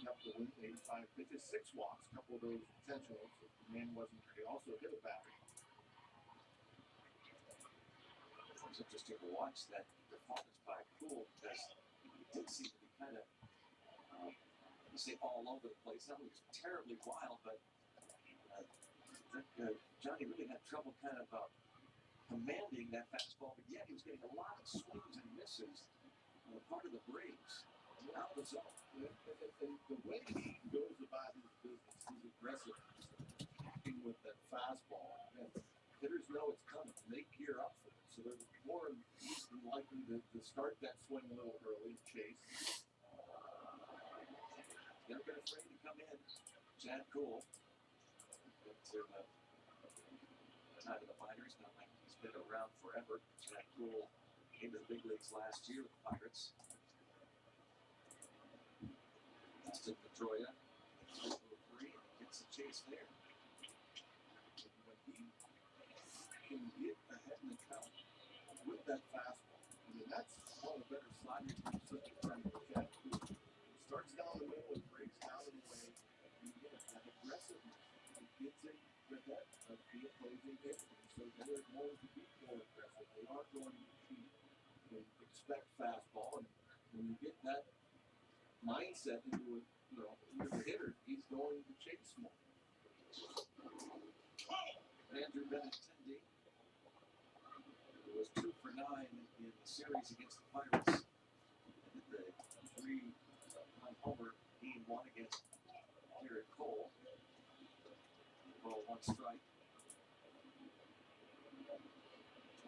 kept the win, 85 pitches, 6 walks, a couple of those intentional. So the man wasn't he also hit a batter. It was interesting to watch that performance by Poole because he did seem to be kind of, you say, all over the place. That was terribly wild, but Johnny really had trouble kind of commanding that fastball, but yet he was getting a lot of swings and misses on the part of the Braves. Out of the zone. And the way he goes about his business, he's aggressive with that fastball. And hitters know it's coming. They gear up for it. So they're more than likely to start that swing a little early and chase. Never been afraid to come in. Chad Poole. To time of the minors, not like he's been around forever. Chad Poole came to the big leagues last year with the Pirates. Dustin Pedroia, 3 and gets a chase there. When he can get ahead in the count with that fastball, I mean, that's one of the better sliders you've seen from Chad Poole. He starts down the middle and breaks down and away. You get that aggressiveness. It gets in the head of the opposing hitter. So they're going to be more aggressive. They aren't going to cheat and expect fastball. And when you get that mindset into the hitter, he's going to chase more. Andrew Benintendi, who was 2 for 9 in the series against the Pirates, and the 3-run homer game 1 against Garrett Cole. Ball 1 strike.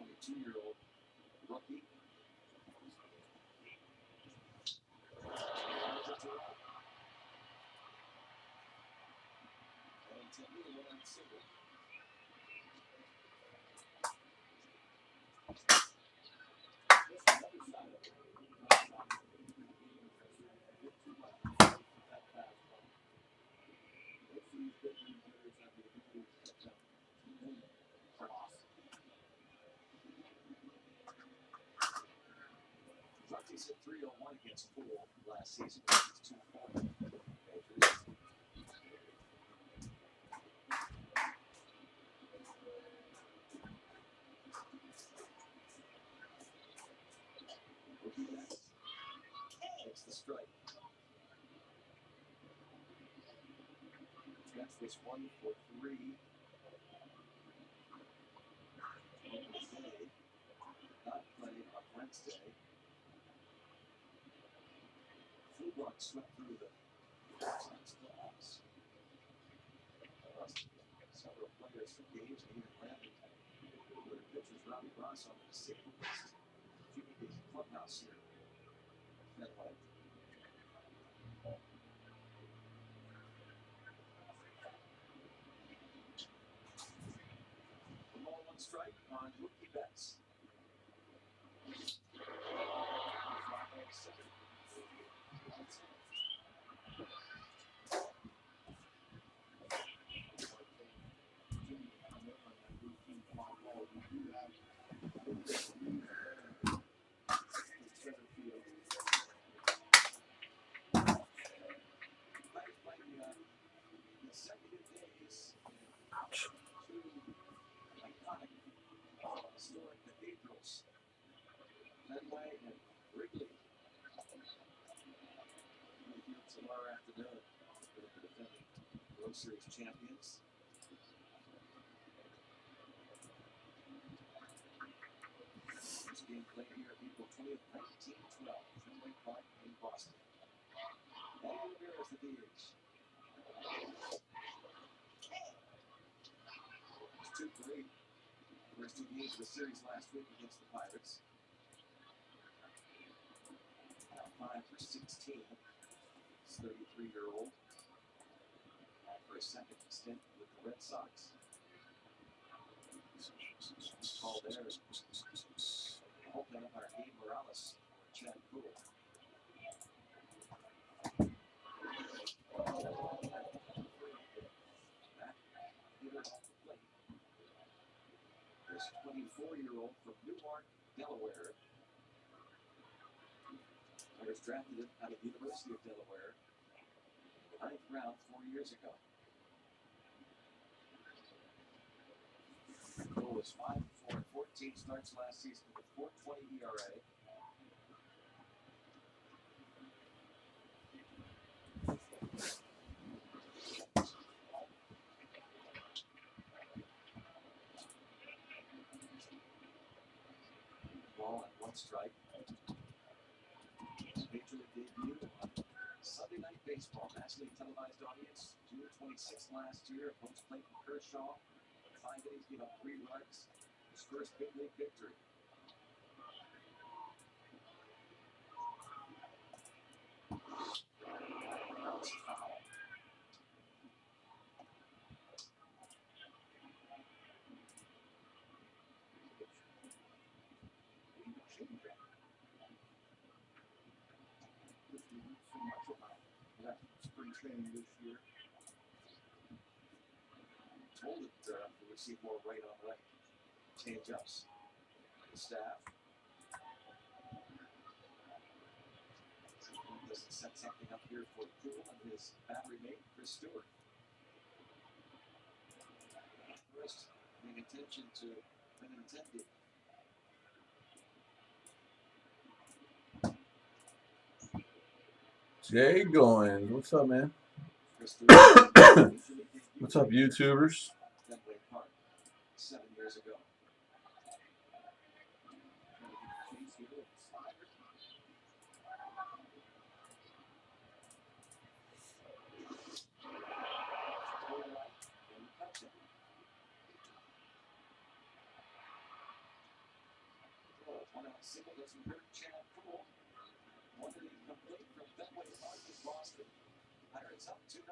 22-year-old rookie. Benintendi, 1 single. Brikis hit 301 against Poole last season. It's 2-4. Takes the strike. That's this 1 for 3. Wednesday. Not played on Wednesday. Fleabrook swept through the glass. Several players from games and even landed with their pitchers. Robbie Ross on the disabled list. Jimmy D's clubhouse here. Fenway. Ball 1 strike on Mookie Betts. Historic cathedrals, Fenway and Wrigley. Field tomorrow afternoon for the defending World Series champions. This game played here April 20th, 1912, Fenway Park in Boston. And here is the DH. It's 2-3. First 2 games of the series last week against the Pirates. Now 5 for 16. This 33-year-old. For a second stint with the Red Sox. Called there. Bullpen umpire Gabe Morales for Chad Poole. Back hitter off the plate. This 24-year-old from Newark, Delaware. Players drafted him out of the University of Delaware. years ago. Cole was 5-4 in 14 starts last season with a 4.20 ERA. Ball at one strike. His major league debut on Sunday Night Baseball, nationally televised audience, June 26th last year. Opponents Clayton Kershaw, 5 innings, gave up 3 runs. His first big league victory. That was foul. Spring training this year. Told it we would see more right on right. Change ups. The staff doesn't set something up here for Poole and his battery mate, Chris Stewart. First, paying attention to Benintendi. Jay Goins, what's up, man? What's up, YouTubers? Fenway Park, 7 years ago. One out single doesn't hurt Chad Poole. One inning complete from Fenway Park in Boston. Pirates up 2-0.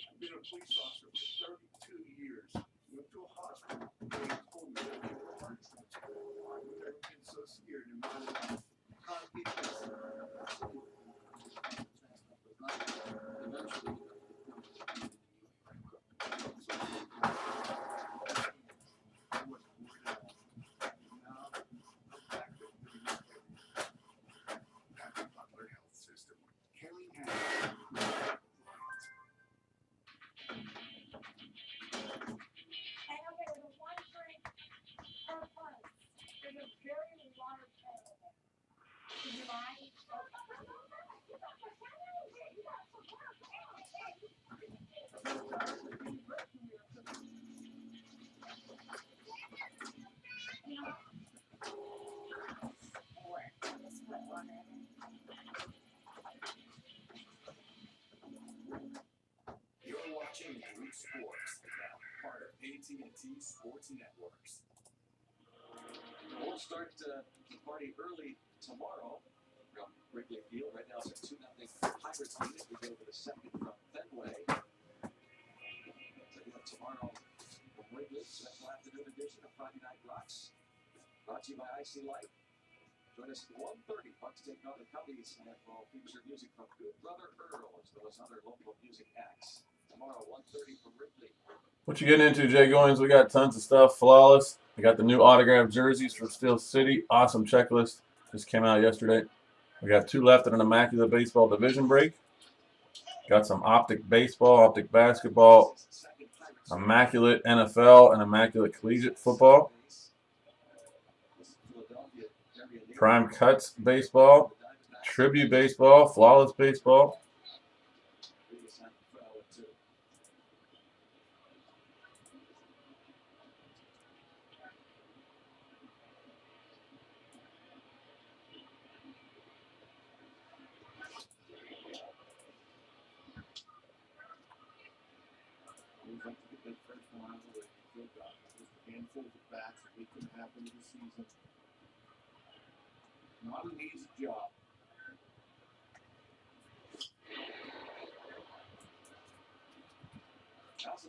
I've been a police officer for 32 years. Went to a hospital. They told me that I had a heart transplant. I've never been so scared in my life. You're watching Root Sports, now part of AT&T Sports Networks. We'll start the party early tomorrow from Wrigley Field. Right now it's a 2-0 Pirates lead as we go to the second from Fenway. So tomorrow from Wrigley, special afternoon edition of Friday Night Rocks. Brought to you by Icy Light. Join us at 1:30. Bucks take on the Cubbies, and we'll feature music from Good Brother Earl as well as other local music acts. Tomorrow, 1:30 from Wrigley. What you getting into, Jay Goins? We got tons of stuff. Flawless. We got the new autographed jerseys for Steel City. Awesome checklist. Just came out yesterday. We got 2 left in an Immaculate Baseball division break. Got some Optic Baseball, Optic Basketball, Immaculate NFL, and Immaculate Collegiate Football. Prime Cuts Baseball, Tribute Baseball, Flawless Baseball. Handfuls of bats that we couldn't have into the season. Not an easy job.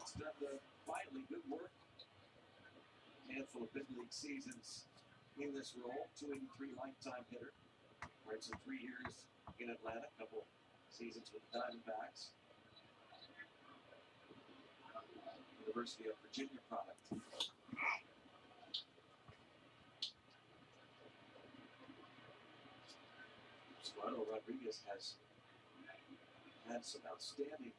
It's done quietly good work. Handful of big league seasons in this role. 283 lifetime hitter. Right, so 3 years in Atlanta, a couple seasons with the Diamondbacks. University of Virginia product. Eduardo Rodriguez has had some outstanding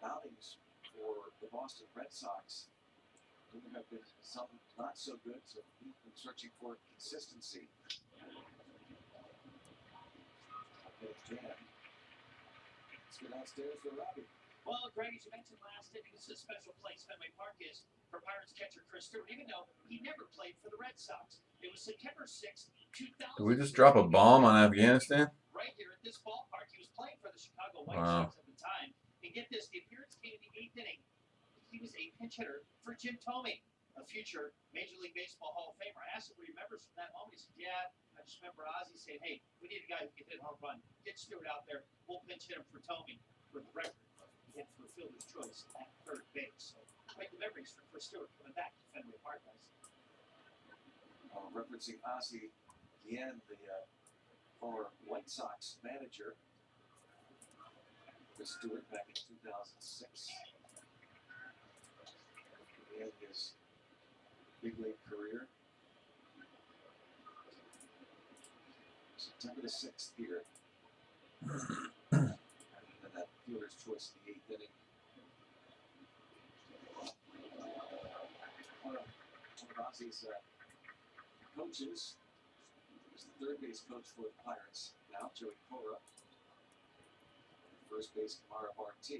outings for the Boston Red Sox. There have been some not so good, so he's been searching for consistency. Let's get downstairs for Robbie. Well, Greg, as you mentioned last inning, it's a special place Fenway Park is for Pirates catcher Chris Stewart, even though he never played for the Red Sox. It was September 6th, 2000. Did we just drop a bomb on Afghanistan? Right here at this ballpark. He was playing for the Chicago White Wow. Sox at the time. And get this, the appearance came in the 8th inning. He was a pinch hitter for Jim Thome, a future Major League Baseball Hall of Famer. I asked him what he remembers from that moment. He said, yeah, I just remember Ozzie saying, hey, we need a guy who can hit a home run. Get Stewart out there. We'll pinch hit him for Thome. For the record, he hit for fielder's choice at third base. So quite the memories for Chris Stewart coming back to Fenway Park, guys. Referencing Ozzie Guillen, the former White Sox manager. Chris Stewart back in 2006. And his big league career. September the 6th here. And that fielder's choice in the 8th inning. One of Ozzie's coaches is the third base coach for the Pirates now, Joey Cora. First base, Kamara Barti.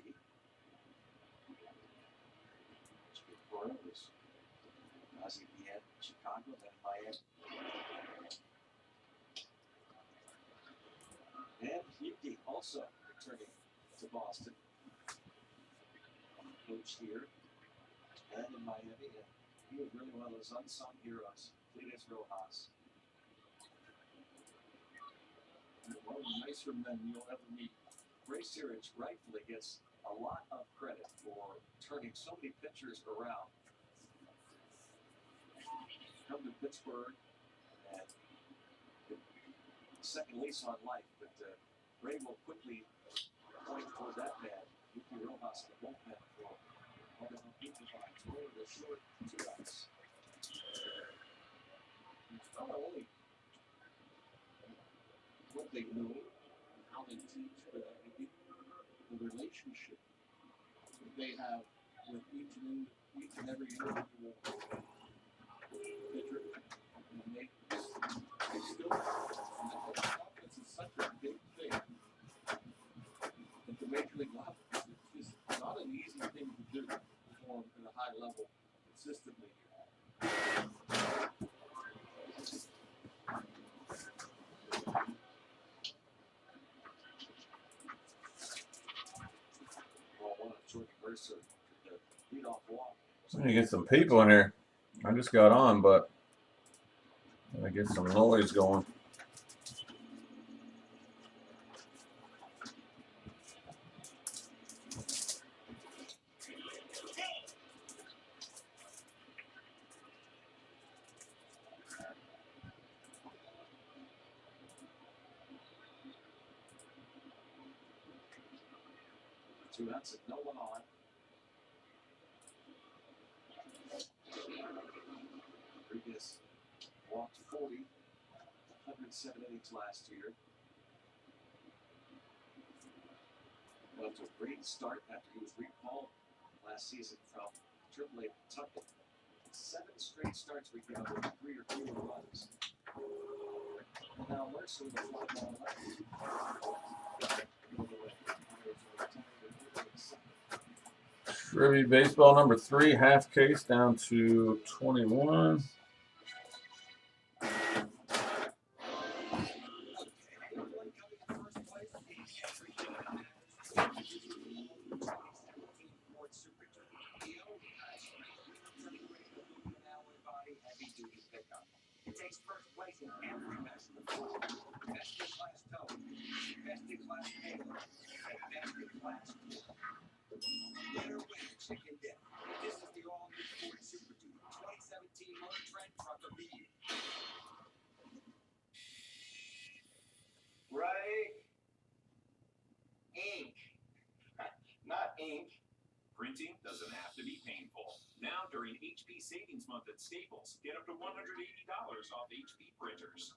Joey Cora was Ozzie Guillen in Chicago, then in Miami. And Yuki also returning to Boston. Coach here and in Miami. And he was really one of those unsung heroes. Cletus Rojas. One of the nicer men you'll ever meet. Ray Searage rightfully gets a lot of credit for turning so many pitchers around. Come to Pittsburgh and second lease on life, but Ray will quickly point toward that man, Yuki Rojas, in the bullpen for one of the people behind the short 2 outs. It's not only what they know, how they teach, but the relationship that they have with each and every individual pitcher. And they still, and the offense is such a big thing at the major league level. It's just not an easy thing to do, perform at a high level consistently. I'm gonna get some people in here. I just got on, but I get some noise going. Two outs and no one on. Brikis walked 40, 107 innings last year. Got to a great start after he was recalled last season from AAA Kentucky. 7 straight starts we got with 3 or fewer runs. And now Mercer with a fly ball left. Ribby baseball number 3, half case down to 21. Takes first place in every best in class toe, best in class halo, and best in class. Better win chicken month at Staples. Get up to $180 off HP printers.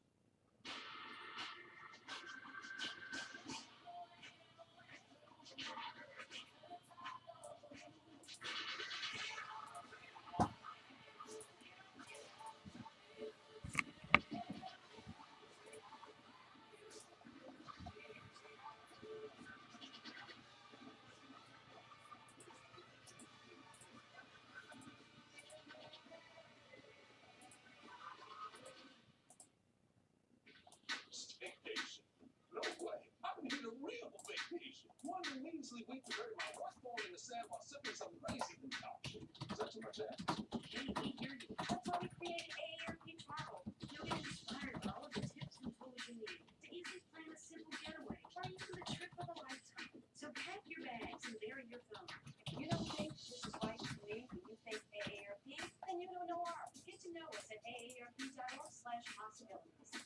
Vacation? No way. I need a real vacation. One that measly week to bury my horse in the sand while sipping some crazy concoction. Is that too much ass? That's why we created AARP Travel. You'll get inspired by all of the tips and tools you need to easily plan a simple getaway or even a trip of a lifetime. So pack your bags and bury your phone. If you don't think this is right for me when you think AARP, then you don't know ours. Get to know us at aarp.org/possibilities.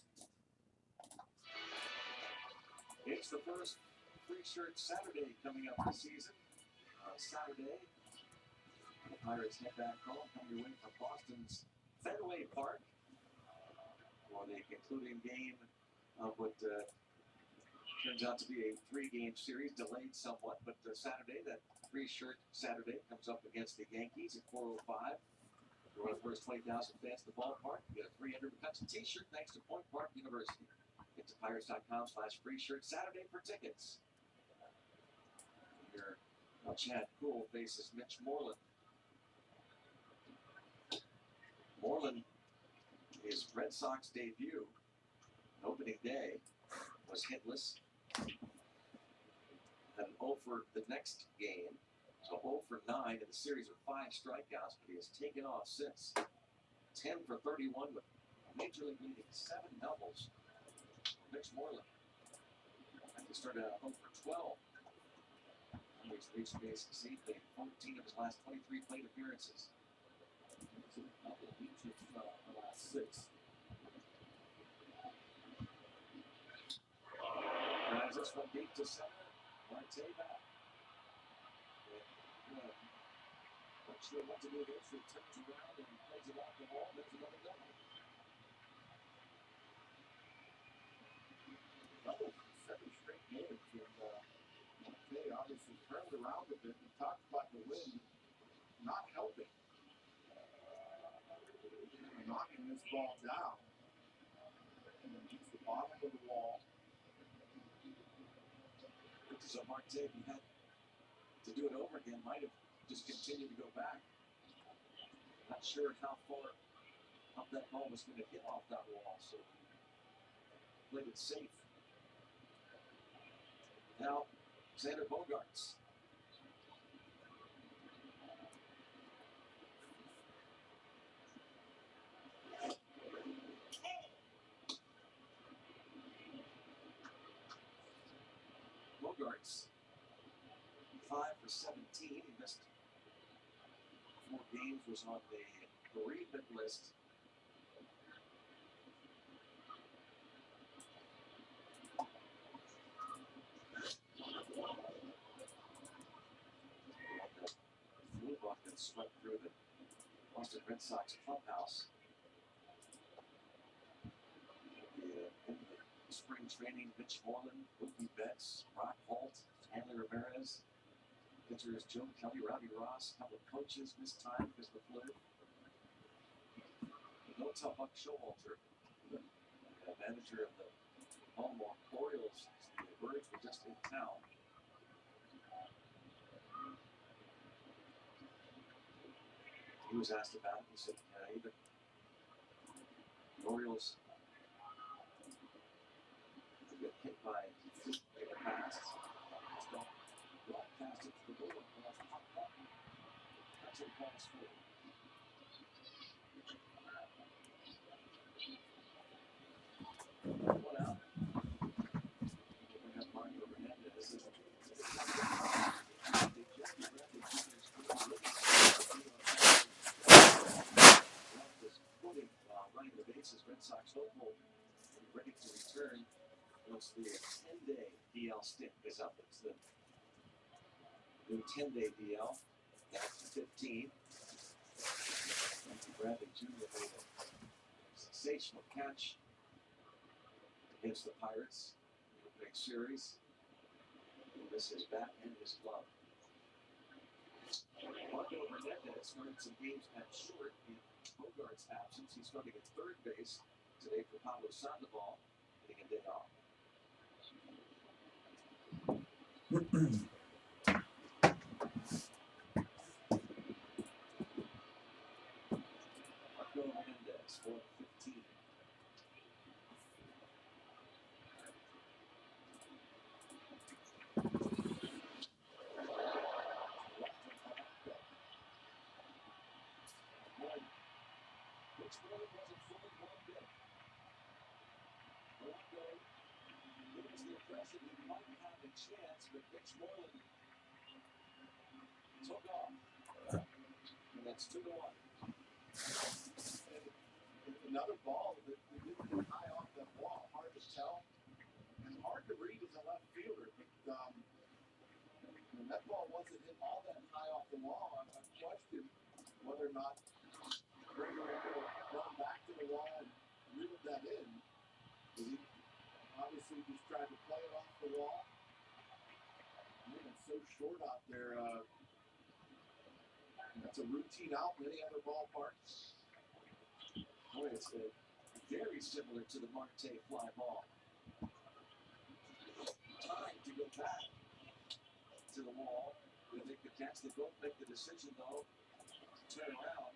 It's the first free shirt Saturday coming up this season. Saturday, the Pirates head back home, coming away from Boston's Fenway Park for the concluding game of what turns out to be a 3-game series, delayed somewhat. But Saturday, that free shirt Saturday comes up against the Yankees at 4:05. For the first 20,000 fans at the ballpark, you get a 300 cuts a t-shirt thanks to Point Park University. Get to pirates.com/free shirt Saturday for tickets. Here, Chad Poole faces Mitch Moreland. Moreland, his Red Sox debut, opening day, was hitless. Had an 0 for the next game, so 0 for 9 in the series with 5 strikeouts, but he has taken off since. 10 for 31 with Major League leading 7 doubles. Mitch Moreland. He started out 0 for 12. He's reached base safely in 14 of his last 23 plate appearances. It's a couple of each of the last 6. Drives this one deep to center. Marte back. Not sure what to do here, so he turns around and plays it off the wall. There's another double. Double 7 straight games, and they obviously turned around a bit. We talked about the wind not helping, knocking this ball down, and then hits the bottom of the wall. So Marte, if he had to do it over again, might have just continued to go back. Not sure how far up that ball was going to hit off that wall, so played it safe. Now, Xander Bogaerts. Bogaerts, 5 for 17. He missed 4 games, was on the bereavement list. Flu bug that swept through the Boston Red Sox clubhouse. The spring training, Mitch Moreland, Mookie Betts, Brock Holt, Hanley Ramirez, pitchers Joe Kelly, Robbie Ross, a couple of coaches missed time because of the flu. No tough Buck Showalter, the manager of the Baltimore Orioles. The Birds were just in town. He was asked about it. He said, even the Orioles have been hit by fluke in the past. Just don't broadcast it to the world. That's what calls for. One out. We have Mario Hernandez. Running the bases, Red Sox hopeful, ready to return once the 10-day DL stint is up. It's the new 10-day DL. That's 15. Bradley Jr. made a sensational catch against the Pirates in the big series. He'll miss his bat and his glove. Marco Hernandez started some games at short in Bogart's absence. He's starting at third base today for Pablo Sandoval, getting a day off. Marco Hernandez, 4-15. Which one wasn't fully warmed up? Marco gave us the impression he might have a chance, but Mitch Moreland took off. And that's 2-1. And another ball that didn't get high off that wall. Hard to tell. And hard to read as a left fielder. But when that ball wasn't hit all that high off the wall, I questioned whether or not Gregory could have gone back to the wall and reeled that in. He obviously just tried to play it off the wall. Man, it's so short out there. That's a routine out in any other ballpark. Boy, it's very similar to the Marte fly ball. Time to go back to the wall. They make the catch. They both make the decision, though, to turn around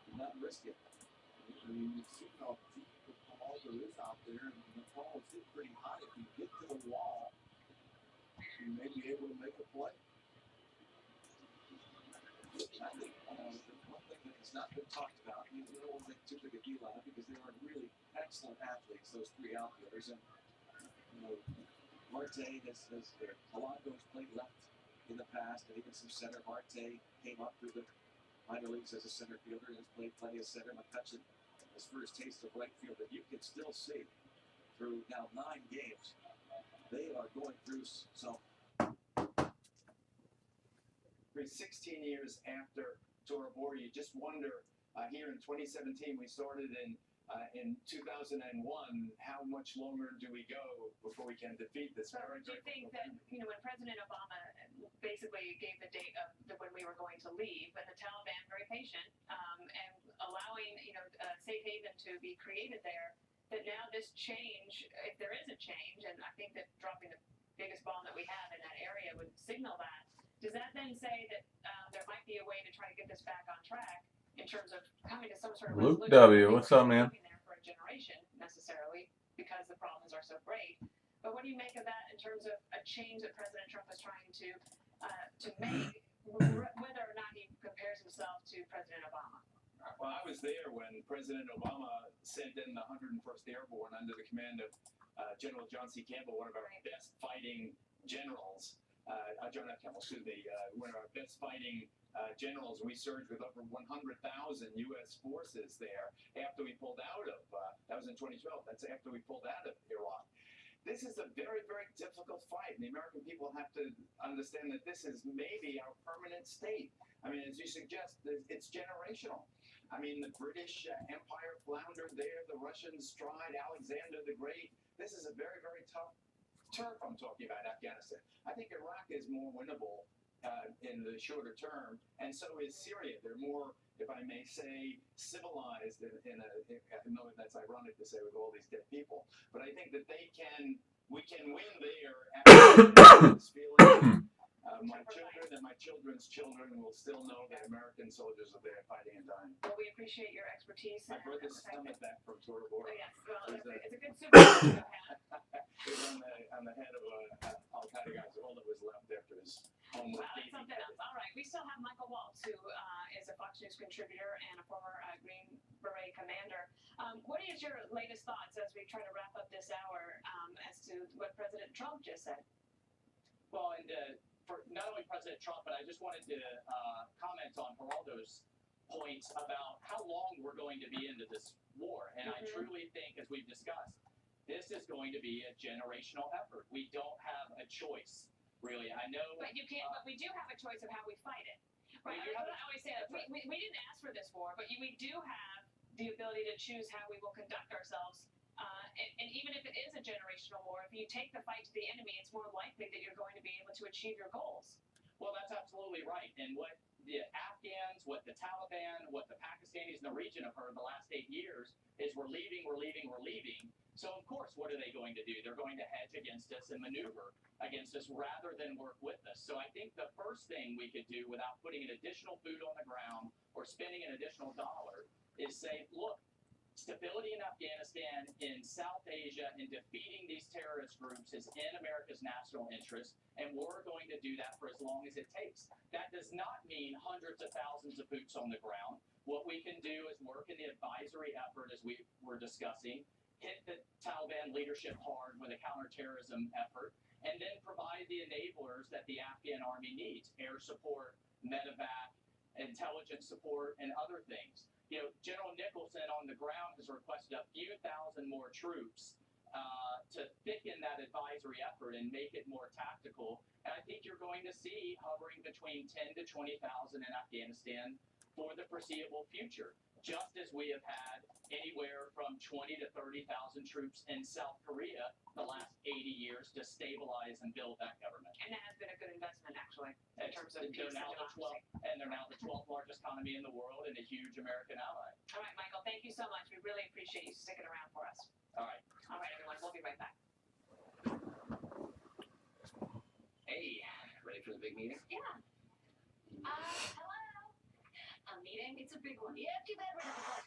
and not risk it. I mean, you see how deep the ball is out there, and the ball is hit pretty high. If you get to the wall, you may be able to make a play. I think one thing that has not been talked about, you don't want to make too big a deal out of it because they are really excellent athletes, those three outfielders. And, Marte has Polanco's played left in the past, and even some center. Marte came up through the minor leagues as a center fielder and has played plenty of center. McCutcheon, his first taste of right field, but you can still see through now 9 games, they are going through some. 16 years after Tora Bora, you just wonder, here in 2017, we started in 2001, how much longer do we go before we can defeat this? So do you think that, when President Obama basically gave the date of when we were going to leave, but the Taliban very patient, and allowing, a safe haven to be created there, that now this change, if there is a change, and I think that dropping the biggest bomb that we have in that area would signal that, does that then say that there might be a way to try to get this back on track in terms of coming to some sort of Luke resolution? W., what's up, man? Living there for a generation necessarily because the problems are so great. But what do you make of that in terms of a change that President Trump is trying to make, whether or not he compares himself to President Obama? Well, I was there when President Obama sent in the 101st Airborne under the command of General John C. Campbell, one of our best fighting generals. One of our best fighting generals. We surged with over 100,000 U.S. forces there after we pulled out of, that was in 2012, that's after we pulled out of Iraq. This is a very, very difficult fight, and the American people have to understand that this is maybe our permanent state. I mean, as you suggest, it's generational. I mean, the British Empire floundered there, the Russians tried, Alexander the Great. This is a very, very tough turf I'm talking about, Afghanistan. I think Iraq is more winnable in the shorter term, and so is Syria. They're more, if I may say, civilized I know that's ironic to say with all these dead people, but I think that we can win there after this feeling. My children and my children's children will still know that American soldiers are there fighting and dying. Well, we appreciate your expertise. My brother's stomach back from Tora Bora. Yes, well, it's a good superhero to have. It was on the head of Al Qaeda guys, all that was left after his home. Wow, that's something else. All right, we still have Michael Waltz, who is a Fox News contributor and a former Green Beret commander. What is your latest thoughts as we try to wrap up this hour as to what President Trump just said? Well, and for not only President Trump, but I just wanted to comment on Geraldo's points about how long we're going to be into this war. And I truly think, as we've discussed, this is going to be a generational effort. We don't have a choice, really. I know. But you can't. But we do have a choice of how we fight it. Right. I always say that we didn't ask for this war, but we do have the ability to choose how we will conduct ourselves. And even if it is a generational war, if you take the fight to the enemy, it's more likely that you're going to be able to achieve your goals. Well, that's absolutely right. And what the Afghans, what the Taliban, what the Pakistanis in the region have heard the last 8 years is we're leaving. So, of course, what are they going to do? They're going to hedge against us and maneuver against us rather than work with us. So I think the first thing we could do without putting an additional boot on the ground or spending an additional dollar is say, look, stability in Afghanistan, in South Asia, and defeating these terrorist groups is in America's national interest, and we're going to do that for as long as it takes. That does not mean hundreds of thousands of boots on the ground. What we can do is work in the advisory effort, as we were discussing, hit the Taliban leadership hard with a counterterrorism effort, and then provide the enablers that the Afghan army needs: air support, medevac, intelligence support, and other things. You know, General Nicholson on the ground has requested a few thousand more troops to thicken that advisory effort and make it more tactical. And I think you're going to see hovering between 10 to 20,000 in Afghanistan for the foreseeable future, just as we have had anywhere from 20 to 30,000 troops in South Korea the last 80 years to stabilize and build that government. And that has been a good investment, actually, in terms of peace they're now the 12th largest economy in the world and a huge American ally. All right, Michael, thank you so much. We really appreciate you sticking around for us. All right. All right, everyone, we'll be right back. Hey, ready for the big meeting? Yeah. Hello. A meeting? It's a big one. Yeah, too bad we're not the boss.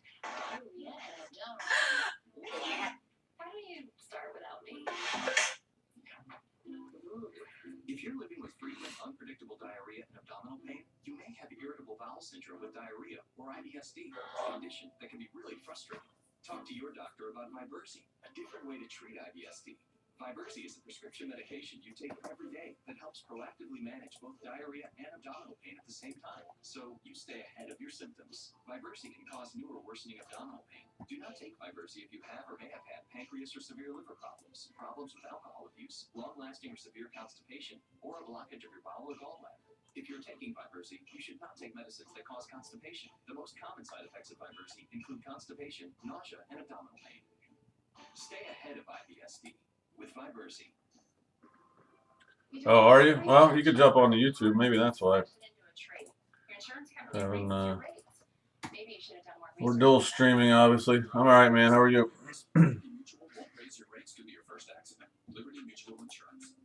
Oh, yeah, don't. Yeah. Why don't you start without me? If you're living with frequent, unpredictable diarrhea and abdominal pain, you may have irritable bowel syndrome with diarrhea, or IBS-D, a condition that can be really frustrating. Talk to your doctor about Vybersi, a different way to treat IBS-D. Vybersi is a prescription medication you take every day that helps proactively manage both diarrhea and abdominal pain at the same time, so you stay ahead of your symptoms. Vybersi can cause new or worsening abdominal pain. Do not take Vybersi if you have or may have had pancreas or severe liver problems, problems with alcohol abuse, long-lasting or severe constipation, or a blockage of your bowel or gallbladder. If you're taking Vybersi, you should not take medicines that cause constipation. The most common side effects of Vybersi include constipation, nausea, and abdominal pain. Stay ahead of IBS-D with Vybersi. Oh, are you? Well, you could jump on the YouTube. Maybe that's why. We're dual streaming, obviously. I'm all right, man. How are you? Mutual won't raise your rates due to your first accident. Liberty Mutual Insurance.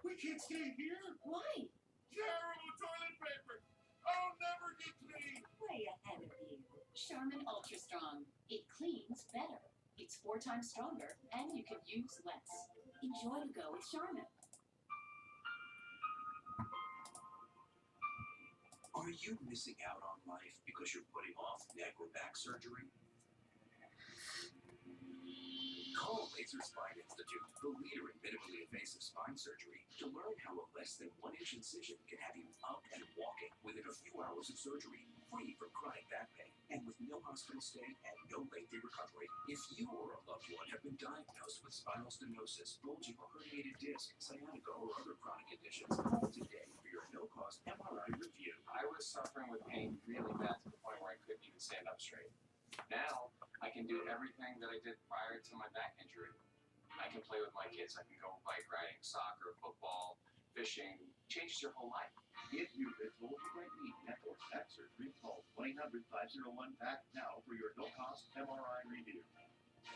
We can't stay here. Why? Terrible toilet paper. I'll never get clean. Way ahead of you. Charmin Ultra Strong. It cleans better. It's 4 times stronger, and you can use less. Enjoy to go with Charmin. Are you missing out on life because you're putting off neck or back surgery? Call Laser Spine Institute, the leader in minimally invasive spine surgery, to learn how a less than 1-inch incision can have you up and walking within a few hours of surgery, free from chronic back pain, and with no hospital stay and no lengthy recovery. If you or a loved one have been diagnosed with spinal stenosis, bulging or herniated disc, sciatica, or other chronic conditions, call today for your no-cost MRI review. I was suffering with pain really bad to the point where I couldn't even stand up straight. Now, I can do everything that I did prior to my back injury. I can play with my kids. I can go bike riding, soccer, football, fishing. Changes your whole life. If you've been told you might need neck or back surgery, call 1-800-501-PACK now for your no-cost MRI review.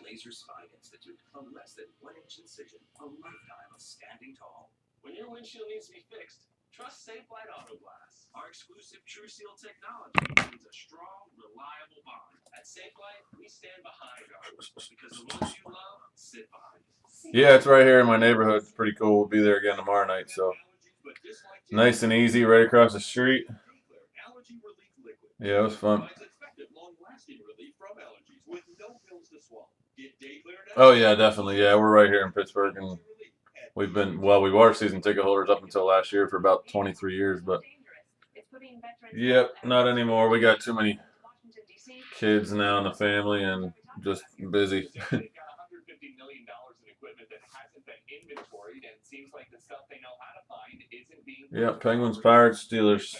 Laser Spine Institute, a less than 1-inch incision, a lifetime of standing tall. When your windshield needs to be fixed, trust Safe Light Auto Glass. Our exclusive True Seal technology means a strong, reliable bond. At Safe Light, we stand behind ours because the ones you love sit behind us. Yeah, it's right here in my neighborhood. It's pretty cool. We'll be there again tomorrow night. So nice and easy, right across the street. Yeah, it was fun. Oh yeah, definitely. Yeah, we're right here in Pittsburgh, and we were season ticket holders up until last year for about 23 years, but yep, not anymore. We got too many kids now in the family and just busy. Yeah, Penguins, Pirates, Steelers.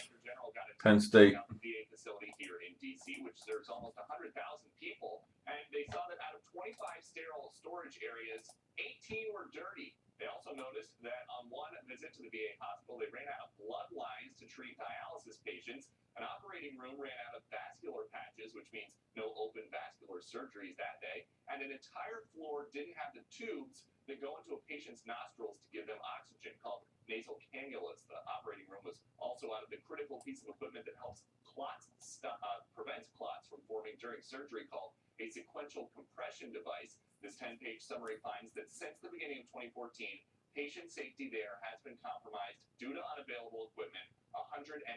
Penn State. VA facility here in D.C., which serves almost 100,000 people, and they saw that out of 25 sterile storage areas, 18 were dirty. They also noticed that on one visit to the VA hospital, they ran out of blood lines to treat dialysis patients. An operating room ran out of vascular patches, which means no open vascular surgeries that day, and an entire floor didn't have the tubes that go into a patient's nostrils to give them oxygen, called nasal cannulas. The operating room was also out of the critical piece of equipment that helps prevents clots from forming during surgery, called a sequential compression device. This 10-page summary finds that since the beginning of 2014, patient safety there has been compromised due to unavailable equipment 194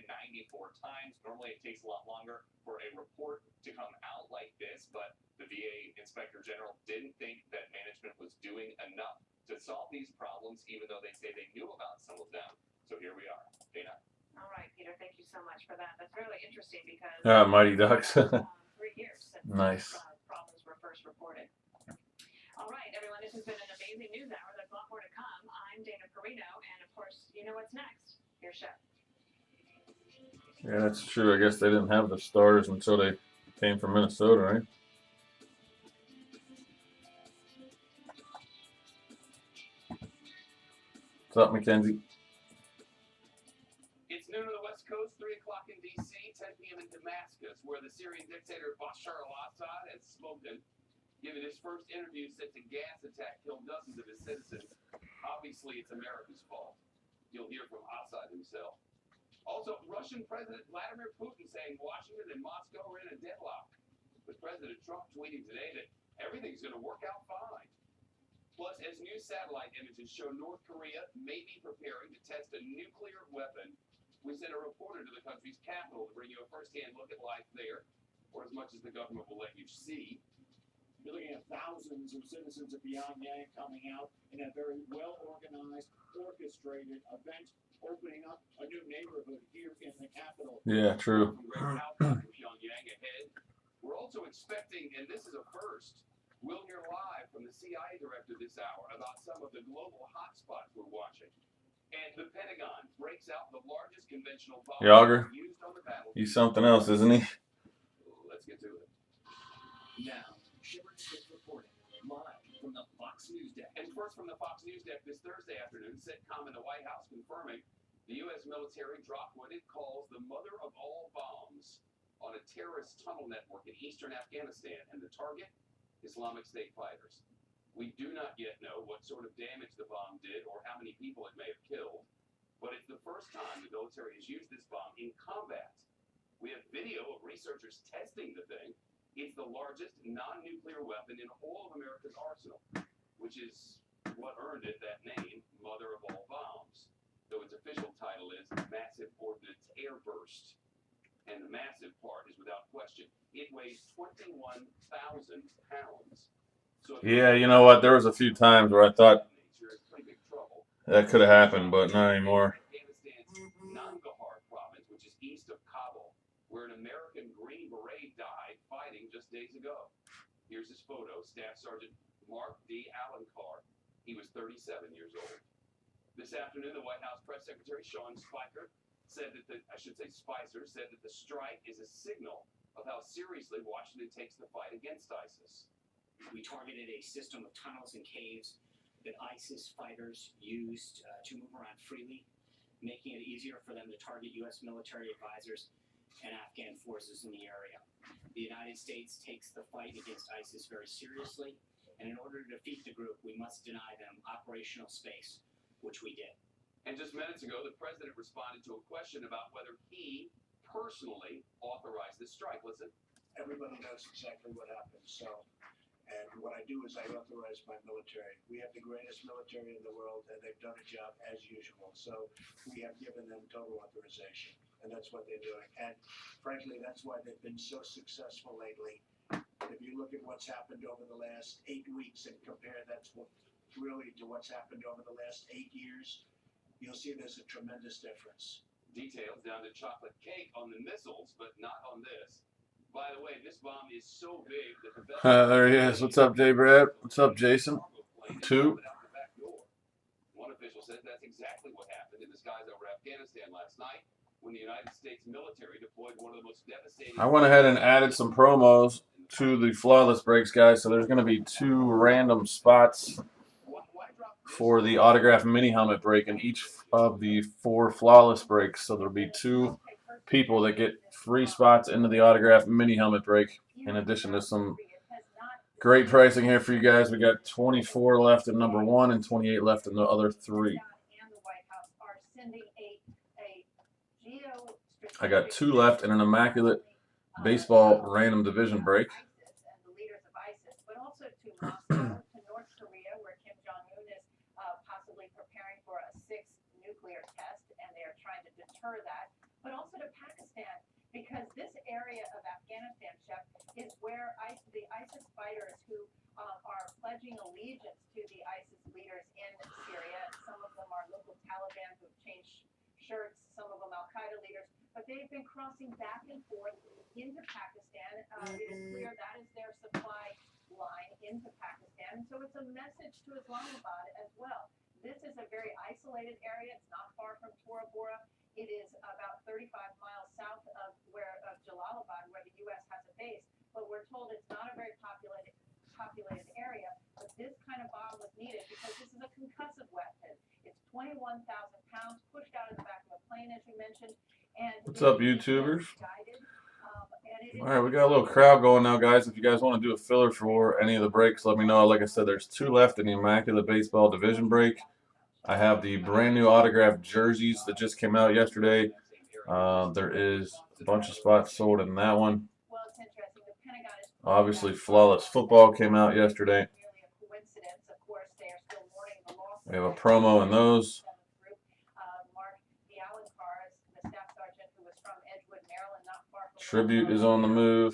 times. Normally, it takes a lot longer for a report to come out like this, but the VA Inspector General didn't think that management was doing enough to solve these problems, even though they say they knew about some of them. So here we are. Dana. All right, Peter, thank you so much for that. That's really interesting because Mighty Ducks. 3 years since Nice. problems were first reported. All right, everyone, this has been an amazing news hour. There's a lot more to come. I'm Dana Perino, and of course, you know what's next. Here's Chef. Yeah, that's true. I guess they didn't have the stars until they came from Minnesota, right? What's up, Mackenzie? It's noon on the West Coast, 3 o'clock in D.C., 10 p.m. in Damascus, where the Syrian dictator Bashar al-Assad has spoken, giving his first interview since a gas attack killed dozens of his citizens. Obviously, it's America's fault. You'll hear from Assad himself. Also, Russian President Vladimir Putin saying Washington and Moscow are in a deadlock. But President Trump tweeting today that everything's going to work out fine. Plus, as new satellite images show North Korea may be preparing to test a nuclear weapon, we sent a reporter to the country's capital to bring you a first-hand look at life there, or as much as the government will let you see. You're looking at thousands of citizens of Pyongyang coming out in a very well-organized, orchestrated event, opening up a new neighborhood here in the capital. Yeah, true. Great outcome from Pyongyang ahead. We're also expecting, and this is a first, we'll hear live from the CIA director this hour about some of the global hotspots we're watching. And the Pentagon breaks out the largest conventional bomb Yager. used on the battlefield. He's something else, isn't he? Let's get to it. Now, Shepard is reporting live from the Fox News deck. And first from the Fox News deck this Thursday afternoon, CITCOM in the White House confirming the U.S. military dropped what it calls the mother of all bombs on a terrorist tunnel network in eastern Afghanistan, and the target, Islamic State fighters. We do not yet know what sort of damage the bomb did or how many people it may have killed, but it's the first time the military has used this bomb in combat. We have video of researchers testing the thing. It's the largest non-nuclear weapon in all of America's arsenal, which is what earned it that name, Mother of All Bombs, though its official title is Massive Ordnance Airburst. And the massive part is without question. It weighs 21,000 pounds. So Yeah, you know what? There was a few times where I thought that could have happened, but not anymore. Afghanistan's Nangarhar province, which is east of Kabul, where an American Green Beret died fighting just days ago. Here's his photo, Staff Sergeant Mark D. Alankar. He was 37 years old. This afternoon, the White House Press Secretary Sean Spicer said that Spicer said that the strike is a signal of how seriously Washington takes the fight against ISIS. We targeted a system of tunnels and caves that ISIS fighters used to move around freely, making it easier for them to target U.S. military advisors and Afghan forces in the area. The United States takes the fight against ISIS very seriously, and in order to defeat the group, we must deny them operational space, which we did. And just minutes ago, the president responded to a question about whether he personally authorized the strike. Listen. Everybody knows exactly what happened, and what I do is I authorize my military. We have the greatest military in the world, and they've done a job as usual. So we have given them total authorization, and that's what they're doing. And frankly, that's why they've been so successful lately. If you look at what's happened over the last 8 weeks and compare that to what's happened over the last 8 years, you'll see there's a tremendous difference. Details down to chocolate cake on the missiles, but not on this. By the way, this bomb is so big that the There he is. What's up, J. Brad? What's up, Jason? 2. One official said that's exactly what happened in the skies over Afghanistan last night. when the United States military deployed one of the most devastating. I went ahead and added some promos to the flawless breaks, guys. So there's going to be 2 random spots for the autograph mini helmet break in each of the 4 flawless breaks. So there'll be 2 people that get free spots into the autograph mini helmet break, in addition to some great pricing here for you guys. We got 24 left in number 1 and 28 left in the other 3. I got 2 left in an immaculate baseball random division break. But also to Pakistan, because this area of Afghanistan, Chef, is where the ISIS fighters who are pledging allegiance to the ISIS leaders in Syria. Some of them are local Taliban who've changed shirts, some of them Al-Qaeda leaders, but they've been crossing back and forth into Pakistan. It is clear that is their supply line into Pakistan. So it's a message to Islamabad as well. This is a very isolated area. It's not far from Tora Bora. It is about 35 miles south of Jalalabad, where the U.S. has a base. But we're told it's not a very populated area. But this kind of bomb was needed because this is a concussive weapon. It's 21,000 pounds pushed out of the back of a plane, as you mentioned. And what's up, YouTubers? All right, we got a little crowd going now, guys. If you guys want to do a filler for any of the breaks, let me know. Like I said, there's 2 left in the immaculate baseball division break. I have the brand new autographed jerseys that just came out yesterday. There is a bunch of spots sold in that one. Obviously, Flawless Football came out yesterday. We have a promo in those. Tribute is on the move.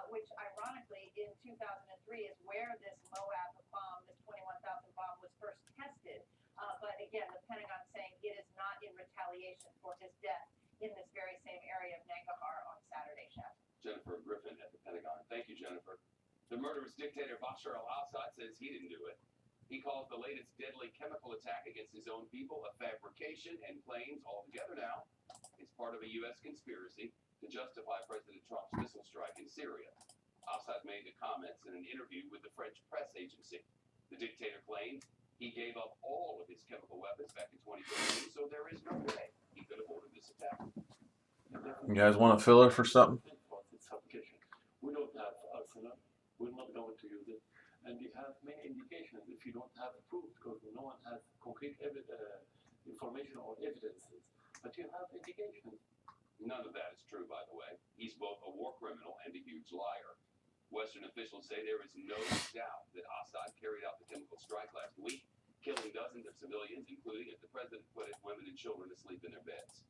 Which ironically in 2003 is where this Moab bomb, this 21,000 bomb, was first tested. But again, the Pentagon saying it is not in retaliation for his death in this very same area of Nangarhar on Saturday, Chef. Jennifer Griffin at the Pentagon. Thank you, Jennifer. The murderous dictator Bashar al-Assad says he didn't do it. He calls the latest deadly chemical attack against his own people a fabrication and claims altogether now it's part of a U.S. conspiracy to justify President Trump's missile strike in Syria. Assad made the comments in an interview with the French press agency. The dictator claimed he gave up all of his chemical weapons back in 2013, so there is no way he could have ordered this attack. You guys want a filler for something? We don't have arsenal. We're not going to use it. And we have many indications if you don't have proof, because no one has concrete information or evidences. But you have indications. None of that is true, by the way. He's both a war criminal and a huge liar. Western officials say there is no doubt that Assad carried out the chemical strike last week, killing dozens of civilians, including, as the president put it, women and children asleep in their beds.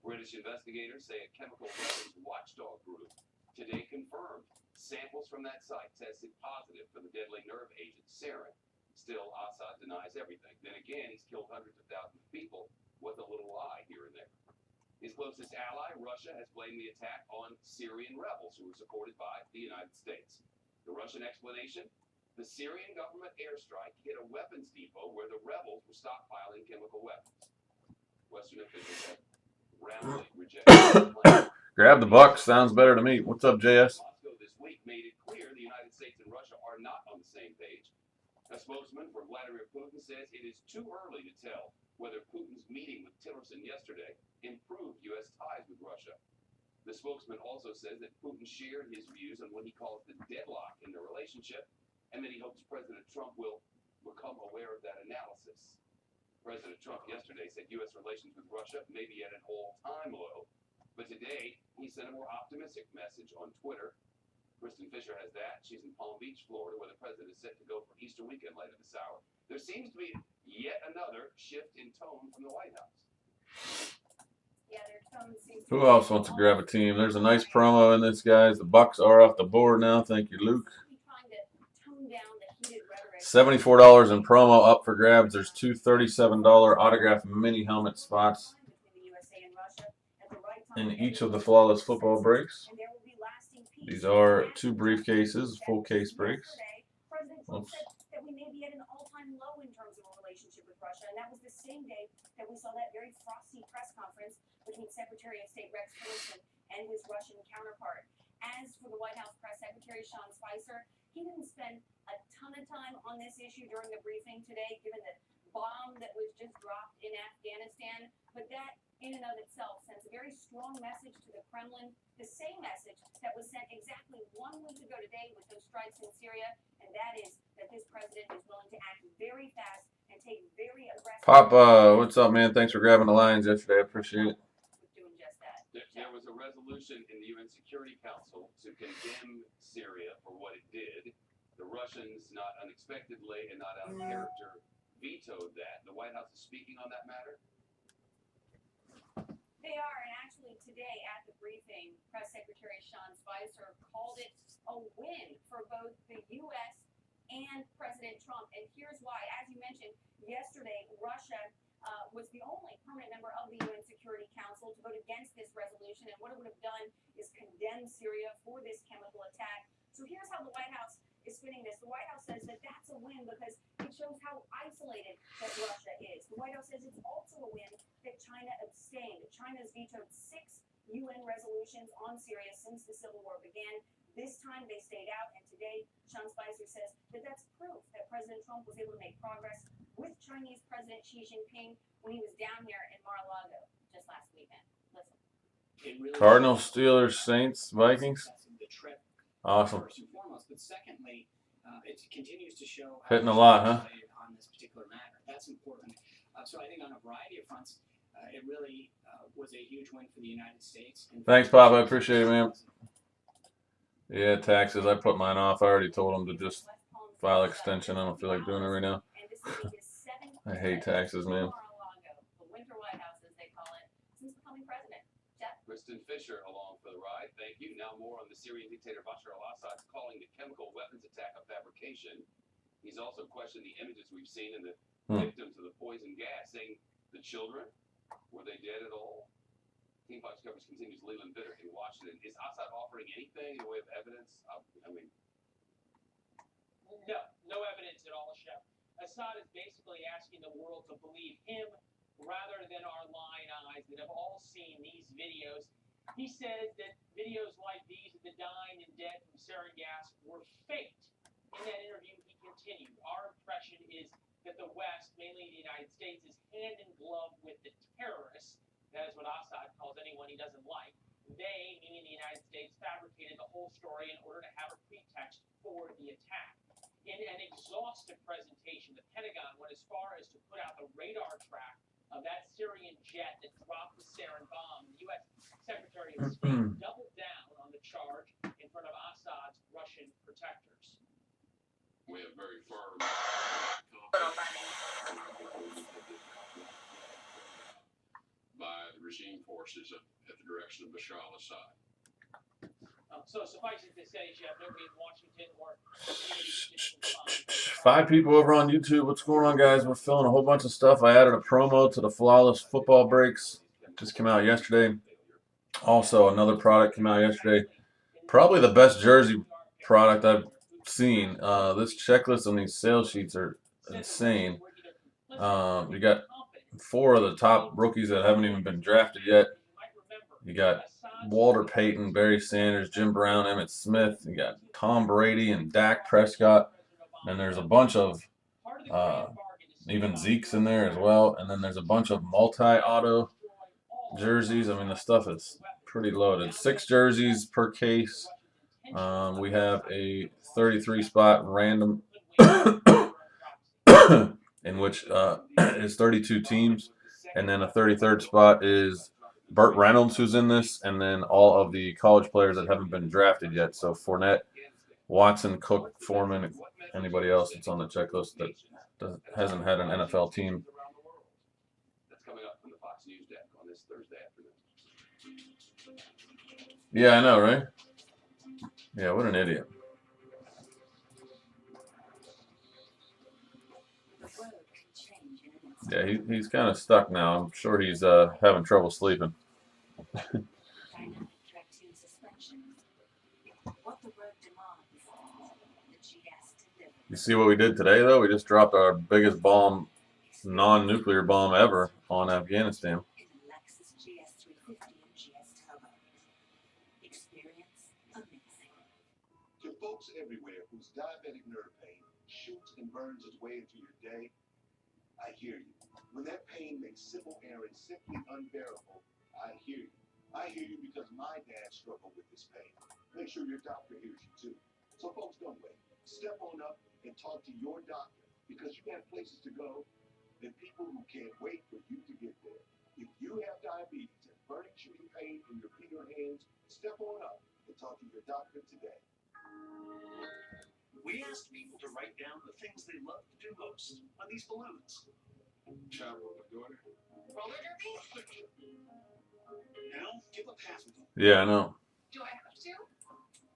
British investigators say a chemical weapons watchdog group today confirmed samples from that site tested positive for the deadly nerve agent sarin. Still, Assad denies everything. Then again, he's killed hundreds of thousands of people with a little lie here and there. His closest ally, Russia, has blamed the attack on Syrian rebels who were supported by the United States. The Russian explanation? The Syrian government airstrike hit a weapons depot where the rebels were stockpiling chemical weapons. Western officials have roundly rejected the claim. Grab the buck. Sounds better to me. What's up, JS? Moscow this week made it clear the United States and Russia are not on the same page. A spokesman for Vladimir Putin says it is too early to tell whether Putin's meeting with Tillerson yesterday improved U.S. ties with Russia. The spokesman also says that Putin shared his views on what he calls the deadlock in the relationship, and that he hopes President Trump will become aware of that analysis. President Trump yesterday said U.S. relations with Russia may be at an all-time low, but today he sent a more optimistic message on Twitter. Kristen Fisher has that. She's in Palm Beach, Florida, where the president is set to go for Easter weekend later this hour. There seems to be yet another shift in tone from the White House. Who else wants to grab a team? There's a nice promo in this, guys. The Bucks are off the board now. Thank you, Luke. $74 in promo up for grabs. There's 2 $37 autograph mini helmet spots in each of the flawless football breaks. These are 2 briefcases, full case breaks. Oops. same day that we saw that very frosty press conference between Secretary of State Rex Tillerson and his Russian counterpart. As for the White House press secretary, Sean Spicer, he didn't spend a ton of time on this issue during the briefing today, given the bomb that was just dropped in Afghanistan. But that, in and of itself, sends a very strong message to the Kremlin, the same message that was sent exactly 1 week ago today with those strikes in Syria, and that is that this president is willing to act very fast and take very aggressive. Papa, what's up, man? Thanks for grabbing the lines yesterday. I appreciate it. Doing just that. There was a resolution in the UN Security Council to condemn Syria for what it did. The Russians, not unexpectedly and not out of character, vetoed that. The White House is speaking on that matter. They are, and actually today at the briefing, Press Secretary Sean Spicer called it a win for both the U.S. and President Trump. And here's why. As you mentioned, yesterday, Russia was the only permanent member of the UN Security Council to vote against this resolution. And what it would have done is condemn Syria for this chemical attack. So here's how the White House is spinning this. The White House says that that's a win because it shows how isolated that Russia is. The White House says it's also a win that China abstained. China's vetoed 6 UN resolutions on Syria since the civil war began. This time they stayed out, and today Sean Spicer says that that's proof that President Trump was able to make progress with Chinese President Xi Jinping when he was down here in Mar-a-Lago just last weekend. Listen. Cardinals, Steelers, Saints, Vikings. Awesome. First and foremost, but secondly, it continues to show Hitting a lot, huh? On this particular matter. That's important. So I think on a variety of fronts, it really was a huge win for the United States. Thanks, Pop. I appreciate it, man. Yeah, taxes. I put mine off. I already told them to just file extension. I don't feel like doing it right now. I hate taxes, man. The Winter White House, as they call it, since becoming president. Jeff? Kristen Fisher along for the ride. Thank you. Now more on the Syrian dictator Bashar al-Assad's calling the chemical weapons attack a fabrication. He's also questioned the images we've seen and the victims of the poison gas, saying the children, were they dead at all? Team Fox coverage continues. Leland Bitter in Washington. Is Assad offering anything in the way of evidence? I mean, No evidence at all, Chef. Assad is basically asking the world to believe him rather than our lying eyes that have all seen these videos. He says that videos like these of the dying and dead from sarin gas were faked. In that interview, he continued, our impression is that the West, mainly the United States, is hand in glove with the terrorists. That is what Assad calls anyone he doesn't like. They, meaning the United States, fabricated the whole story in order to have a pretext for the attack. In an exhaustive presentation, the Pentagon went as far as to put out the radar track of that Syrian jet that dropped the sarin bomb. The U.S. Secretary of State doubled down on the charge in front of Assad's Russian protectors. we have very firm by the regime forces at the direction of Bashar al-Assad. So suffice it to say, Jeff, nobody in Washington or anybody 5 people over on YouTube. What's going on, guys? We're filling a whole bunch of stuff. I added a promo to the Flawless Football Breaks. Just came out yesterday. Also, another product came out yesterday. Probably the best jersey product I've seen. This checklist and these sales sheets are insane. You got 4 of the top rookies that haven't even been drafted yet. You got Walter Payton, Barry Sanders, Jim Brown, Emmitt Smith. You got Tom Brady and Dak Prescott. And there's a bunch of even Zeke's in there as well. And then there's a bunch of multi-auto jerseys. I mean, the stuff is pretty loaded. 6 jerseys per case. We have a 33-spot random in which is 32 teams. And then a 33rd spot is Burt Reynolds, who's in this, and then all of the college players that haven't been drafted yet. So Fournette, Watson, Cook, Foreman, anybody else that's on the checklist that hasn't had an NFL team. That's coming up from the Fox News deck on this Thursday afternoon. Yeah, I know, right? Yeah, what an idiot. Yeah, he's kind of stuck now. I'm sure he's having trouble sleeping. You see what we did today, though? We just dropped our biggest bomb non-nuclear bomb ever on Afghanistan. To folks everywhere whose diabetic nerve pain shoots and burns its way into your day, I hear you. When that pain makes simple errands simply unbearable, I hear you. I hear you because my dad struggled with this pain. Make sure your doctor hears you too. So folks, don't wait. Step on up and talk to your doctor because you have places to go and people who can't wait for you to get there. If you have diabetes and burning shooting pain in your feet or hands, step on up and talk to your doctor today. We asked people to write down the things they love to do most on these balloons. Travel with my daughter. Roller derby? Now, give up half of them. Yeah, I know. Do I have to?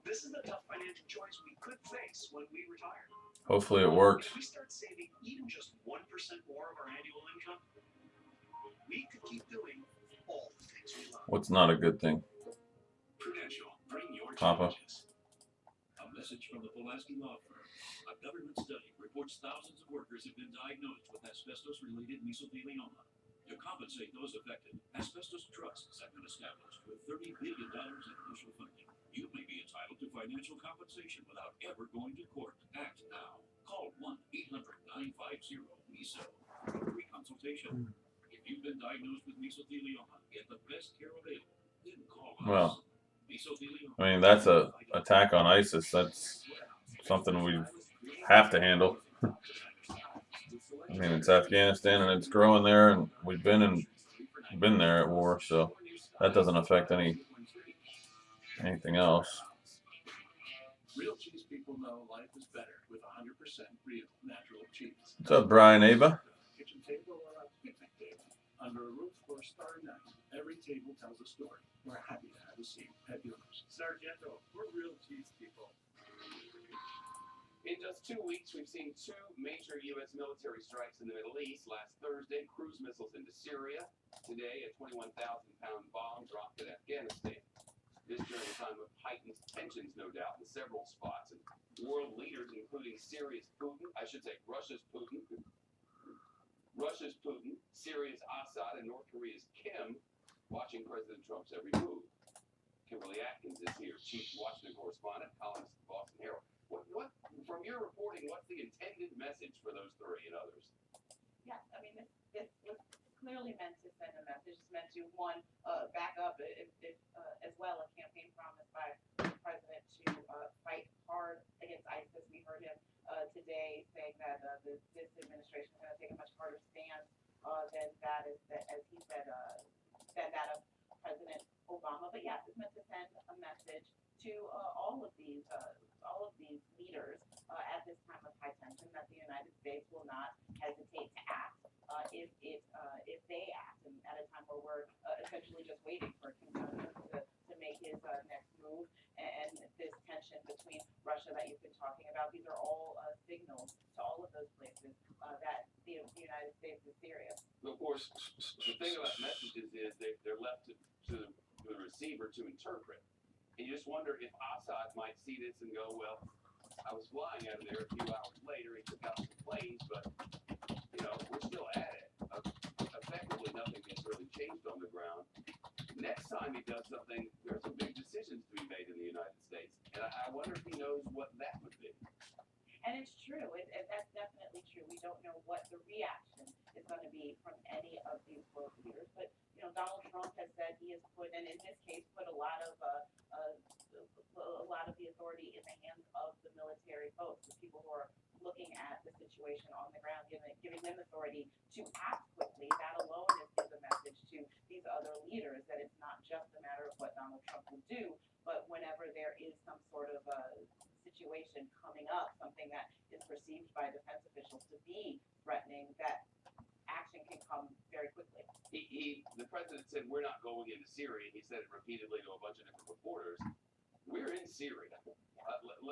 This is the tough financial choice we could face when we retire. Hopefully it works. If we start saving even just 1% more of our annual income, we could keep doing all the things we love. What's not a good thing? Prudential, bring your Papa. challenges. A message from the Pulaski Law Firm. A government study reports thousands of workers have been diagnosed with asbestos-related mesothelioma. To compensate those affected, Asbestos Trusts have been established with $30 billion in initial funding. You may be entitled to financial compensation without ever going to court. Act now. Call 1-800-950-MESO for a free consultation. If you've been diagnosed with mesothelioma, get the best care available. Then call us. Well, Mesothelioma. I mean, that's a attack on ISIS. That's something we have to handle. I mean, it's Afghanistan and it's growing there, and we've been there at war, so that doesn't affect anything else. Real cheese people know life is better with 100% real natural cheese. What's up, Brian Aba? Kitchen table or a picnic table. Under a roof or a starry night, every table tells a story. We're happy to have a seat at yours. Sargento, we're real cheese people. In just 2 weeks, we've seen 2 major U.S. military strikes in the Middle East. Last Thursday, cruise missiles into Syria. Today, a 21,000-pound bomb dropped in Afghanistan. This during a time of heightened tensions, no doubt, in several spots. And world leaders, including Russia's Putin, Syria's Assad, and North Korea's Kim, watching President Trump's every move. Kimberly Atkins is here, chief Washington correspondent, columnist at the Boston Herald. What, from your reporting, what's the intended message for those 3 and others? Yes, I mean, this was clearly meant to send a message. It's meant to, one, back up, as well, a campaign promise by the president to fight hard against ISIS. We heard him today saying that this administration is going to take a much harder stance than that, as he said, than that of President Obama. But yes, it's meant to send a message to all of these leaders at this time of high tension that the United States will not hesitate to act if they act, and at a time where we're essentially just waiting for Kim Jong-un to make his next move, and this tension between Russia that you've been talking about. These are all signals to all of those places that the United States is serious. Of course, the thing about messages is they're left to the receiver to interpret. And you just wonder if Assad might see this and go, well, I was flying out of there a few hours later. He took out some planes, but, we're still at it. Effectively, nothing has really changed on the ground. Next time he does something, there's some big decisions to be made in the United States. And I wonder if he knows what that would be. And it's true. That's definitely true. We don't know what the reaction is going to be from any of these world leaders. But, Donald Trump has said he has put, and in this case, put a lot of the authority in the hands of the military folks, the people who are looking at the situation on the ground, giving them authority to act quickly. That alone is a message to these other leaders that it's not just a matter of what Donald Trump will do, but whenever there is some sort of situation coming up, something that is perceived by defense officials to be threatening, that action can come very quickly. The president said we're not going into Syria. He said it repeatedly to a bunch of different reporters. We're in Syria.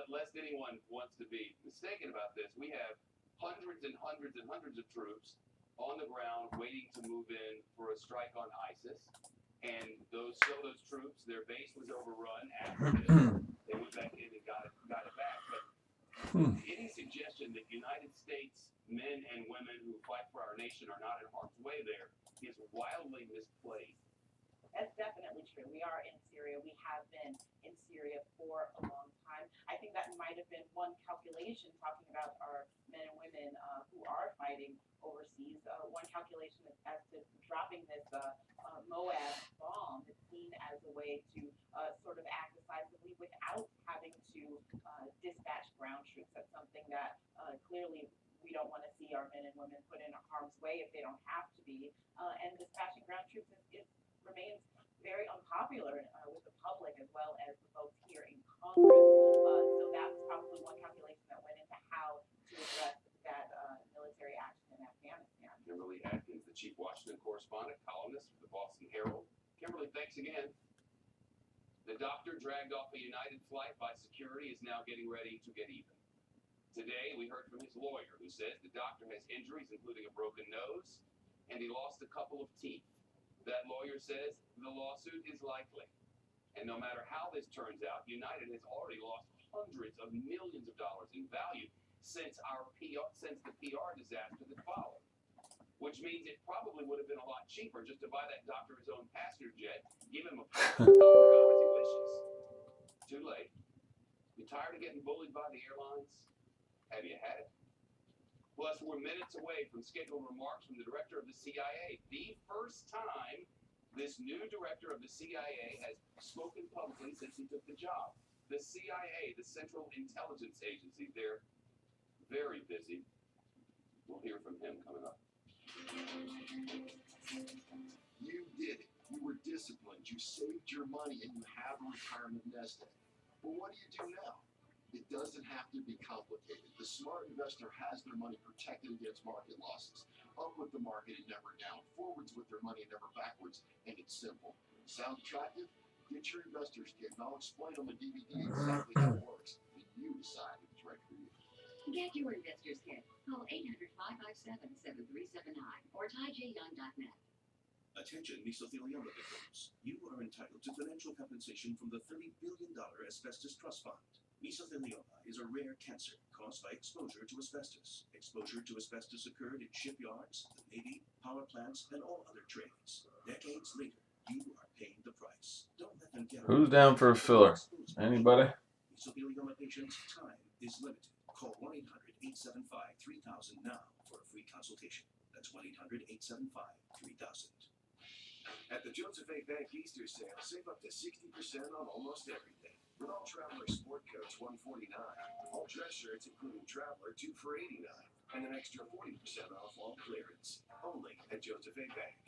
Lest anyone wants to be mistaken about this, we have hundreds and hundreds and hundreds of troops on the ground waiting to move in for a strike on ISIS. And those troops, their base was overrun after this. They went back in and got it back. But any suggestion that United States men and women who fight for our nation are not in harm's way there is wildly misplaced. That's definitely true. We are in Syria. We have been in Syria for a long time. I think that might have been one calculation talking about our men and women who are fighting overseas. One calculation as to dropping this Moab bomb is seen as a way to sort of act decisively without having to dispatch ground troops. That's something that clearly we don't want to see our men and women put in harm's way if they don't have to be. And dispatching ground troops remains very unpopular with the public as well as the folks here in Congress. So that was probably one calculation that went into how to address that military action in Afghanistan. Kimberly Atkins, the chief Washington correspondent, columnist for the Boston Herald. Kimberly, thanks again. The doctor dragged off a United flight by security is now getting ready to get even. Today, we heard from his lawyer, who says the doctor has injuries, including a broken nose, and he lost a couple of teeth. That lawyer says the lawsuit is likely. And no matter how this turns out, United has already lost hundreds of millions of dollars in value since the PR disaster that followed. Which means it probably would have been a lot cheaper just to buy that doctor his own passenger jet, give him a pilot, and tell him to go as he wishes. Too late. You tired of getting bullied by the airlines? Have you had it? Plus, we're minutes away from scheduled remarks from the director of the CIA. The first time this new director of the CIA has spoken publicly since he took the job. The CIA, the Central Intelligence Agency, they're very busy. We'll hear from him coming up. You did it. You were disciplined. You saved your money and you have a retirement nest egg. But what do you do now? It doesn't have to be complicated. The smart investor has their money protected against market losses. Up with the market and never down. Forwards with their money and never backwards. And it's simple. Sound attractive? Get your investor's kit and I'll explain on the DVD exactly how it works. And you decide if it's right for you. Get your investor's kit. Call 800-557-7379 or tyjyoung.net. Attention mesothelioma victims. You are entitled to financial compensation from the $30 billion Asbestos Trust Fund. Mesothelioma is a rare cancer caused by exposure to asbestos. Exposure to asbestos occurred in shipyards, the Navy, power plants, and all other trades. Decades later, you are paying the price. Don't let them get Who's down for a filler? Anybody? Mesothelioma patients' time is limited. Call 1-800-875-3000 now for a free consultation. That's 1-800-875-3000. At the Joseph A. Bank Easter sale, save up to 60% on almost everything. With all Traveler Sport Coats $149, all dress shirts including Traveler 2 for $89, and an extra 40% off all clearance. Only at Joseph A. Bank.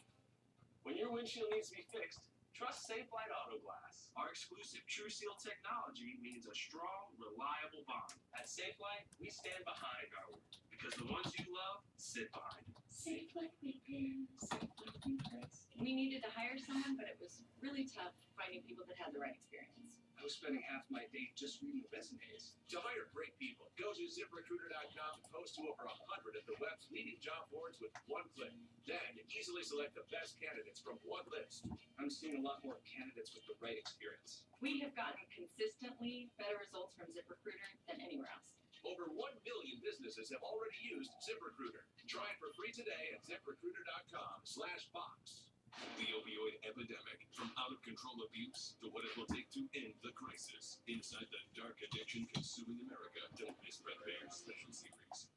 When your windshield needs to be fixed, trust Safelite Auto Glass. Our exclusive True Seal technology means a strong, reliable bond. At Safelite, we stand behind our work because the ones you love sit behind it. Safelite repairs, Safelite repairs. We needed to hire someone, but it was really tough finding people that had the right experience. I was spending half my day just reading resumes. To hire great people, go to ZipRecruiter.com and post to over 100 of the web's leading job boards with one click. Then you easily select the best candidates from one list. I'm seeing a lot more candidates with the right experience. We have gotten consistently better results from ZipRecruiter than anywhere else. Over 1 million businesses have already used ZipRecruiter. Try it for free today at ZipRecruiter.com/box. The opioid epidemic, from out-of-control abuse to what it will take to end the crisis. Inside the dark addiction consuming America. Don't miss Red Bear's special series.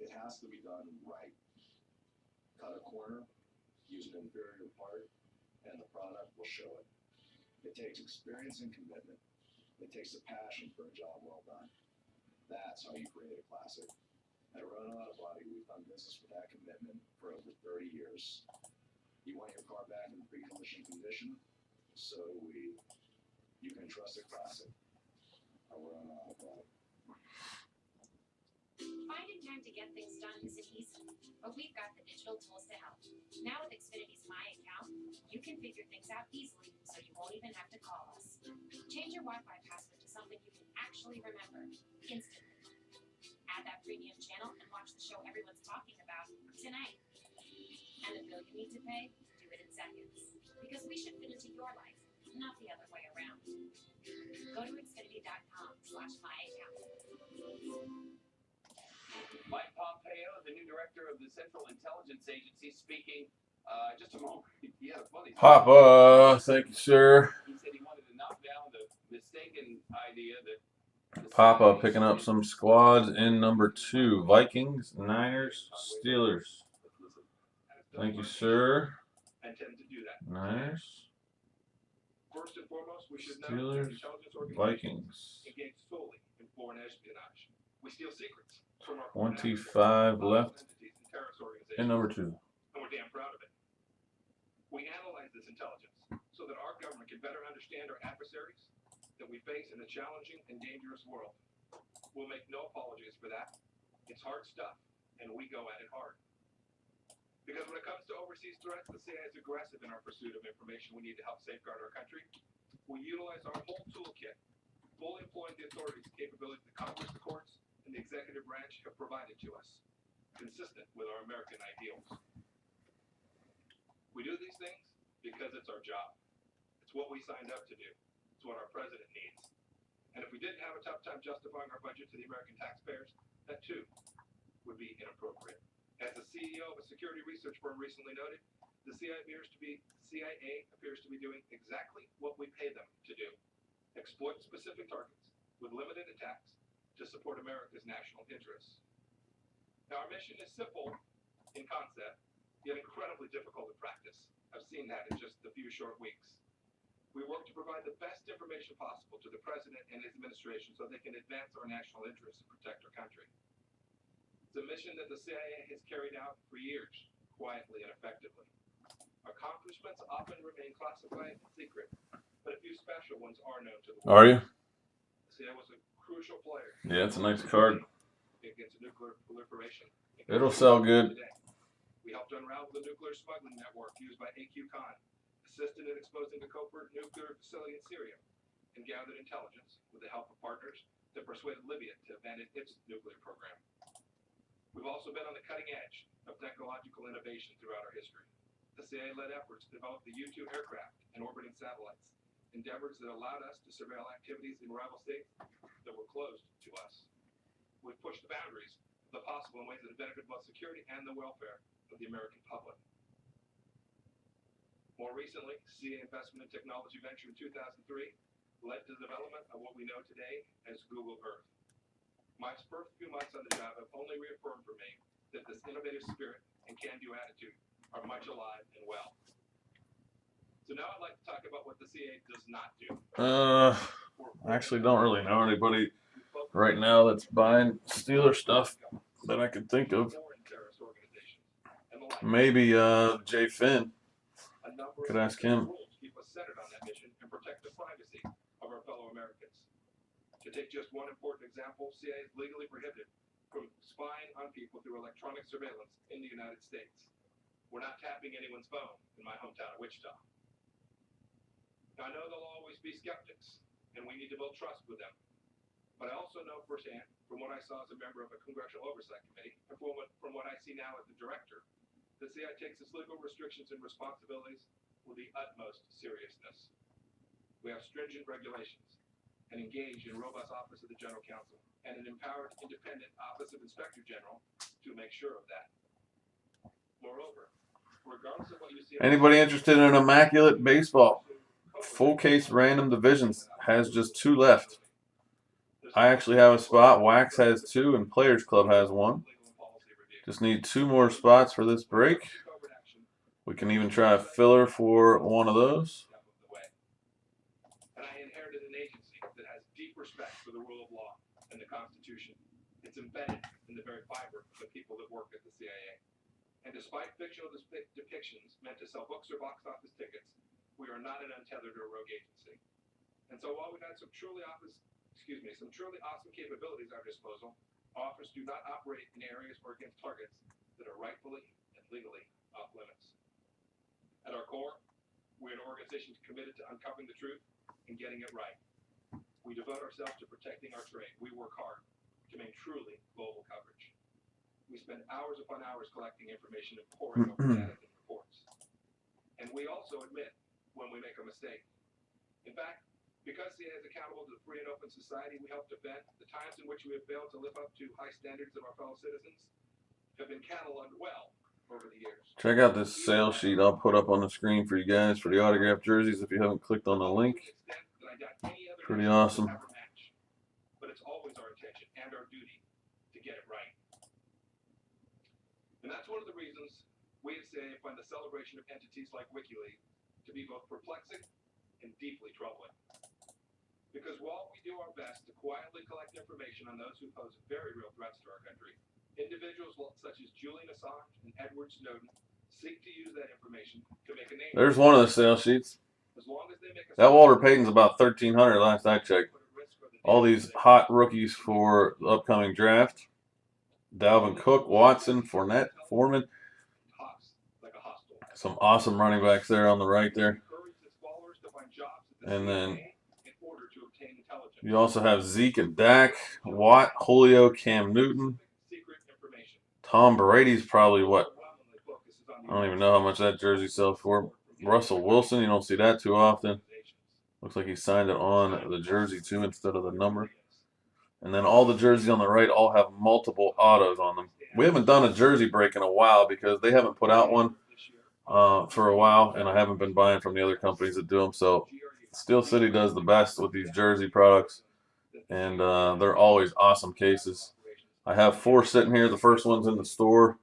It has to be done right. Cut a corner, use an inferior part, and the product will show it. It takes experience and commitment. It takes a passion for a job well done. That's how you create a classic. At Run Auto Body, we've done business with that commitment for over 30 years. You want your car back in pre-collision condition? So do we. You can trust a classic. At Run Auto Body. Finding time to get things done isn't easy, but we've got the digital tools to help. Now with Xfinity's My Account, you can figure things out easily, so you won't even have to call us. Change your Wi-Fi password to something you can actually remember instantly. Add that premium channel and watch the show everyone's talking about tonight. And the bill you need to pay, do it in seconds. Because we should fit into your life, not the other way around. Go to Xfinity.com/myaccount. My of the Central Intelligence Agency speaking just a moment. He had a funny Papa, thank you, sir. He said he wanted to knock down the mistaken idea that Papa picking up some squads in number 2. Vikings, Niners, Steelers. Thank you, sir. I intend to do that. Niners, First and foremost, we should know Steelers, that intelligence organizations Vikings. engage solely in foreign espionage. We steal secrets from our 25 left entities and terrorist organizations, in number 2. and we're damn proud of it. We analyze this intelligence so that our government can better understand our adversaries that we face in a challenging and dangerous world. We'll make no apologies for that. It's hard stuff, and we go at it hard. Because when it comes to overseas threats, the CIA is aggressive in our pursuit of information we need to help safeguard our country. We utilize our whole toolkit, fully employing the authorities and capabilities that Congress, the courts, and the executive branch have provided to us, consistent with our American ideals. We do these things because it's our job. It's what we signed up to do. It's what our president needs. And if we didn't have a tough time justifying our budget to the American taxpayers, that too would be inappropriate. As the CEO of a security research firm recently noted, the CIA appears to be doing exactly what we pay them to do: exploit specific targets with limited attacks to support America's national interests. Now, our mission is simple in concept, yet incredibly difficult in practice. I've seen that in just a few short weeks. We work to provide the best information possible to the president and his administration so they can advance our national interests and protect our country. It's a mission that the CIA has carried out for years, quietly and effectively. Accomplishments often remain classified and secret, but a few special ones are known to the world. Are you? The CIA was a crucial player. Yeah, it's a nice card. Against nuclear proliferation. It'll sell good. Today. We helped unravel the nuclear smuggling network used by AQ Khan, assisted in exposing the covert nuclear facility in Syria, and gathered intelligence with the help of partners that persuaded Libya to abandon its nuclear program. We've also been on the cutting edge of technological innovation throughout our history. The CIA led efforts to develop the U-2 aircraft and orbiting satellites, endeavors that allowed us to surveil activities in rival states that were closed to us. We've pushed the boundaries of the possible in ways that have benefited both security and the welfare of the American public. More recently, CIA investment in technology venture in 2003 led to the development of what we know today as Google Earth. My first few months on the job have only reaffirmed for me that this innovative spirit and can-do attitude are much alive and well. So now I'd like to talk about what the CIA does not do. I actually don't really know anybody right now that's buying Steeler stuff that I could think of. Maybe Jay Finn. Could ask him. Keep us centered on that mission and protect the privacy of our fellow Americans. To take just one important example, CIA is legally prohibited from spying on people through electronic surveillance in the United States. We're not tapping anyone's phone in my hometown of Wichita. Now, I know there'll always be skeptics, and we need to build trust with them. But I also know firsthand, from what I saw as a member of a Congressional Oversight Committee, and from what I see now as the director, the CIA takes its legal restrictions and responsibilities with the utmost seriousness. We have stringent regulations, an engaged and robust Office of the General Counsel, and an empowered independent Office of Inspector General to make sure of that. Moreover, regardless of what you see... Anybody interested in Immaculate Baseball? Full case random divisions has just 2 left. I actually have a spot. Wax has 2 and Players Club has 1. Just need 2 more spots for this break. We can even try a filler for one of those. And I inherited an agency that has deep respect for the rule of law and the Constitution. It's embedded in the very fiber of the people that work at the CIA. And despite fictional depictions meant to sell books or box office tickets, we are not an untethered or rogue agency. And so while we've had some truly awesome capabilities at our disposal, our office do not operate in areas or against targets that are rightfully and legally off limits. At our core, we're an organization committed to uncovering the truth and getting it right. We devote ourselves to protecting our trade. We work hard to make truly global coverage. We spend hours upon hours collecting information and poring over data and reports. And we also admit when we make a mistake. In fact, because CIA is accountable to the free and open society we help defend, the times in which we have failed to live up to high standards of our fellow citizens, have been cataloged well over the years. Check out this sales sheet I'll put up on the screen for you guys for the autographed jerseys if you haven't clicked on the link. Pretty awesome. But it's always our intention and our duty to get it right. And that's one of the reasons we at CIA find the celebration of entities like WikiLeaks to be both perplexing and deeply troubling. Because while we do our best to quietly collect information on those who pose very real threats to our country, individuals such as Julian Assange and Edward Snowden seek to use that information to make a name. There's one of the sales sheets. As long as they make That Walter Payton's about 1,300 last I checked. All these hot rookies for the upcoming draft. Dalvin Cook, Watson, Fournette, Foreman. Some awesome running backs there on the right there. And then you also have Zeke and Dak, Watt, Julio, Cam Newton. Tom Brady's probably what? I don't even know how much that jersey sells for. Russell Wilson, you don't see that too often. Looks like he signed it on the jersey too instead of the number. And then all the jerseys on the right all have multiple autos on them. We haven't done a jersey break in a while because they haven't put out one for a while, and I haven't been buying from the other companies that do them. So Steel City does the best with these jersey products, and they're always awesome cases. I have 4 sitting here. The first one's in the store,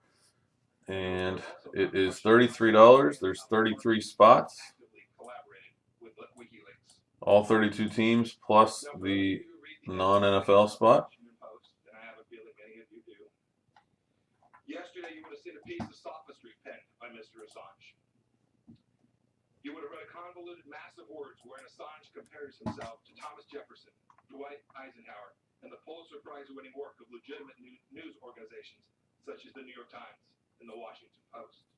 and it is $33. There's 33 spots. All 32 teams plus the non-NFL spot. Yesterday, you would have seen a piece of sophistry penned by Mr. Assange. You would have read a convoluted mass of words wherein Assange compares himself to Thomas Jefferson, Dwight Eisenhower, and the Pulitzer Prize-winning work of legitimate news organizations such as the New York Times and the Washington Post.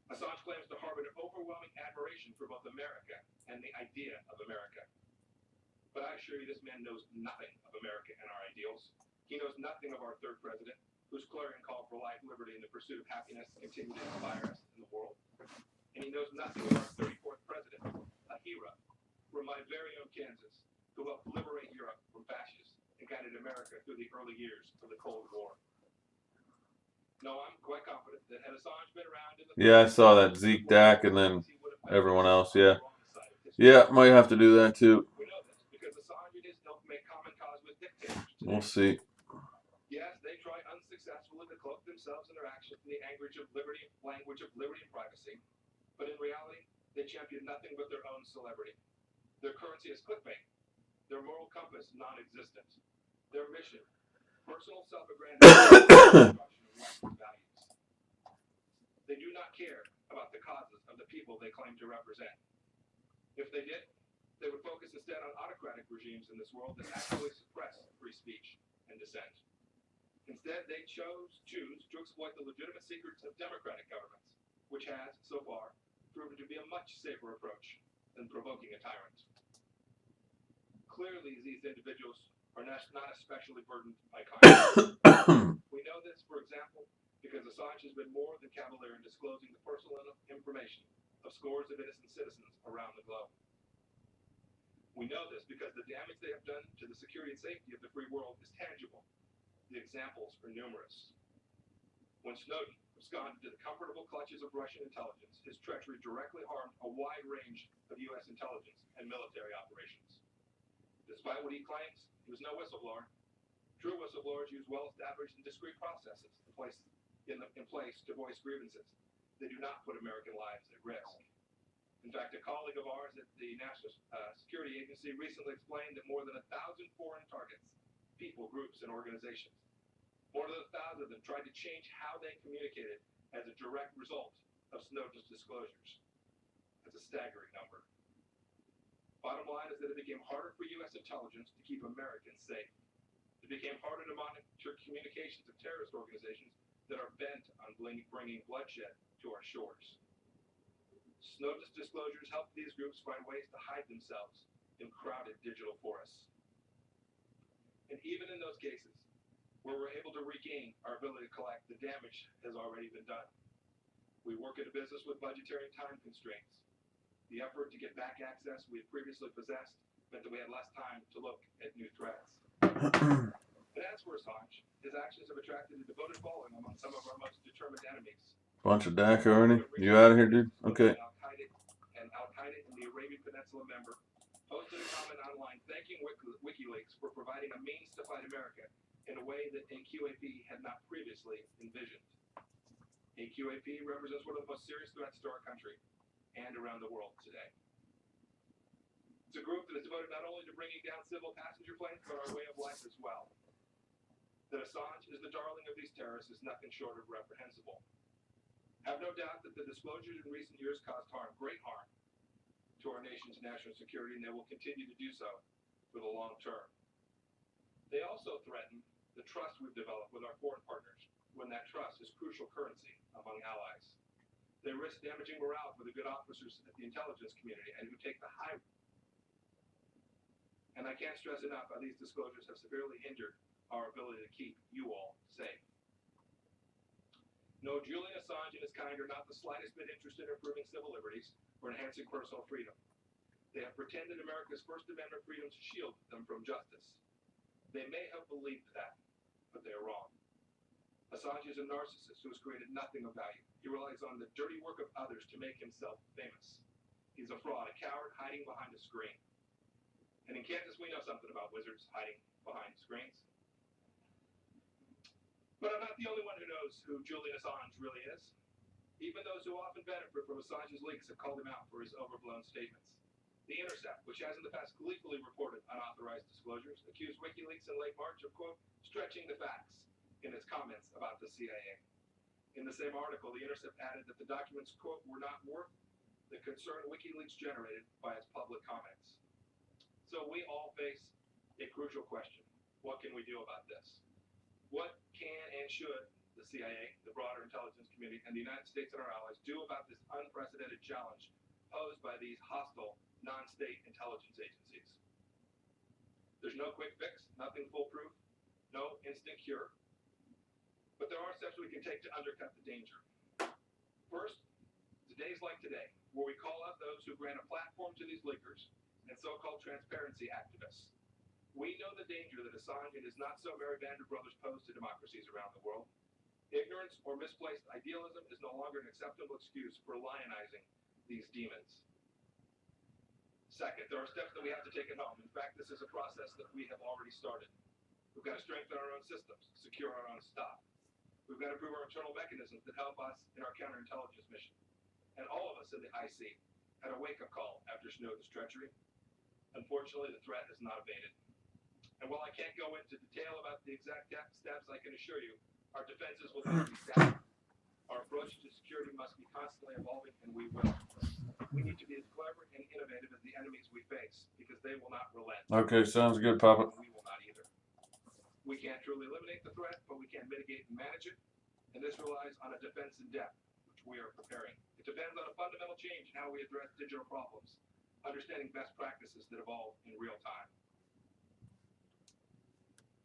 Assange claims to harbor an overwhelming admiration for both America and the idea of America. But I assure you, this man knows nothing of America and our ideals. He knows nothing of our third president, whose clarion call for life, liberty, and the pursuit of happiness continue to inspire us in the world. And he knows nothing of our 34th president, a hero from my very own Kansas, who helped liberate Europe from fascists and guided America through the early years of the Cold War. No, I'm quite confident that had Assange been around in the... Yeah, I saw that Zeke, Dak, and then everyone else, yeah. Yeah, might have to do that too. We know this because Assange and his ilk make common cause with dictators today. We'll see. Yes, they try unsuccessfully to cloak themselves and their actions in the language of liberty and privacy. But in reality, they champion nothing but their own celebrity. Their currency is clickbait. Their moral compass, non-existent. Their mission, personal self-aggrandizement, destruction of Western values. They do not care about the causes of the people they claim to represent. If they did, they would focus instead on autocratic regimes in this world that actually suppress free speech and dissent. Instead, they choose to exploit the legitimate secrets of democratic governments, which has, so far, proven to be a much safer approach than provoking a tyrant. Clearly, these individuals are not especially burdened by kindness. We know this, for example, because Assange has been more than cavalier in disclosing the personal information of scores of innocent citizens around the globe. We know this because the damage they have done to the security and safety of the free world is tangible. The examples are numerous. When Snowden absconded to the comfortable clutches of Russian intelligence, his treachery directly harmed a wide range of U.S. intelligence and military operations. Despite what he claims, he was no whistleblower. True whistleblowers use well-established and discreet processes in place to voice grievances. They do not put American lives at risk. In fact, a colleague of ours at the National Security Agency recently explained that more than 1,000 foreign targets, people, groups, and organizations, more than 1,000 of them tried to change how they communicated as a direct result of Snowden's disclosures. That's a staggering number. Bottom line is that it became harder for U.S. intelligence to keep Americans safe. It became harder to monitor communications of terrorist organizations that are bent on bringing bloodshed to our shores. Snowden's disclosures helped these groups find ways to hide themselves in crowded digital forests. And even in those cases where we're able to regain our ability to collect, the damage has already been done. We work in a business with budgetary and time constraints. The effort to get back access we had previously possessed meant that we had less time to look at new threats. And as for Assange, His actions have attracted a devoted following among some of our most determined enemies. Bunch of DACA, Ernie. You out of here, dude? Okay. Al-Qaeda and the Arabian Peninsula member posted a comment online thanking WikiLeaks for providing a means to fight America in a way that AQAP had not previously envisioned. AQAP represents one of the most serious threats to our country and around the world today. It's a group that is devoted not only to bringing down civil passenger planes, but our way of life as well. That Assange is the darling of these terrorists is nothing short of reprehensible. Have no doubt that the disclosures in recent years caused harm, great harm, to our nation's national security, and they will continue to do so for the long term. They also threaten the trust we've developed with our foreign partners, when that trust is crucial currency among allies. They risk damaging morale for the good officers at the intelligence community and who take the high. And I can't stress enough how these disclosures have severely hindered our ability to keep you all safe. No, Julian Assange and his kind are not the slightest bit interested in improving civil liberties or enhancing personal freedom. They have pretended America's First Amendment freedoms shield them from justice. They may have believed that, but they are wrong. Assange is a narcissist who has created nothing of value. He relies on the dirty work of others to make himself famous. He's a fraud, a coward hiding behind a screen. And in Kansas, we know something about wizards hiding behind screens. But I'm not the only one who knows who Julian Assange really is. Even those who often benefit from Assange's leaks have called him out for his overblown statements. The Intercept, which has in the past gleefully reported unauthorized disclosures, accused WikiLeaks in late March of, quote, stretching the facts in its comments about the CIA. In the same article, the Intercept added that the documents, quote, were not worth the concern WikiLeaks generated by its public comments. So we all face a crucial question. What can we do about this? What can and should the CIA, the broader intelligence community, and the United States and our allies do about this unprecedented challenge posed by these hostile, non-state intelligence agencies? There's no quick fix, nothing foolproof, no instant cure. But there are steps we can take to undercut the danger. First, days like today, where we call out those who grant a platform to these leakers and so-called transparency activists. We know the danger that Assange and his not-so-Mary Vander brothers pose to democracies around the world. Ignorance or misplaced idealism is no longer an acceptable excuse for lionizing these demons. Second, there are steps that we have to take at home. In fact, this is a process that we have already started. We've got to strengthen our own systems, secure our own stuff. We've got to improve our internal mechanisms that help us in our counterintelligence mission. And all of us in the IC had a wake-up call after Snowden's treachery. Unfortunately, the threat has not abated. And while I can't go into detail about the exact steps, I can assure you, our defenses will not be static. Our approach to security must be constantly evolving, and we will. We need to be as clever and innovative as the enemies we face, because they will not relent. Okay, sounds good, Papa. We will not either. We can't truly eliminate the threat, but we can mitigate and manage it, and this relies on a defense in depth, which we are preparing. It depends on a fundamental change in how we address digital problems, understanding best practices that evolve in real time.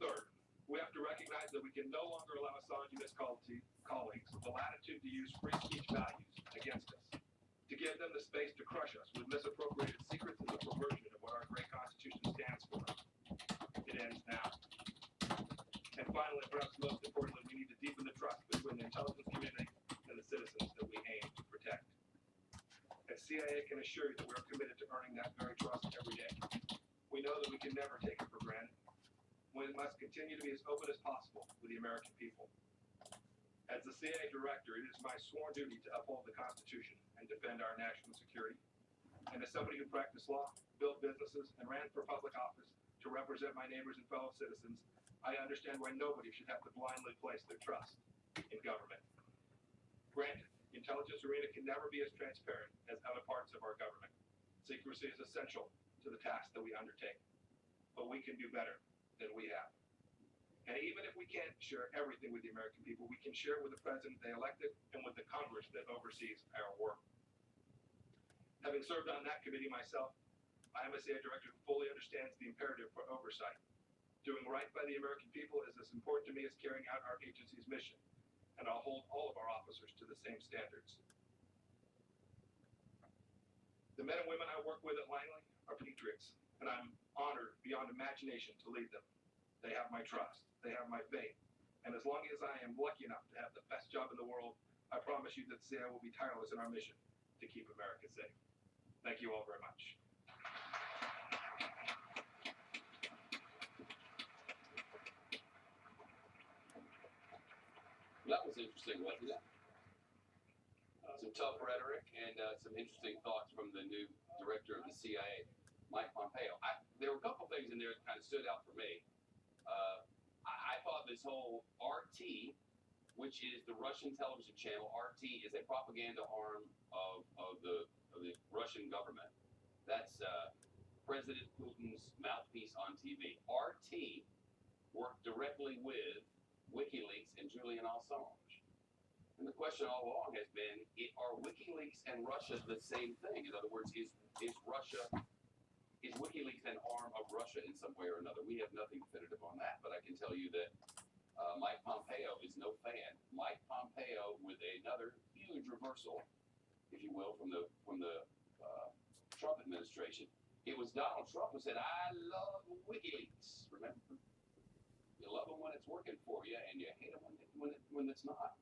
Third, we have to recognize that we can no longer allow Assange and his colleagues the latitude to use free speech values against us, to give them the space to crush us with misappropriated secrets and the perversion of what our great Constitution stands for. It ends now. And finally, perhaps most importantly, we need to deepen the trust between the intelligence community and the citizens that we aim to protect. At CIA can assure you that we're committed to earning that very trust every day. We know that we can never take it for granted. We must continue to be as open as possible with the American people. As the CIA director, it is my sworn duty to uphold the Constitution and defend our national security. And as somebody who practiced law, built businesses, and ran for public office to represent my neighbors and fellow citizens, I understand why nobody should have to blindly place their trust in government. Granted, the intelligence arena can never be as transparent as other parts of our government. Secrecy is essential to the task that we undertake, but we can do better than we have. And even if we can't share everything with the American people, we can share with the president they elected and with the Congress that oversees our work. Having served on that committee myself, I am a CIA director who fully understands the imperative for oversight. Doing right by the American people is as important to me as carrying out our agency's mission, and I'll hold all of our officers to the same standards. The men and women I work with at Langley are patriots, and I'm honored beyond imagination to lead them. They have my trust. They have my faith. And as long as I am lucky enough to have the best job in the world, I promise you that Sam will be tireless in our mission to keep America safe. Thank you all very much. That was interesting, wasn't it? Some tough rhetoric and some interesting thoughts from the new director of the CIA, Mike Pompeo. There were a couple things in there that kind of stood out for me. I thought this whole RT, which is the Russian television channel, RT is a propaganda arm of the Russian government. That's President Putin's mouthpiece on TV. RT worked directly with WikiLeaks and Julian Assange. And the question all along has been, are WikiLeaks and Russia the same thing? In other words, is WikiLeaks an arm of Russia in some way or another? We have nothing definitive on that, but I can tell you that Mike Pompeo is no fan. Mike Pompeo with another huge reversal, if you will, from the Trump administration. It was Donald Trump who said, "I love WikiLeaks." Remember, you love them when it's working for you, and you hate them when it's not.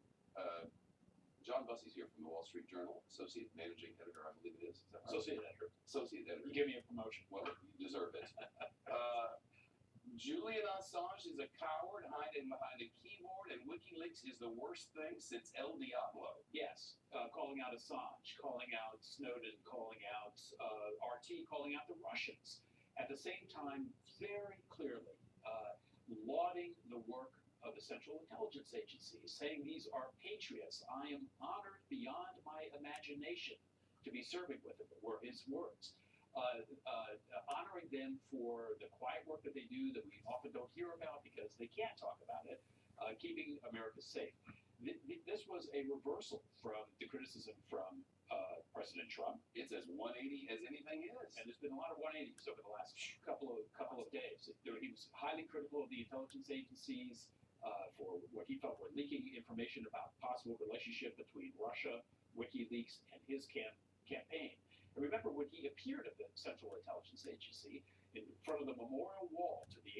John Bussey's here from the Wall Street Journal, associate managing editor, I believe it is. Is that right? Associate editor. Associate editor. You give me a promotion. Well, you deserve it. Julian Assange is a coward hiding behind a keyboard, and WikiLeaks is the worst thing since El Diablo. Yes, calling out Assange, calling out Snowden, calling out RT, calling out the Russians. At the same time, very clearly lauding the work of the Central Intelligence Agency, saying these are patriots. I am honored beyond my imagination to be serving with them, were his words. Honoring them for the quiet work that they do that we often don't hear about because they can't talk about it, keeping America safe. This was a reversal from the criticism from President Trump. It's as 180 as anything is. And there's been a lot of 180s over the last couple of days. He was highly critical of the intelligence agencies for what he felt were leaking information about possible relationship between Russia, WikiLeaks, and his campaign. And remember, when he appeared at the Central Intelligence Agency in front of the memorial wall to the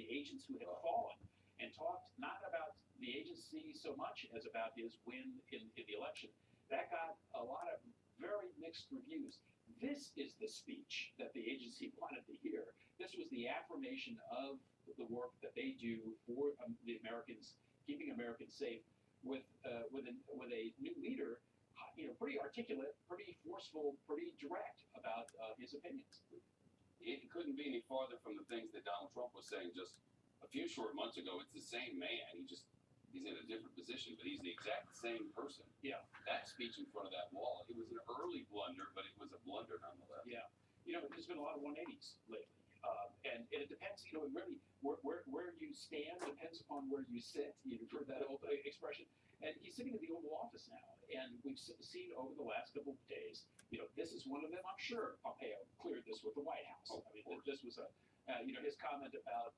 agents who had fallen, and talked not about the agency so much as about his win in the election, that got a lot of very mixed reviews. This is the speech that the agency wanted to hear. This was the affirmation of the work that they do for the Americans, keeping Americans safe, with a new leader, pretty articulate, pretty forceful, pretty direct about his opinions. It couldn't be any farther from the things that Donald Trump was saying just a few short months ago. It's the same man. He's in a different position, but he's the exact same person. Yeah. That speech in front of that wall, it was an early blunder, but it was a blunder nonetheless. Yeah. There's been a lot of 180s lately. And it depends, really, where you stand depends upon where you sit. You've heard that old expression. And he's sitting in the Oval Office now. And we've seen over the last couple of days, this is one of them. I'm sure Pompeo cleared this with the White House. This was his comment about,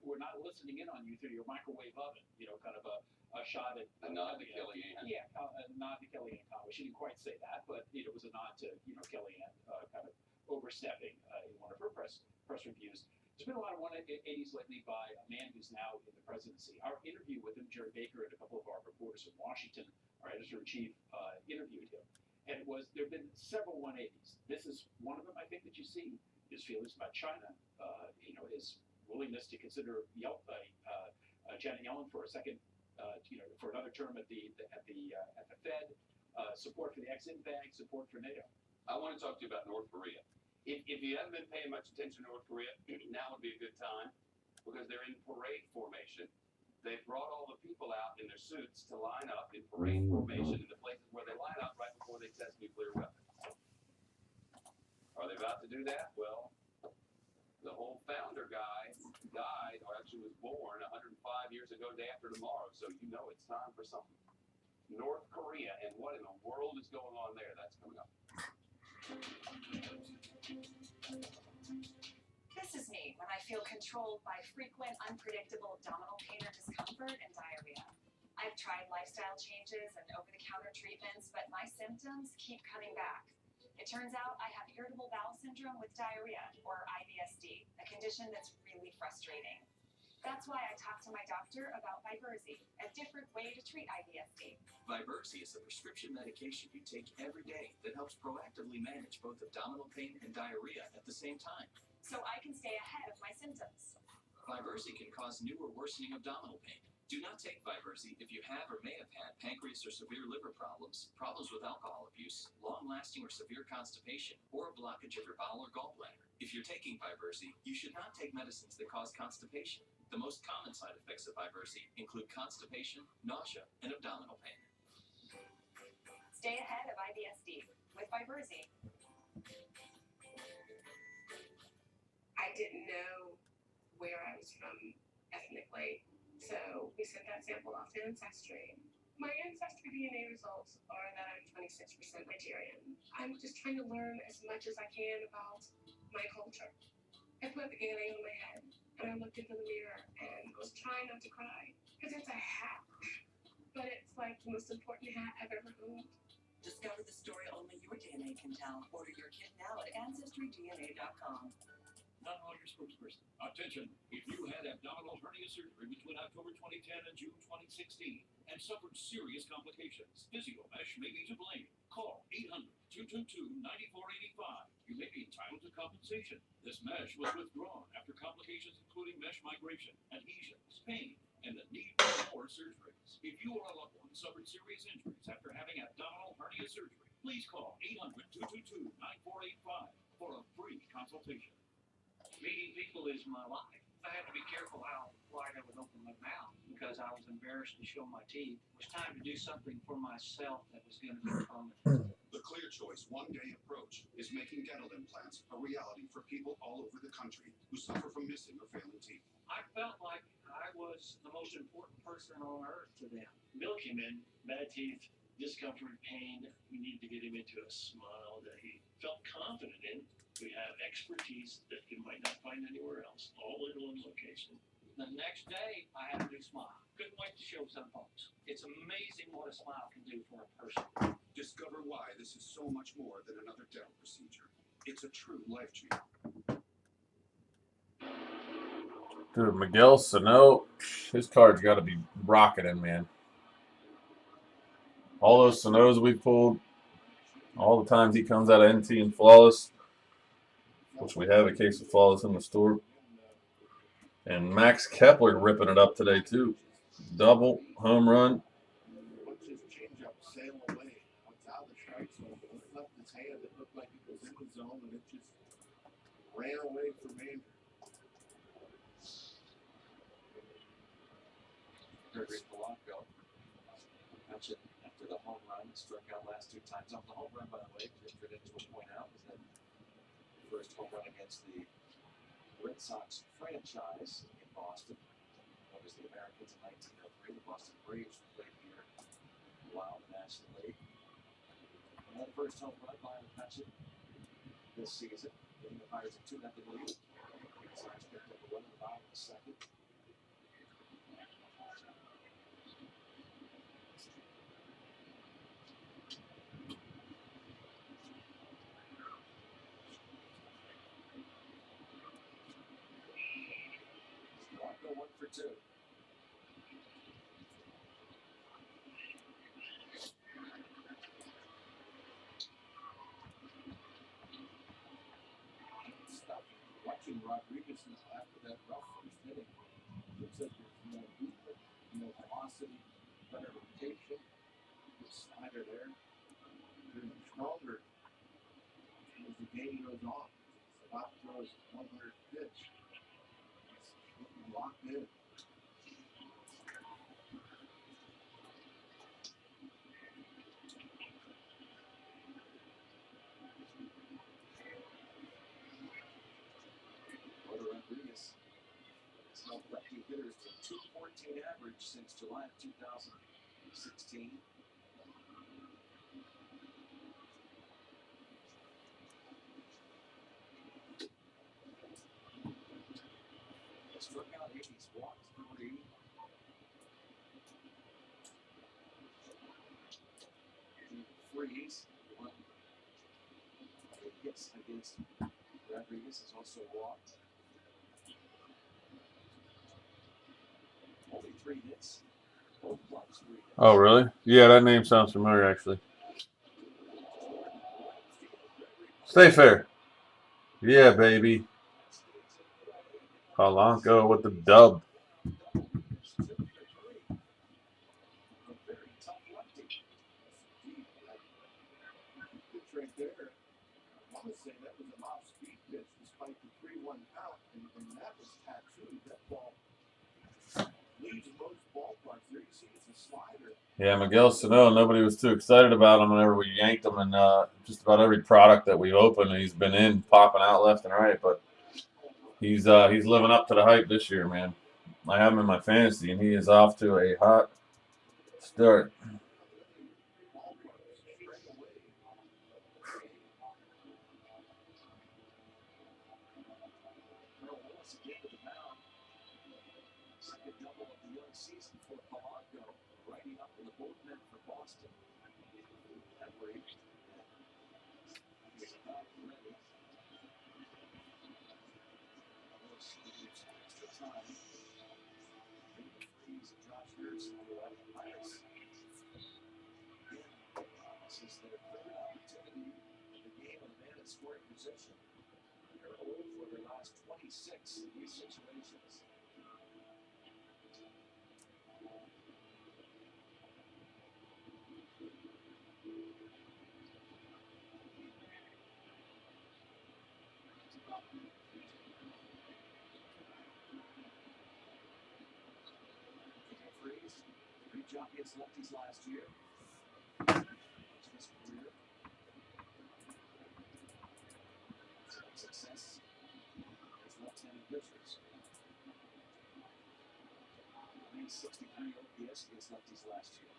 we're not listening in on you through your microwave oven, kind of a shot at a nod to Kellyanne. Yeah, a nod to Kellyanne Conway. She didn't quite say that, but it was a nod to, Kellyanne kind of overstepping in one of her press reviews. There's been a lot of 180s lately by a man who's now in the presidency. Our interview with him, Jerry Baker, and a couple of our reporters in Washington, our editor-in-chief, interviewed him. And there have been several 180s. This is one of them, I think, that you see. His feelings about China, his willingness to consider Janet Yellen for a second, for another term at the Fed, support for the Exim Bank, support for NATO. I want to talk to you about North Korea. If you haven't been paying much attention to North Korea, now would be a good time, because they're in parade formation. They've brought all the people out in their suits to line up in parade formation in the places where they line up right before they test nuclear weapons. Are they about to do that? Well, the whole founder guy died, or actually was born 105 years ago, day after tomorrow, so it's time for something. North Korea, and what in the world is going on there? That's coming up. This is me when I feel controlled by frequent, unpredictable abdominal pain or discomfort and diarrhea. I've tried lifestyle changes and over-the-counter treatments, but my symptoms keep coming back. It turns out I have irritable bowel syndrome with diarrhea, or IBSD, a condition that's really frustrating. That's why I talked to my doctor about Vyberzi, a different way to treat IBS-D. Vyberzi is a prescription medication you take every day that helps proactively manage both abdominal pain and diarrhea at the same time. So I can stay ahead of my symptoms. Vyberzi can cause new or worsening abdominal pain. Do not take Vyberzi if you have or may have had pancreas or severe liver problems, problems with alcohol abuse, long-lasting or severe constipation, or a blockage of your bowel or gallbladder. If you're taking Vyberzi, you should not take medicines that cause constipation. The most common side effects of Vyberzi include constipation, nausea, and abdominal pain. Stay ahead of IBS-D with Vyberzi. I didn't know where I was from ethnically, so we sent that sample off to Ancestry. My Ancestry DNA results are that I'm 26% Nigerian. I'm just trying to learn as much as I can about my culture. I put the DNA on my head, and I looked into the mirror and was trying not to cry, because it's a hat, but it's like the most important hat I've ever owned. Discover the story only your DNA can tell. Order your kit now at AncestryDNA.com. Not all your spokesperson. Attention, if you had abdominal hernia surgery between October 2010 and June 2016 and suffered serious complications, PhysioMesh may be to blame. Call 800-222-9485. You may be entitled to compensation. This mesh was withdrawn after complications including mesh migration, adhesions, pain, and the need for more surgeries. If you or a loved one suffered serious injuries after having abdominal hernia surgery, please call 800-222-9485 for a free consultation. Meeting people is my life. I had to be careful how wide I would open my mouth because I was embarrassed to show my teeth. It was time to do something for myself that was going to be permanent. The Clear Choice one-day approach is making dental implants a reality for people all over the country who suffer from missing or failing teeth. I felt like I was the most important person on earth to them. Bill came in, bad teeth, discomfort, pain. We needed to get him into a smile that he felt confident in. We have expertise that you might not find anywhere else, all in one location. The next day, I had a new smile. Couldn't wait to show some folks. It's amazing what a smile can do for a person. Discover why this is so much more than another dental procedure. It's a true life changer. Dude, Miguel Sano, his card's got to be rocketing, man. All those Sanos we pulled, all the times he comes out of NT and flawless, which we have a case of flawless in the store. And Max Kepler ripping it up today, too. Double, home run. Watch his changeup sail away. It's out of the strike zone. It left his hand. It looked like it was in the zone, and it just ran away from Andrew. Gregory Polanco. Mentioned after the home run, struck out last two times. Off the home run, by the way, just for to point out, was that first home run against the Red Sox franchise in Boston. That was the Americans in 1903. The Boston Braves played here a while in the National League. And that first home run by McCutcheon this season, giving the Pirates a 2-0 lead. The Sox picked up a run in the bottom of the second. Go 1 for 2. Watching Rodriguez after that rough first inning, looks like there's more movement, more velocity, better rotation. Good slider there. They're stronger as the game goes on. Sabat throws 100 pitch. He's looking locked in. Rodriguez has held lefty hitters to 214 average since July of 2016. He struck out 8, he's walked 3. Freeze, 1 hits against Rodriguez has also walked. 3 hits. Both clubs 3 hits. Oh, really? Yeah, that name sounds familiar, actually. Stay fair. Yeah, baby. Polanco with the dub. Very tough lefty. Pitch right there. I want to say that was an off-speed pitch despite the 3-1 count, and that was tattooed. That ball leaves most ballparks. There you see it's a slider. Yeah, Miguel Sano, nobody was too excited about him whenever we yanked him, and just about every product that we've opened, he's been in, popping out left and right. But he's living up to the hype this year, man. I have him in my fantasy, and he is off to a hot start. Second double of the young season for Polanco, righty up in the bullpen for Boston. That break is about ready. Extra time. Freeze and Josh Harrison go out of the Pirates. Again, this is their third opportunity in the game of man in scoring position. They're 0 for their last 26 in these situations. Freeze, great job against lefties last year. His career. Success as left-handed pitchers. 963 OPS against lefties last year.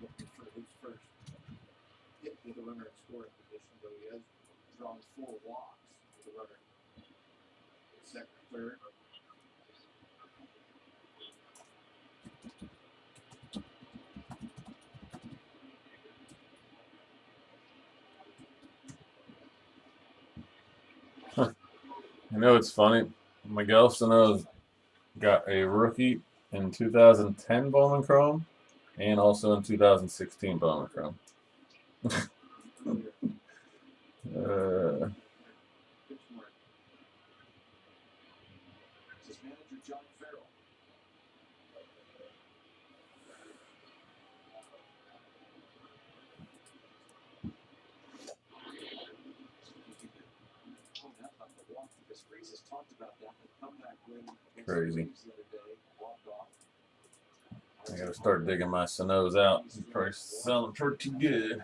Looking for his first hit with a runner in scoring position, though he has drawn 4 walks with a runner. Second, third. You know, it's funny. Miguel Sano's got a rookie in 2010 Bowman Chrome and also in 2016 Bowman Chrome. This is manager John Farrell. The walk because Freeze has talked about that. The comeback win against the Braves the other day, walked off. I gotta start digging my Sanos out. You probably sell them pretty good.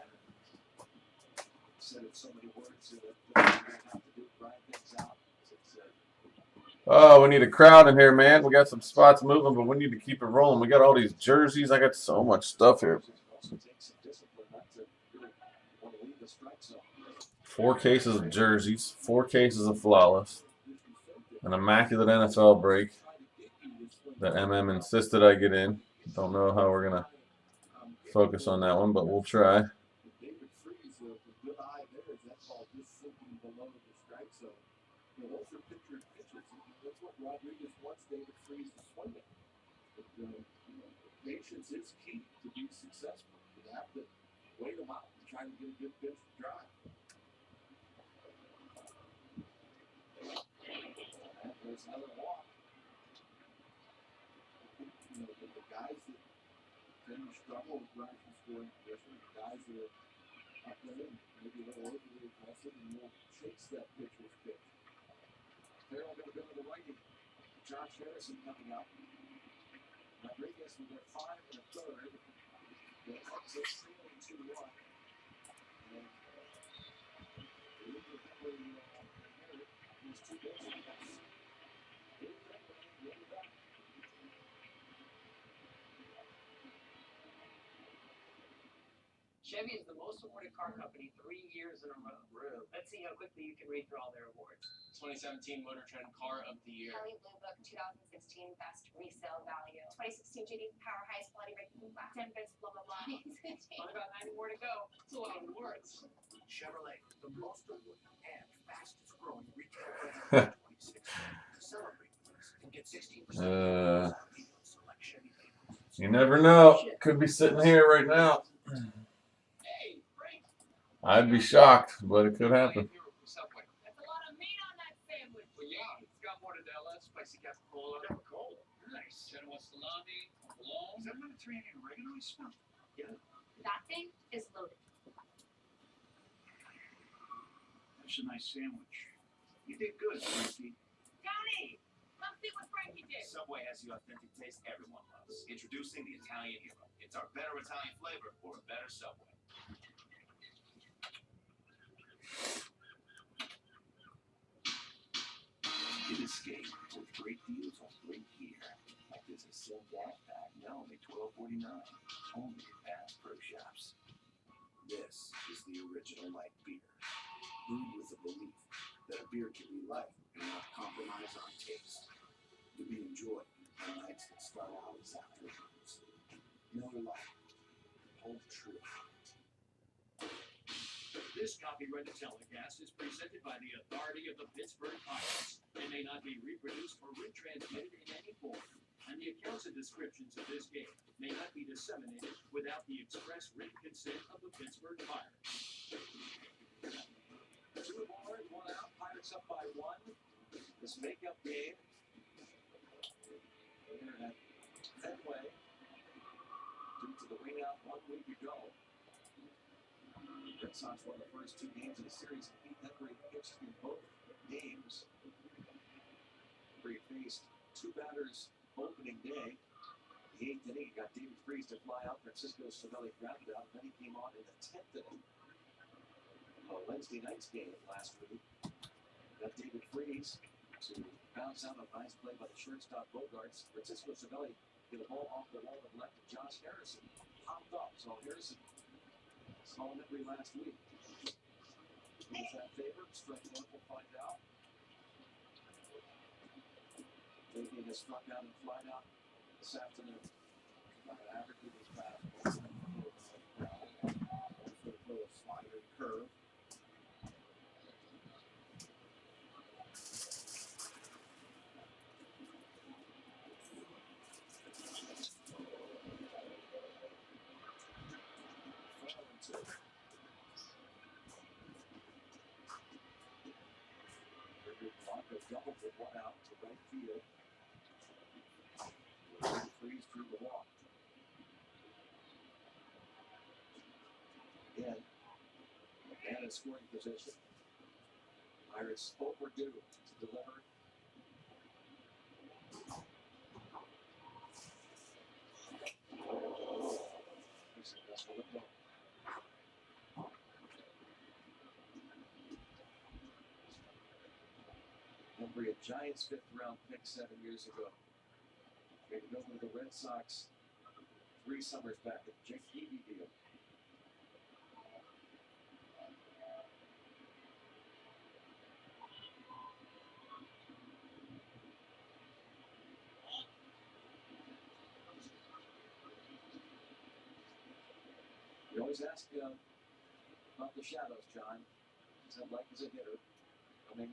Said it so many words that have to do grind things out. Oh, we need a crowd in here, man. We got some spots moving, but we need to keep it rolling. We got all these jerseys. I got so much stuff here. 4 cases of jerseys, 4 cases of flawless, an immaculate NFL break that MM insisted I get in. Don't know how we're gonna focus on that one, but we'll try. David Freeze, the good eye there, is that ball just sinking below the strike zone. You know, those are pictured pitches. That's what Rodriguez wants David Freeze to swing at. But, patience is key to be successful. You have to wait them out and try to get a good pitch to drive. And there's another walk. You know, the guys that tend to struggle with runners in scoring position, the guys that are up there and maybe a little overly aggressive and will chase that pitcher's pitch. Farrell going to go to the righty. Josh Harrison coming up. Rodriguez with their 5 1/3. The exit 3-2-1. And these 2 base hits. Chevy is the most awarded car company 3 years in a row. Really? Let's see how quickly you can read through all their awards. 2017 Motor Trend Car of the Year. Kelley Blue Book 2016 Best Resale Value. 2016 GD Power Highest Quality Rating. 10 Best blah blah blah. Only about 90 more to go. It's a lot of awards. Chevrolet, the most awarded and fastest growing retail brand in 2016. You never know. Could be sitting here right now. I'd be shocked, but it could happen. That's a lot of meat on that sandwich. Well, yeah, it's got more than LS spicy capicola. Capicola. Nice. Genoa salami, provolone. Is that Mediterranean oregano you smell? Yeah. That thing is loaded. That's a nice sandwich. You did good, Frankie. Johnny, come see what Frankie did. Subway has the authentic taste everyone loves. Introducing the Italian Hero. It's our better Italian flavor for a better Subway. Get escape with great deals on great gear. Like this Ascend backpack, now only $12.49. Only at Bass Pro Shops. This is the original light beer. Brewed with the belief that a beer can be light and not compromise on taste. To be enjoyed on nights that start out as afternoons. Miller Lite. Hold true. This copyrighted telecast is presented by the authority of the Pittsburgh Pirates. They may not be reproduced or retransmitted in any form, and the accounts and descriptions of this game may not be disseminated without the express written consent of the Pittsburgh Pirates. 2 aboard, 1 out. Pirates up by 1. This makeup game. Here at Fenway, due to the rain out 1 week ago. Red Sox won the first 2 games of the series. Pete Henry pitched in both games. Henry faced 2 batters opening day. The 8th inning, he got David Freese to fly out. Francisco Cervelli grounded out. Then he came on in the 10th inning. Wednesday night's game last week. Got David Freese to bounce out a nice play by the shortstop Bogarts. Francisco Cervelli hit a ball off the wall and left to Josh Harrison. Popped up. So Harrison saw Henry last week. Who's that favorite? Strike one, we'll find out. David has struck out and flied out this afternoon. Average with his fastball. Also throw a slider curve. Doubled with 1 out to right field. Freeze through the walk. Again, and in scoring position. Pirates overdue to deliver. Henry, a Giants 5th round pick 7 years ago. Traded over to the Red Sox 3 summers back at Jake Heavey deal. We always ask about the shadows, John. Is that like as a hitter? Coming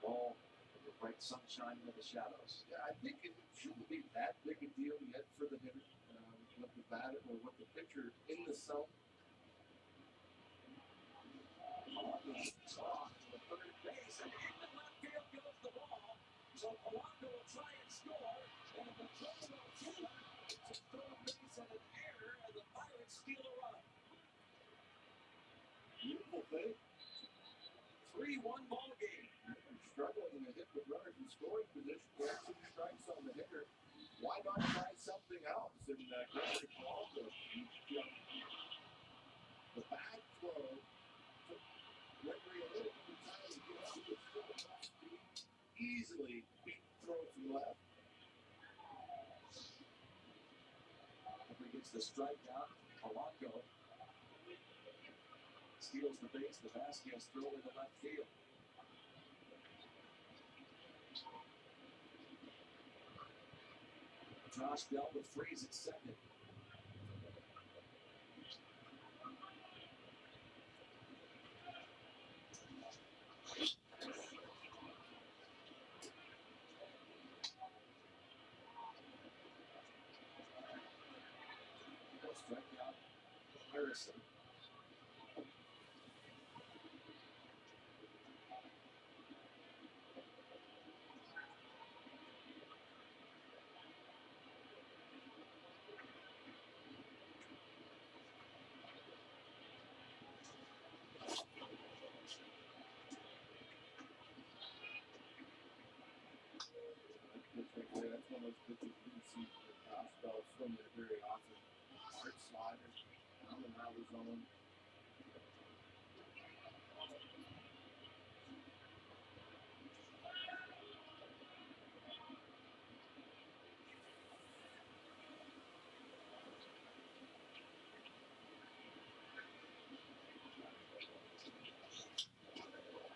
ball with the bright sunshine into the shadows. Yeah, I think it shouldn't be that big a deal yet for the hitter with the batter or with the pitcher in the zone. The third base, and into left field goes the ball. So Polanco will try and score, and the throw will do it. It's a third base and an error, and the Pirates steal a run. Beautiful thing. 3-1 ball game. Struggling to hit with runners in scoring position. There are 2 strikes on the hitter. Why not try something else? And Gregory Polanco, the back throw took Gregory a little bit of time to get out with full top speed. Easily beat the throw from left. Henry gets the strike down. Polanco steals the base. The Vasquez throw into left field. Josh dealt with Freeze at second. Harrison. That's one of those pitches you can see the fastball swing there very often. Hard slider, down and out of the zone.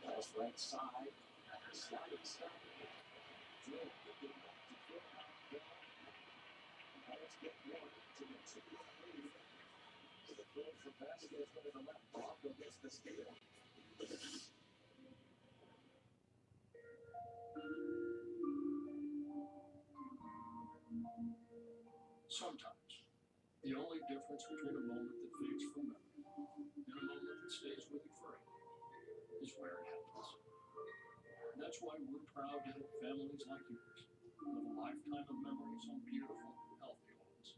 That's right side. Sliding stop. Drill. Get back to drill out. Let's get one to the 2-3. So the throw for Vasquez over the left. Bronco gets the steal. Sometimes, the only difference between a moment that fades from memory and a moment that stays with you forever is where it happens. That's why we're proud to help families like yours live a lifetime of memories on beautiful, healthy lawns.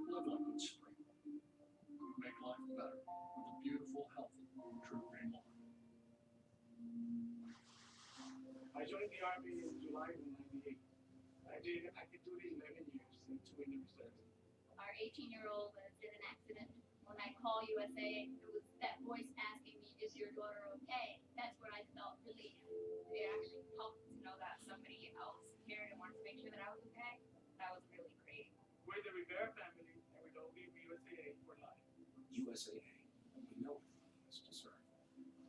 Live like it's spring. Make life better with a beautiful, healthy, true green lawn. I joined the Army in July of '98. I did active duty 11 years and 2 in the reserves. Our 18-year-old was in an accident. When I call USA, it was that voice asking me, is your daughter okay? That's when I felt relief. It actually helped to know that somebody else cared and wanted to make sure that I was okay. That was really great. We're the Rivera family, and we don't leave USAA for life. USAA. We know it's deserved.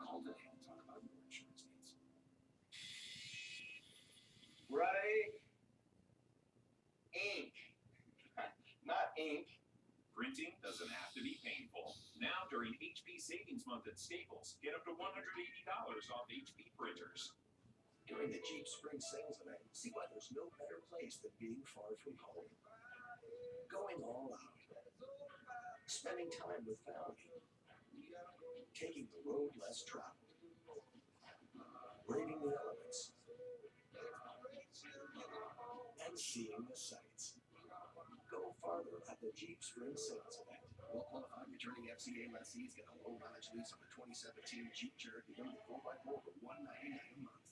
Call today and talk about your insurance needs. Right? Ink. Not ink. Printing doesn't have to be painful. Now, during HP Savings Month at Staples, get up to $180 off HP printers. During the Jeep Spring Sales event, see why there's no better place than being far from home. Going all out. Spending time with family. Taking the road less traveled. Braving the elements. And seeing the sights. Go farther at the Jeep Spring Sales event. Well-qualified returning FCA lessees get a low-mileage lease on the 2017 Jeep Cherokee 4x4 for $199 a month.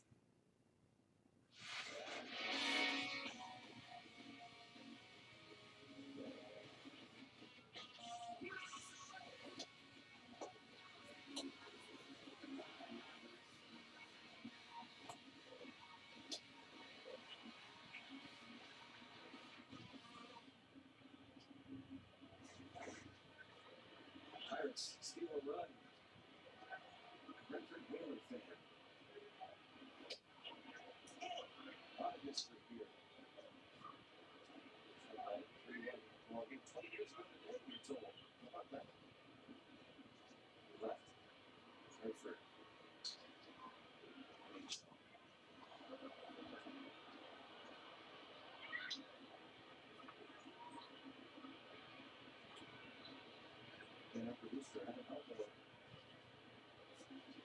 Pirates steal a run. Brentford Whaler fan. A lot of history here. So, 3-1 ball game. 20 years ago today, we're told. How about that? Left. Brentford. And our producer, Adam Elbow.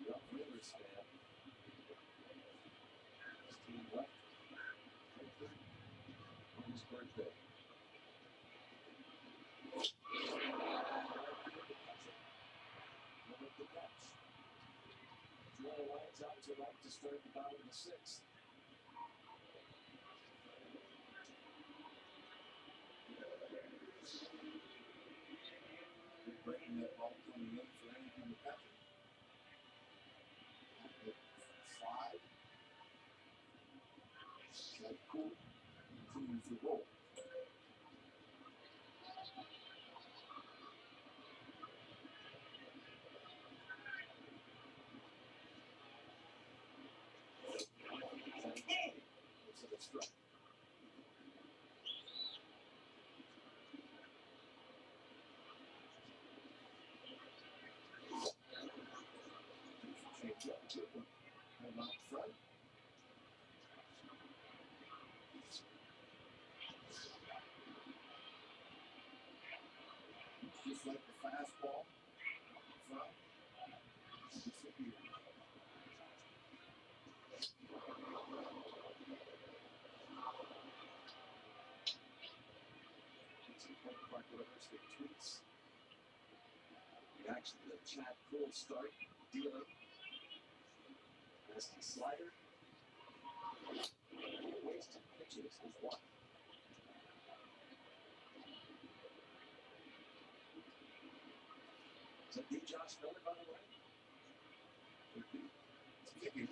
Young Whalers fan. His team left Brentford on his birthday. The Nets. Joel lines out to right to start the bottom of the 6th. They're bringing that ball coming in for anything to catch it. Slide. That cool. Continues to roll. It's a strike. Change up to one. Come out front. Just like the fastball. Park University tweets. Reaction to the Chad Poole start. Dealer. Nasty slider. Wasted pitches is one. Is that the Josh Miller, by the way? Could be. It's kicking.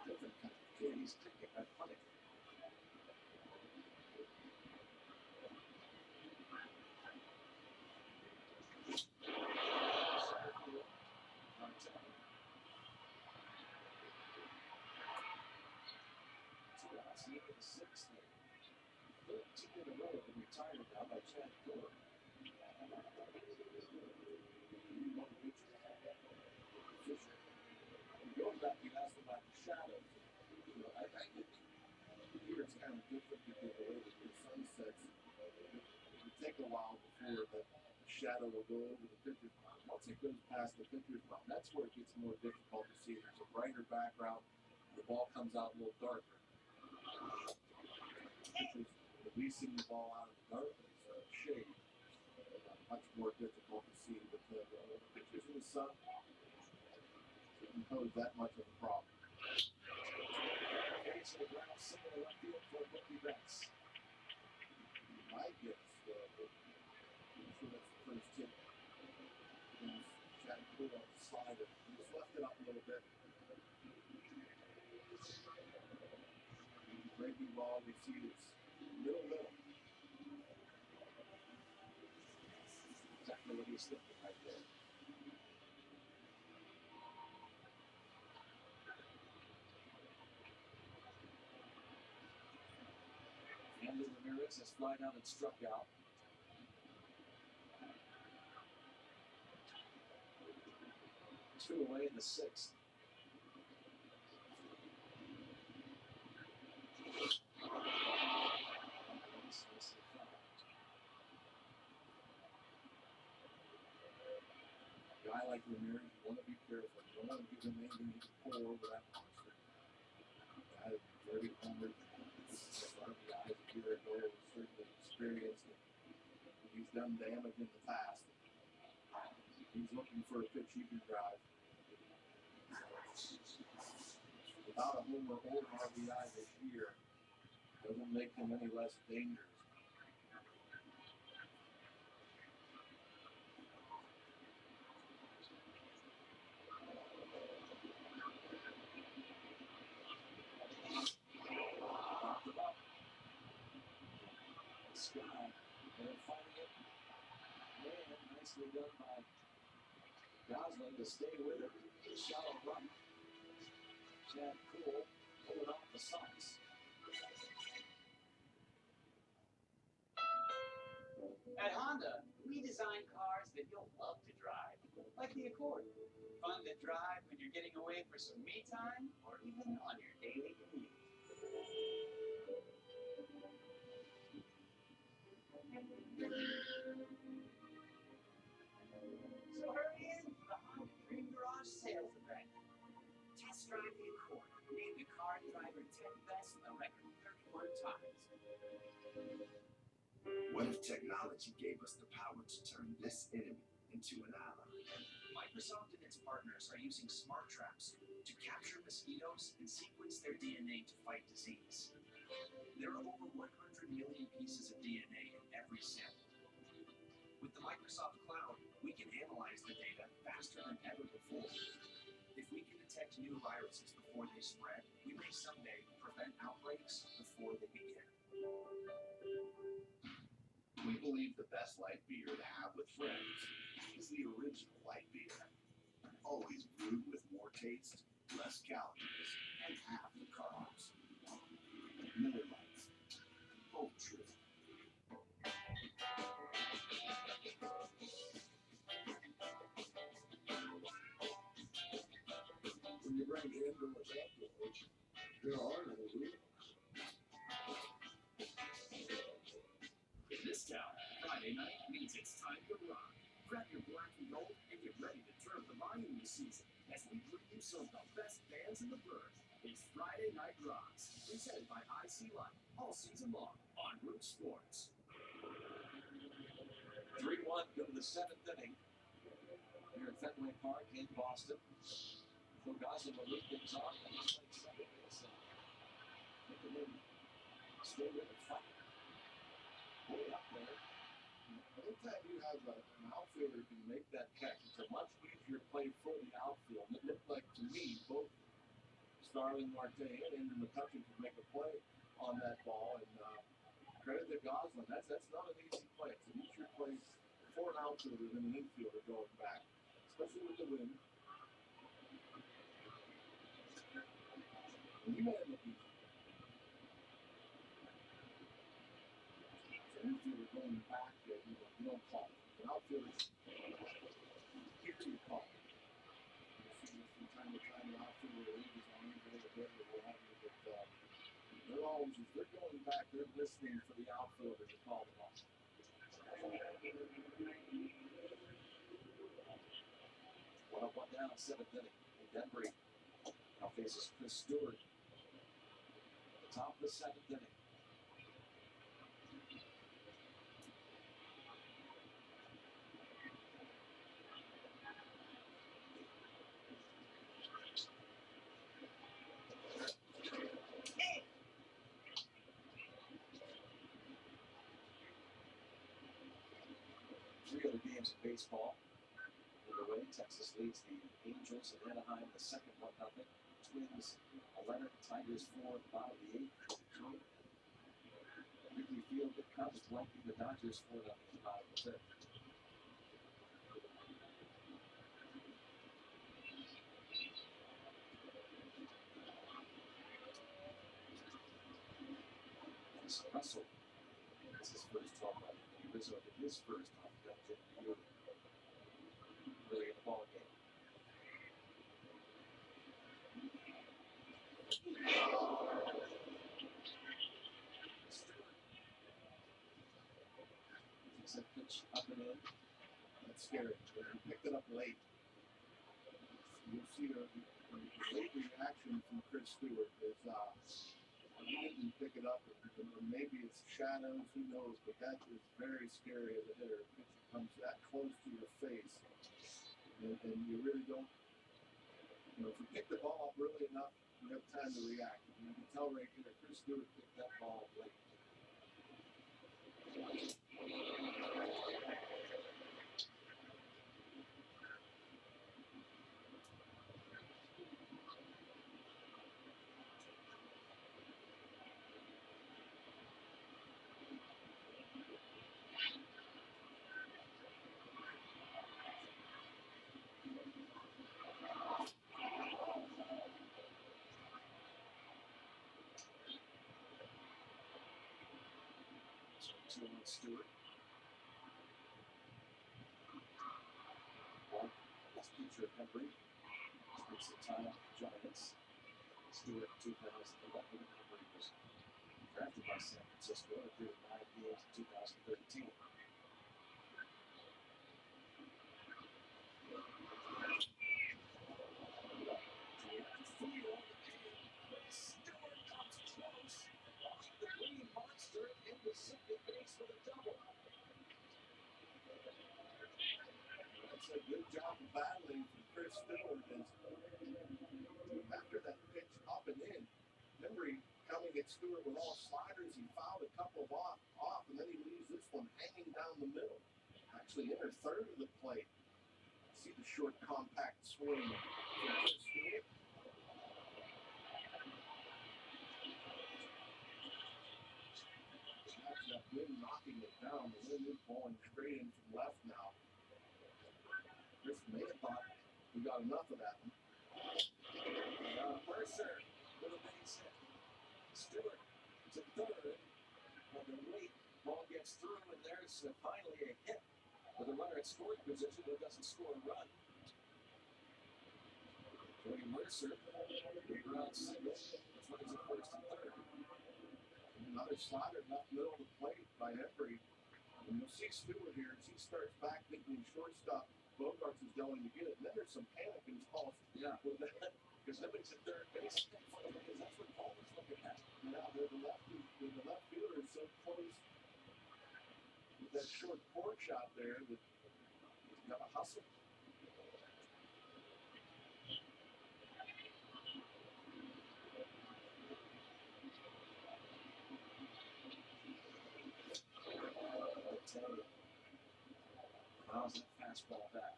Different kind of kid. He's kicking that funny. The sixth, 13 in a row have been retired now by Chad Poole. Going back, you asked about the shadows. You know, I think here it's kind of different because the way that the sun sets, it would take a while before the shadow will go over the pitcher's mound. Once it goes past the pitcher's mound, that's where it gets more difficult to see. There's a brighter background, the ball comes out a little darker. Pitchers releasing the ball out of the darkness, shade, much more difficult to see. But the pitchers in the sun didn't pose that much of a problem. Carries to the ground, single to left field for Mookie Betts. My guess, I'm sure that's the first hit. Chad Poole on the slider. He just left it up a little bit. Breaking ball, we see it's little. Exactly what he's thinking right there. Andy Ramirez has flied out and struck out. Two away in the sixth. A guy like Ramirez, you want to be careful. You don't want to give him anything you can pull over that monster. Guy is very hungry. One of the guys a year ago was certainly experienced. He's done damage in the past. He's looking for a pitch he can drive. Without a homer or RBI this year, doesn't make him any less dangerous. Sky, they're fighting it. And nicely done by Gosling to stay with it. Shallow right. Chad Poole pulling off the socks. At Honda, we design cars that you'll love to drive, like the Accord. Fun to drive when you're getting away for some me time or even on your daily commute. So hurry in for the Honda Dream Garage sales event. Test drive the Accord, named the car driver 10 best a record 31 times. What if technology gave us the power to turn this enemy into an ally? Microsoft and its partners are using smart traps to capture mosquitoes and sequence their DNA to fight disease. There are over 100 million pieces of DNA in every sample. With the Microsoft Cloud, we can analyze the data faster than ever before. If we can detect new viruses before they spread, we may someday prevent outbreaks before they begin. We believe the best light beer to have with friends is the original light beer. Always brewed with more taste, less calories, and half the carbs. Miller Lite. Both true. When you bring indoors outdoors, there are no rules. In this town, Friday night means it's time to rock. Grab your black and gold and get ready to turn the volume this season. as we bring you some of the best bands in the bird. It's Friday Night Rocks, presented by IC Light, all season long on Root Sports. 3-1, go to the 7th inning here at Fenway Park in Boston. Phil Gosselin will lead things off, and he's playing second base. Look at him stay with the fight. Way up there. Anytime you have an outfielder who can make that catch, it's a much easier play for the outfield. It looked like to me both Starling Marte and Andrew McCutcheon could make a play on that ball, and credit to Gosselin. That's not an easy play. It's an easier play for an outfielder than an infielder going back, especially with the wind. And you made it look easy. It's an infielder going back there, you don't call it. An outfielder, here you call it. You see this from time to time, an outfielder ages on him a little bit or what have you, but they're always, if they're going back, they're listening for the outfielder to call the ball. One up, one down, 7th inning. And Denbury now faces Chris Stewart at the top of the 7th inning. Three other games of baseball underway. Texas leads the Angels of Anaheim the second 1-0. Twins 11, Tigers 4 at the bottom of the 8th. Detroit and Wrigley Field, the Cubs blanking the Dodgers 4-0 at the bottom of the 5th. Russell, that's his first home run. Rizzo did his first off the bench early in the ball game. He's a pitch up and in. That's scary. He picked it up late. You'll see a late reaction from Chris Stewart is he didn't pick it up, or maybe it's shadows, who knows, but that is very scary as a hitter. A pitch comes that close to your face, and you really don't, if you pick the ball up early enough, you have time to react. And you can tell right here, Chris Stewart picked that ball up late. Stewart. One, this future of Henry. Spends some time with the Giants. Stewart in 2011. Henry was drafted by San Francisco and appeared in 9 games in 2013. Stewart comes close. The Green Monster into second base with a double. That's a good job of battling from Chris Stewart. After that pitch up and in, Henry coming at Stewart with all sliders. He fouled a couple of off, and then he leaves this one hanging down the middle. Actually, inner third of the plate. See the short, compact swing from Chris Stewart. That's that wind knocking it down. The wind is blowing straight in from left now. Chris may have thought we got enough of that one. Mercer with a base hit. Stewart to third. On the late ball gets through, and there's finally a hit with a runner at scoring position, but doesn't score a run. Cody Mercer, big round single. That's runners at first and third. Another slider left middle of the plate by Henry. And you'll see Stewart here as he starts back thinking shortstop. Bogarts is going to get it. And then there's some panic involved. Yeah. With that. Because nobody's at third base. Because that's what Paul was looking at. Now the left fielder is so close with that short porch out there that he's got to hustle. How's that fastball back?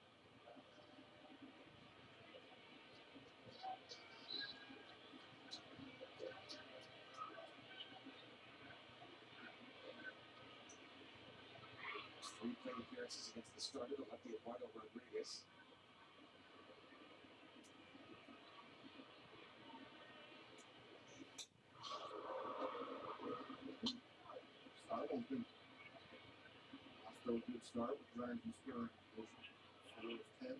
Three plate appearances against the starter, the lefty Eduardo Brikis. Starling's been off to a good start with runners in scoring position. Score of 10.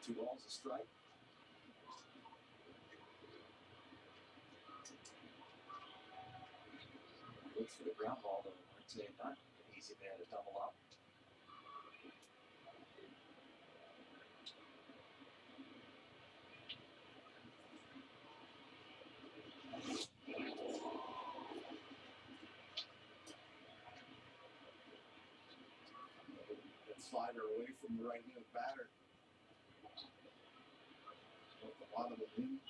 Two balls, a strike. Looks for the ground ball, though. Marte not an easy man to double up. That slider away from the right-handed batter. With a lot of it in.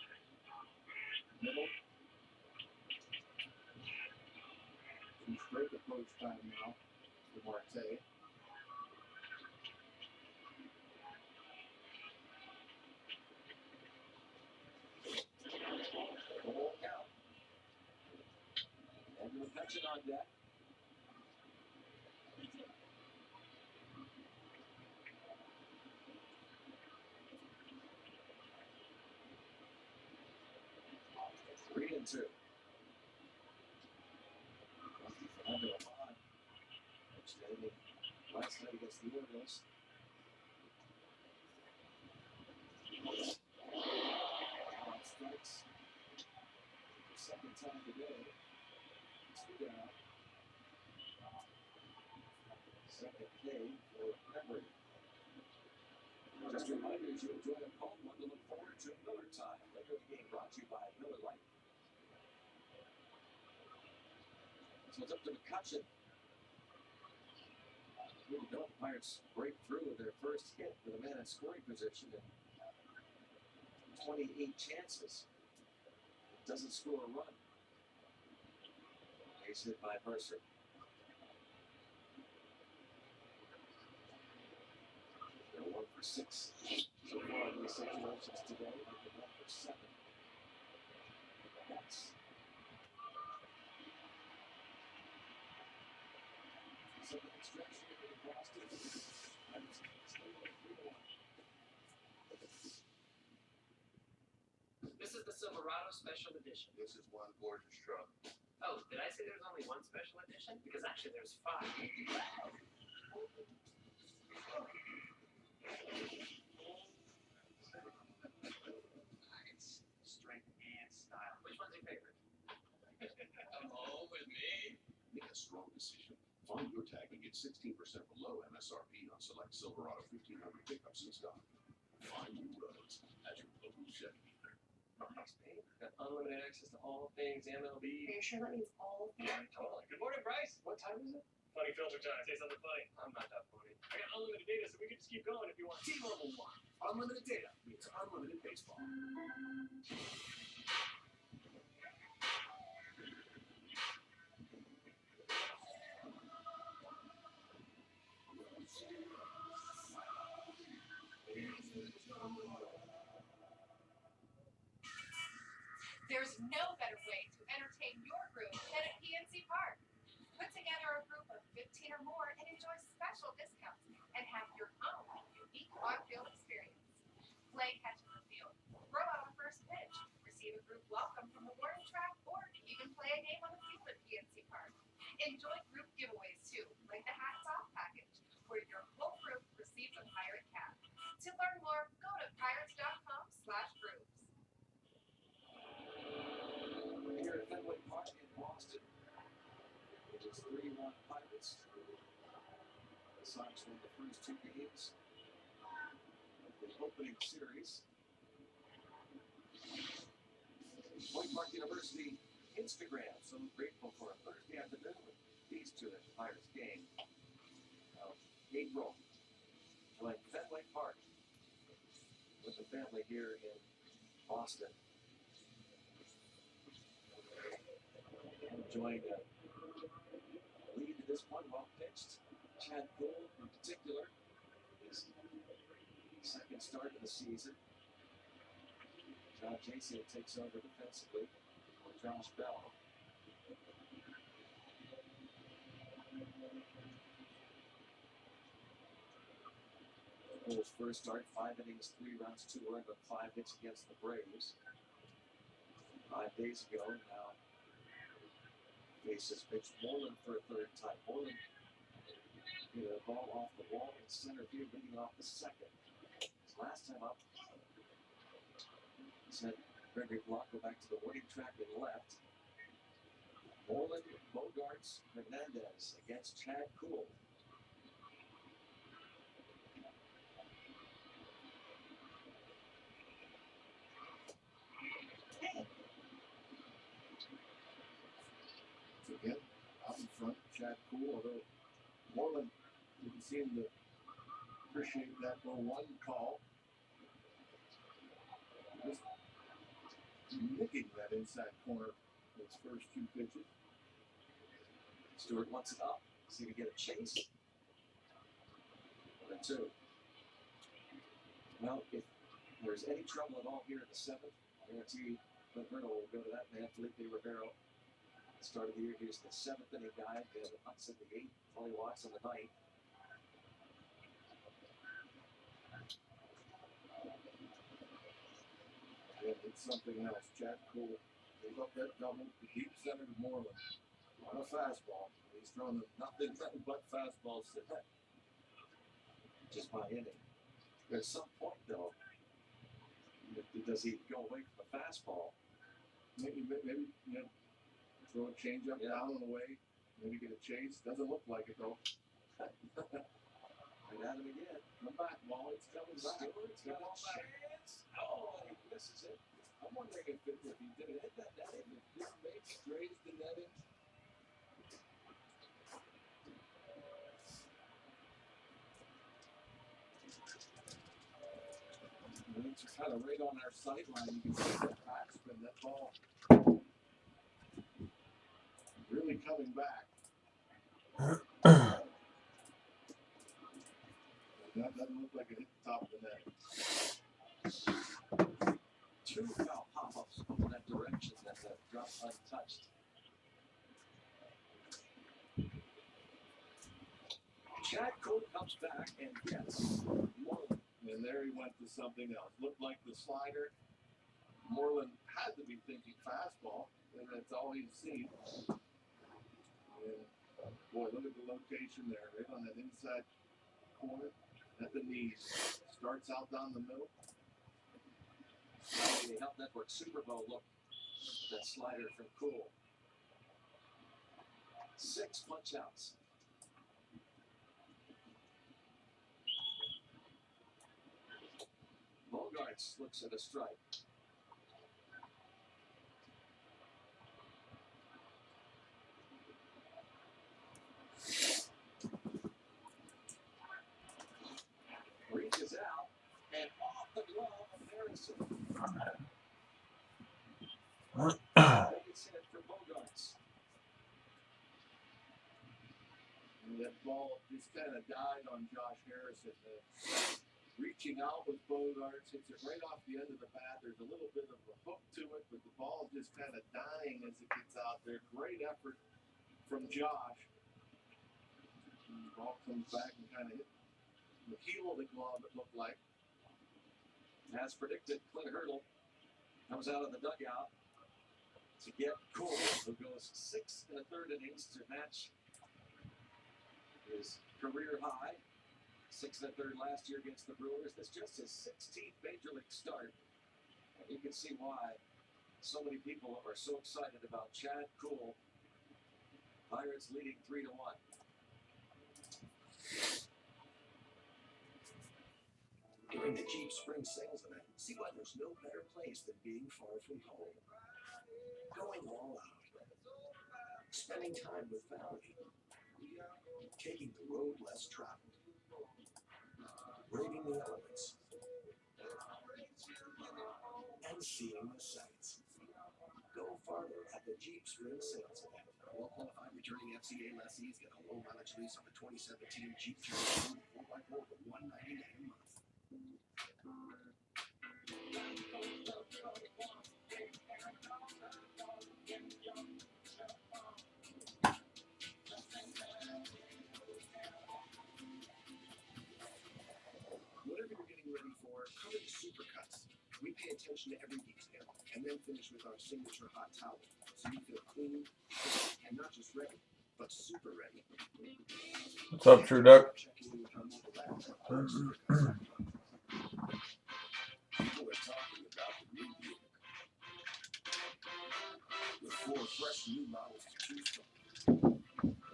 Middle. Some straight approach time now for Marte. Full count. And McCutcheon on deck. Three and two. Fernando Amon. Outstanding last night against the Orioles. Strikes. The second time today. Two down. Second K for Pembry. Just a reminder, as you enjoy a cold one to look forward to Miller Time. Later in the game brought to you by Miller Lite. So it's up to McCutcheon. Really don't the Pirates break through with their first hit with a man in scoring position and 28 chances. Doesn't score a run. Base hit by Mercer. They're 1 for 6 so far in these situations today. They're 1 for 7. That's second stretch here in Boston. This is the Silverado Special Edition. This is one gorgeous truck. Oh, did I say there's only one special edition? Because actually there's 5. It's strength and style. Which one's your favorite? Oh, with me? Make a strong decision. Find your tag and get 16% below MSRP on select Silverado 1500 pickups in stock. Find new roads at your local Chevy dealer. Thanks, babe. Got unlimited access to all things MLB. Are you sure that means all of them? Totally. Good morning, Bryce. What time is it? Funny filter time. Say something funny. I'm not that funny. I got unlimited data, so we can just keep going if you want. T-Mobile One. Unlimited data means unlimited baseball. There's no better way to entertain your group than at PNC Park. Put together a group of 15 or more and enjoy special discounts and have your own unique on-field experience. Play catch in the field, throw out a first pitch, receive a group welcome from the warning track, or even play a game on the field at PNC Park. Enjoy group giveaways too, like the Hats Off package, where your whole group receives a pirate cap. To learn more, go to pirates.com/groups. Here at Fenway Park in Boston, it is 3-1 Pirates. The Sox won the first 2 games of the opening series. Point Park University Instagram, so grateful for a Thursday afternoon with these two at the Pirates game of April. Like Fenway Park with the family here in Boston. Enjoying a lead to this one, well pitched. Chad Gould, in particular, his second start of the season. John Jason takes over defensively for Josh Bell. Gould's first start, 5 innings, 3 runs, 2 earned, but 5 hits against the Braves. 5 days ago, now faces pitch Moreland for a third time. Moreland hit a ball off the wall in center field, leading off the second. His last time up, he said Gregory Block go back to the warning track and left. Moreland, Bogarts, Hernandez against Chad Gould. Again, out in front, Chad Gould, although Moreland didn't seem to appreciate that 0-1 call. Just nicking that inside corner those first 2 pitches. Stewart wants it up. See if he get a chase. 1-2. Well, if there's any trouble at all here in the 7th, I guarantee Clint Hurdle will go to that man, Felipe Rivero. Start of the year, here's the 7th inning guy. They have Hutz in the 8th, Tony Watts in the 9th. Yeah, it's something else. Chad Gould gave up that double to deep center to Moreland on a fastball. He's thrown nothing but fastballs to that. Just by inning. At some point, though, does he go away from the fastball? Maybe you know, throw a changeup down and away. Maybe get a chase. Doesn't look like it though. Right at him again. Come back, ball. It's coming back. Stewart's got a chance. Oh, he misses it. I'm wondering if he did it hit that netting, if this makes strays the netting. It's kind of right on our sideline. You can see that backspin, that ball really coming back. That doesn't look like it hit the top of the net. 2 foul pop-ups in that direction that dropped untouched. Chad Gould comes back and gets Moreland. And there he went to something else. Looked like the slider. Moreland had to be thinking fastball, and that's all he's seen. And boy, look at the location there, right on that inside corner at the knees. Starts out down the middle. The Health Network Super Bowl look at that slider from Cool. 6 punch outs. Bogarts looks at a strike. Reaches out and off the glove of Harrison. Base hit for Bogarts. And that ball just kind of died on Josh Harrison. Reaching out with Bogarts, hits it right off the end of the bat. There's a little bit of a hook to it, but the ball just kind of dying as it gets out there. Great effort from Josh. And the ball comes back and kind of hit the heel of the glove, it looked like. As predicted, Clint Hurdle comes out of the dugout. to get Cool, who goes 6 1/3 innings to match his career high. 6 1/3 last year against the Brewers. That's just his 16th major league start. And you can see why so many people are so excited about Chad Cool. Pirates leading 3-1. During the Jeep Spring Sales Event, see why there's no better place than being far from home. Going all out. Spending time with family. Taking the road less traveled. Braving the elements. And seeing the sights. Go farther at the Jeep Spring Sales Event. Well-qualified returning FCA lessees get a low-mileage lease on the 2017 Jeep Cherokee 4x4 for $199 a month. Whatever you're getting ready for, come into Supercuts. We pay attention to every detail and then finish with our signature hot towel so you feel clean and not just ready, but super ready. What's up, True Duck? Checking in with our mobile app. People are talking about the new Buick. With 4 fresh new models to choose from.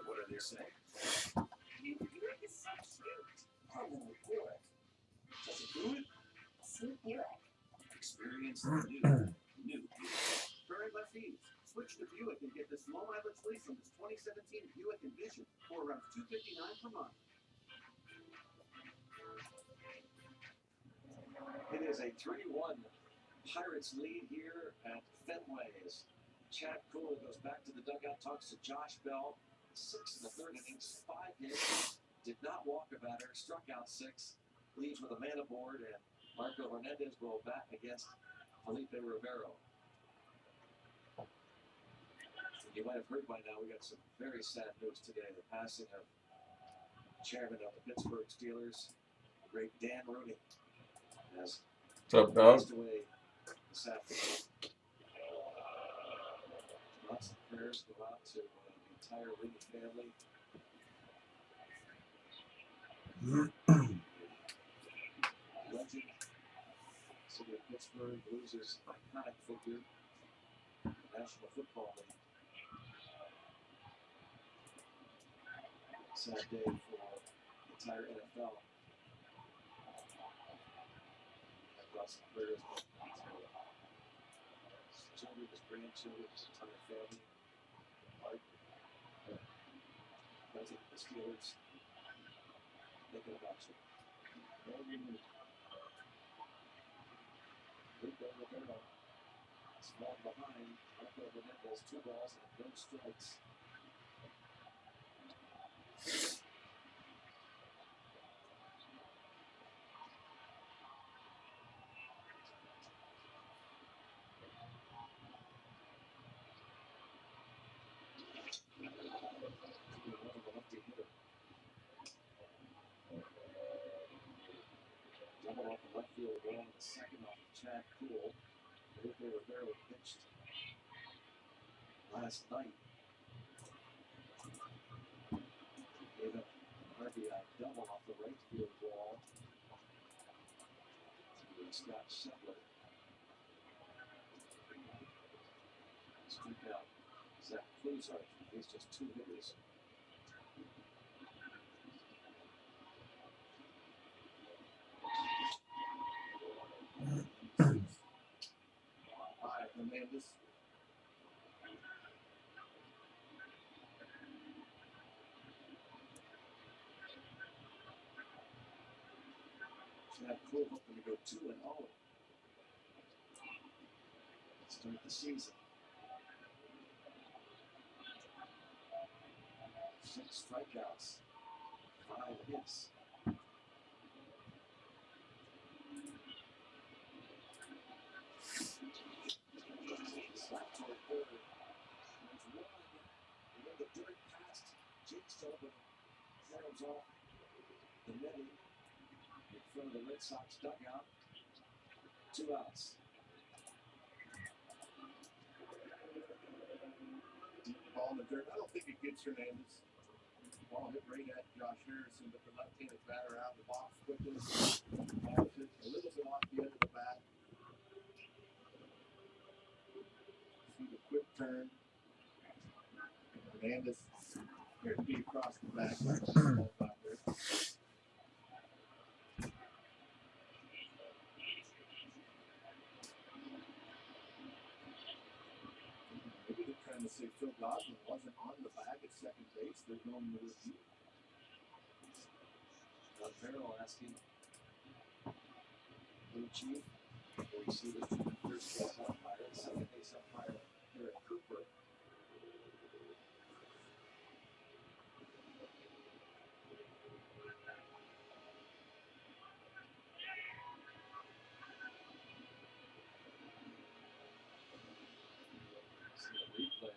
What are they saying? New Buick is so cute. I want to do it. Does it do it? Sweet Buick. Experience the new Buick. Current lessees, switch to Buick and get this low mileage lease on this 2017 Buick Envision for around $259 per month. It is a 3-1 Pirates lead here at Fenway as Chad Cool goes back to the dugout, talks to Josh Bell. 6 1/3 innings, 5 hits, did not walk a batter, struck out 6, leaves with a man aboard, and Marco Hernandez will bat against Felipe Rivero. You might have heard by now, we got some very sad news today. The passing of chairman of the Pittsburgh Steelers, the great Dan Rooney, has What's up, dog? passed away this afternoon. Lots of prayers go out to the entire Rooney family. Legend, city of Pittsburgh loses iconic figure, National Football League. Sad day for the entire NFL. I've got some prayers to his children, his grandchildren, his entire family. Art, President of the Steelers, thinking about you. Felipe Rivero, small behind, Marco Hernandez, 2 balls and no strikes. Double off the left field wall, the second off of Chad Cool. Felipe Rivero pitched last night. Gave up an RBI double off the right field wall to Scott Shepler. Struck out Zach Kluzar. He's just 2 hitters. Hernandez. Chad Cool hoping to go 2-0. Start the season. 6 strikeouts, 5 hits. Slap toward third. There's 1. And then the dirt past Jake Sullivan throws off the netting in front of the Red Sox dugout. 2 outs. on the dirt. I don't think it gets Hernandez. Ball hit right at Josh Harrison, but the left-handed batter out of the box quickly. Fires it a little bit off the end of the bat. See the quick turn. Hernandez appeared to be across the back. Ball out there. Maybe they're trying to say Phil Dodson wasn't on the bag at second base. They're going to review. Farrell asking Blue Chief, where you see the first base umpire, second base umpire, Eric Cooper. See a replay.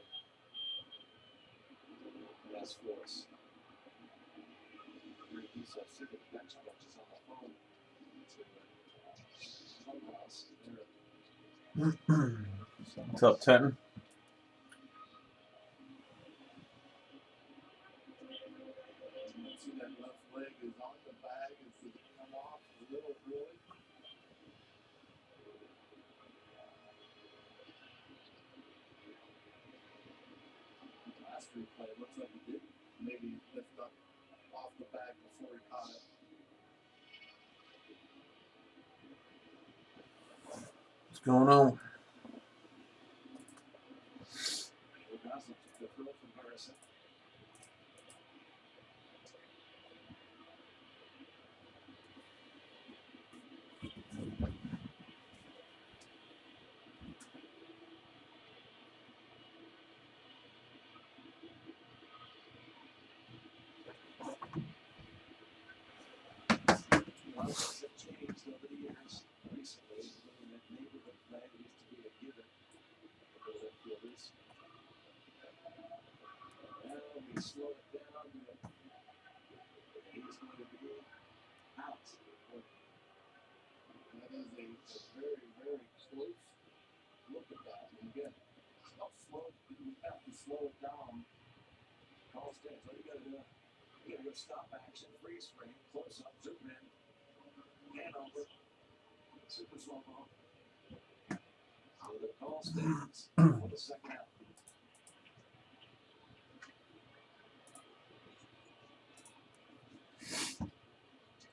Yes, Flores. Brikis, I see the bench coaches on the phone to clubhouse there. What's up, Tenton? See that left leg is on the bag. It's going to come off a little early. Last replay looks like he did maybe lift up off the bag before he caught it. What's going on? Gossip took the throw from Harrison. A lot of things have changed over the years. Recently, living that neighborhood play used to be a given for those outfielders. Now we slow it down to he's going to be out. And that is a very, very close look at that. And again, how slow you have to slow it down. Call stands. What do you got to do? You got to go stop action, freeze frame, close up, zoom in, hand over, super slow mo. So the call stands for the second out.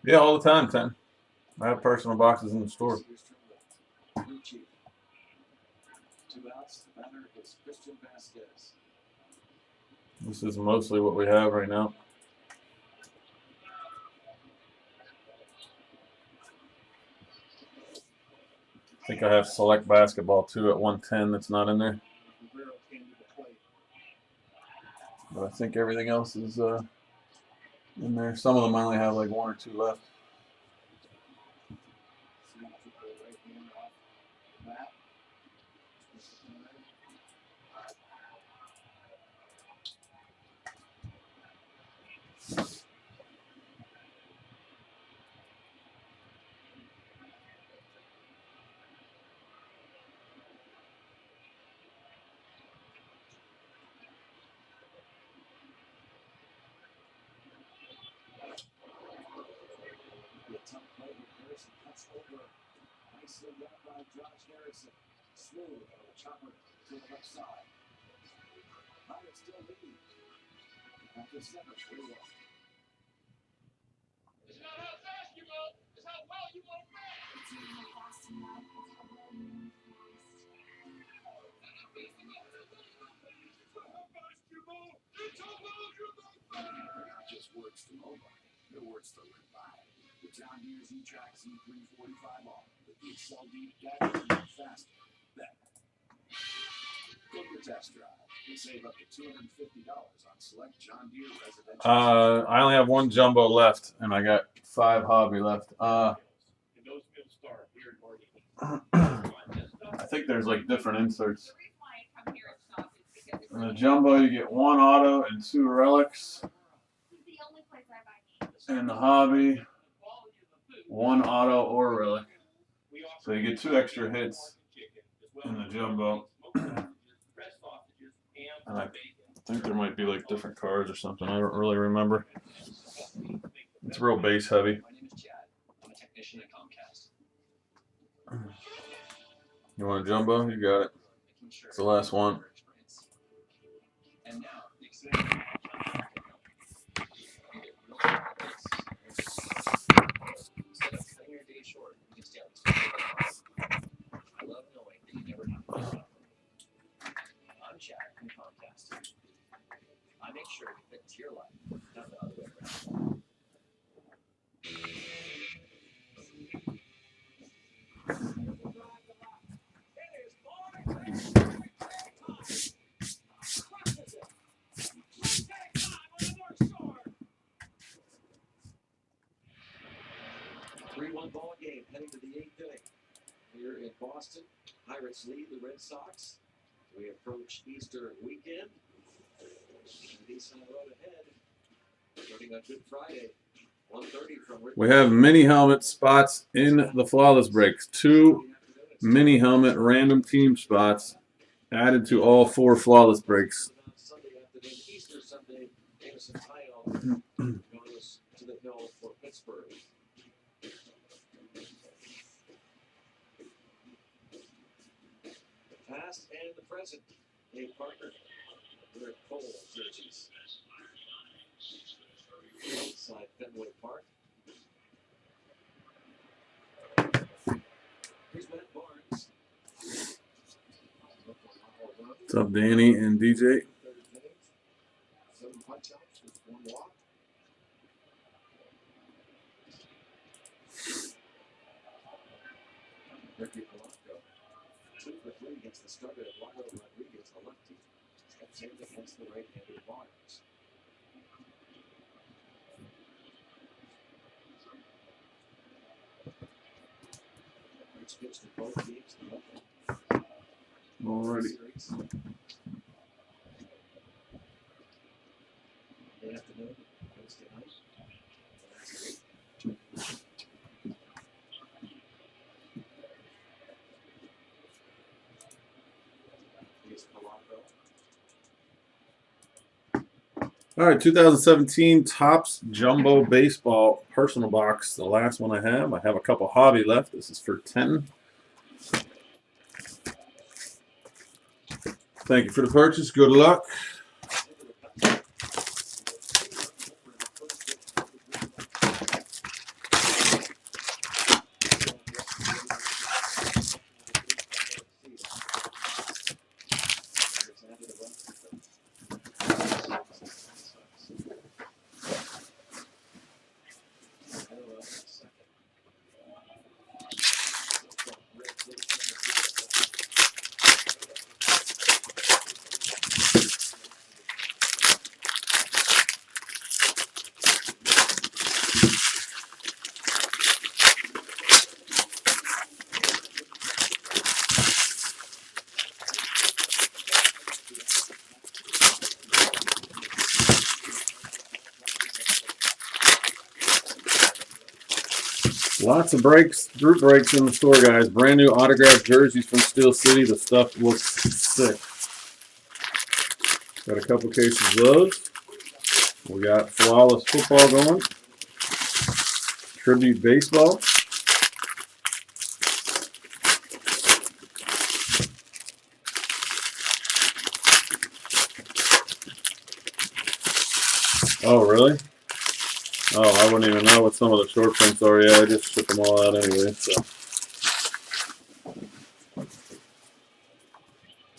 Yeah, all the time, Tenton. I have personal boxes in the store. Blue Chief. 2 outs. The batter is Christian Vasquez. This is mostly what we have right now. I think I have select basketball too at 110 that's not in there. But I think everything else is in there. Some of them I only have like 1 or 2 left. The tough play with Harrison cuts over. Nicely done by Josh Harrison. Smooth on the chopper to the left side. Pirates still lead. After 7, 3-1. It's not how fast you go, it's how well you go fast. It's not how fast you run, it's how well you move fast. They're not just words to go by, they're words to live by. The John Deere Z-Track Z345R with the Excel Deep gadget to move faster, better. Take your test drive and save up to $250 on select John Deere residential. I only have 1 jumbo left, and I got 5 hobby left. And those mills start here in Oregon. I think there's like different inserts. In the jumbo, you get 1 auto and 2 relics. In the hobby, 1 auto or relic. So you get 2 extra hits in the jumbo. And I think there might be like different cards or something. I don't really remember. It's real base heavy. My name is Chad. I'm a technician at Comcast. You want a jumbo? You got it. It's the last one. And now, the exciting instead of cutting your day short, you can stay on this. I love knowing that you never have to give up. I'm Chad from Comcast. I make sure we fit into your life, not the other way around. Three-one ball game heading to the 8th inning. Here in Boston, Pirates lead the Red Sox. We approach Easter weekend. Decent road ahead. Starting on Good Friday, 1:30 from. We have mini helmet spots in the flawless breaks. 2 mini helmet random team spots added to all 4 flawless breaks. Sunday afternoon, Easter Sunday, Anderson Tile goes to the hill for Pittsburgh. The past and the present. Dave Parker, Rick Cole jerseys. Inside Fenway Park. Here's Matt Barnes. What's up, Danny and DJ? 7 punch-outs with 1 walk. Ricky Polanco, 2 for 3 against the starter Eduardo Rodriguez, a lefty. Steps in against the right-handed Barnes. It's pitched to both teams. Alrighty. Good afternoon, Wednesday night. Here's Polanco. All right, 2017 Topps Jumbo Baseball Personal Box. The last one I have. I have a couple hobby left. This is for 10. Thank you for the purchase. Good luck. Lots of breaks, group breaks in the store, guys. Brand new autographed jerseys from Steel City. The stuff looks sick. Got a couple cases of those. We got flawless football going. Tribute baseball. Oh, really? Oh, I wouldn't even know what some of the short prints are. Yeah, I just ship them all out anyway. So,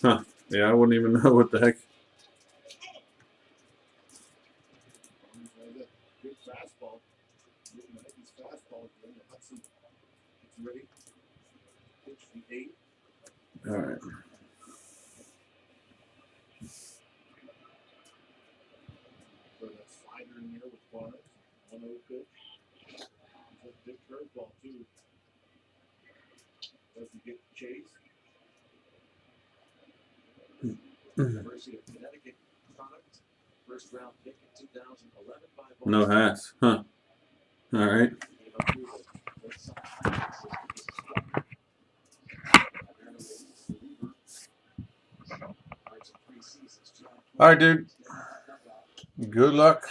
huh? Yeah, I wouldn't even know what the heck. Good fastball. He's fastball again. Hudson. It's ready. Pitch from 8. All right. So that slider in there with Barnes. 1-0 pitch. It's a big curveball too. Doesn't get chased. University of Connecticut product. First round pick in 2011 by No hats, huh? All right. All right, dude. Good luck.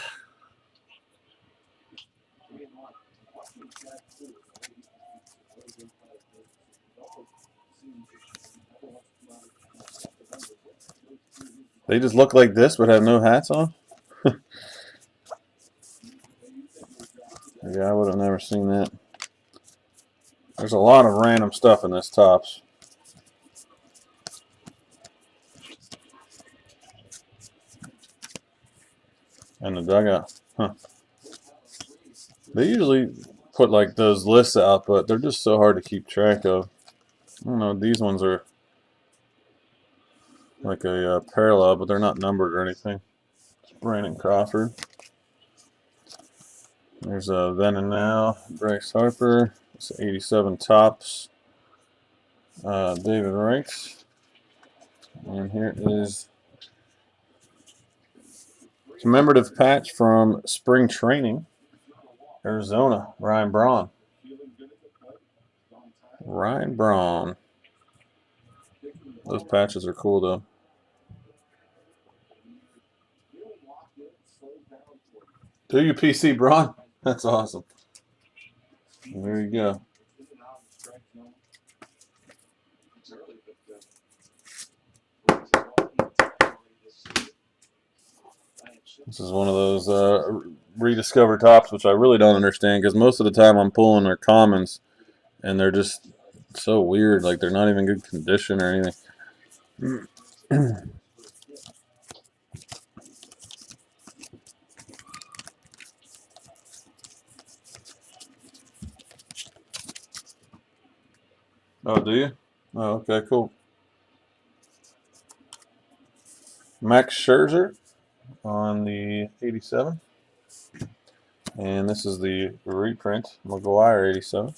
They just look like this but have no hats on? Yeah, I would have never seen that. There's a lot of random stuff in this Topps. And the dugout. Huh. They usually put like those lists out, but they're just so hard to keep track of. I don't know, these ones are like a parallel, but they're not numbered or anything. It's Brandon Crawford. There's a Then and Now, Bryce Harper. It's 87 Topps. David Wright. And here is a commemorative patch from spring training. Arizona, Ryan Braun. Ryan Braun. Those patches are cool though. Do you PC Braun? That's awesome. There you go. This is one of those rediscovered Topps, which I really don't understand because most of the time I'm pulling their commons and they're just so weird. Like they're not even good condition or anything. Oh, do you? Oh, okay, cool. Max Scherzer on the 87. And this is the reprint, McGuire 87.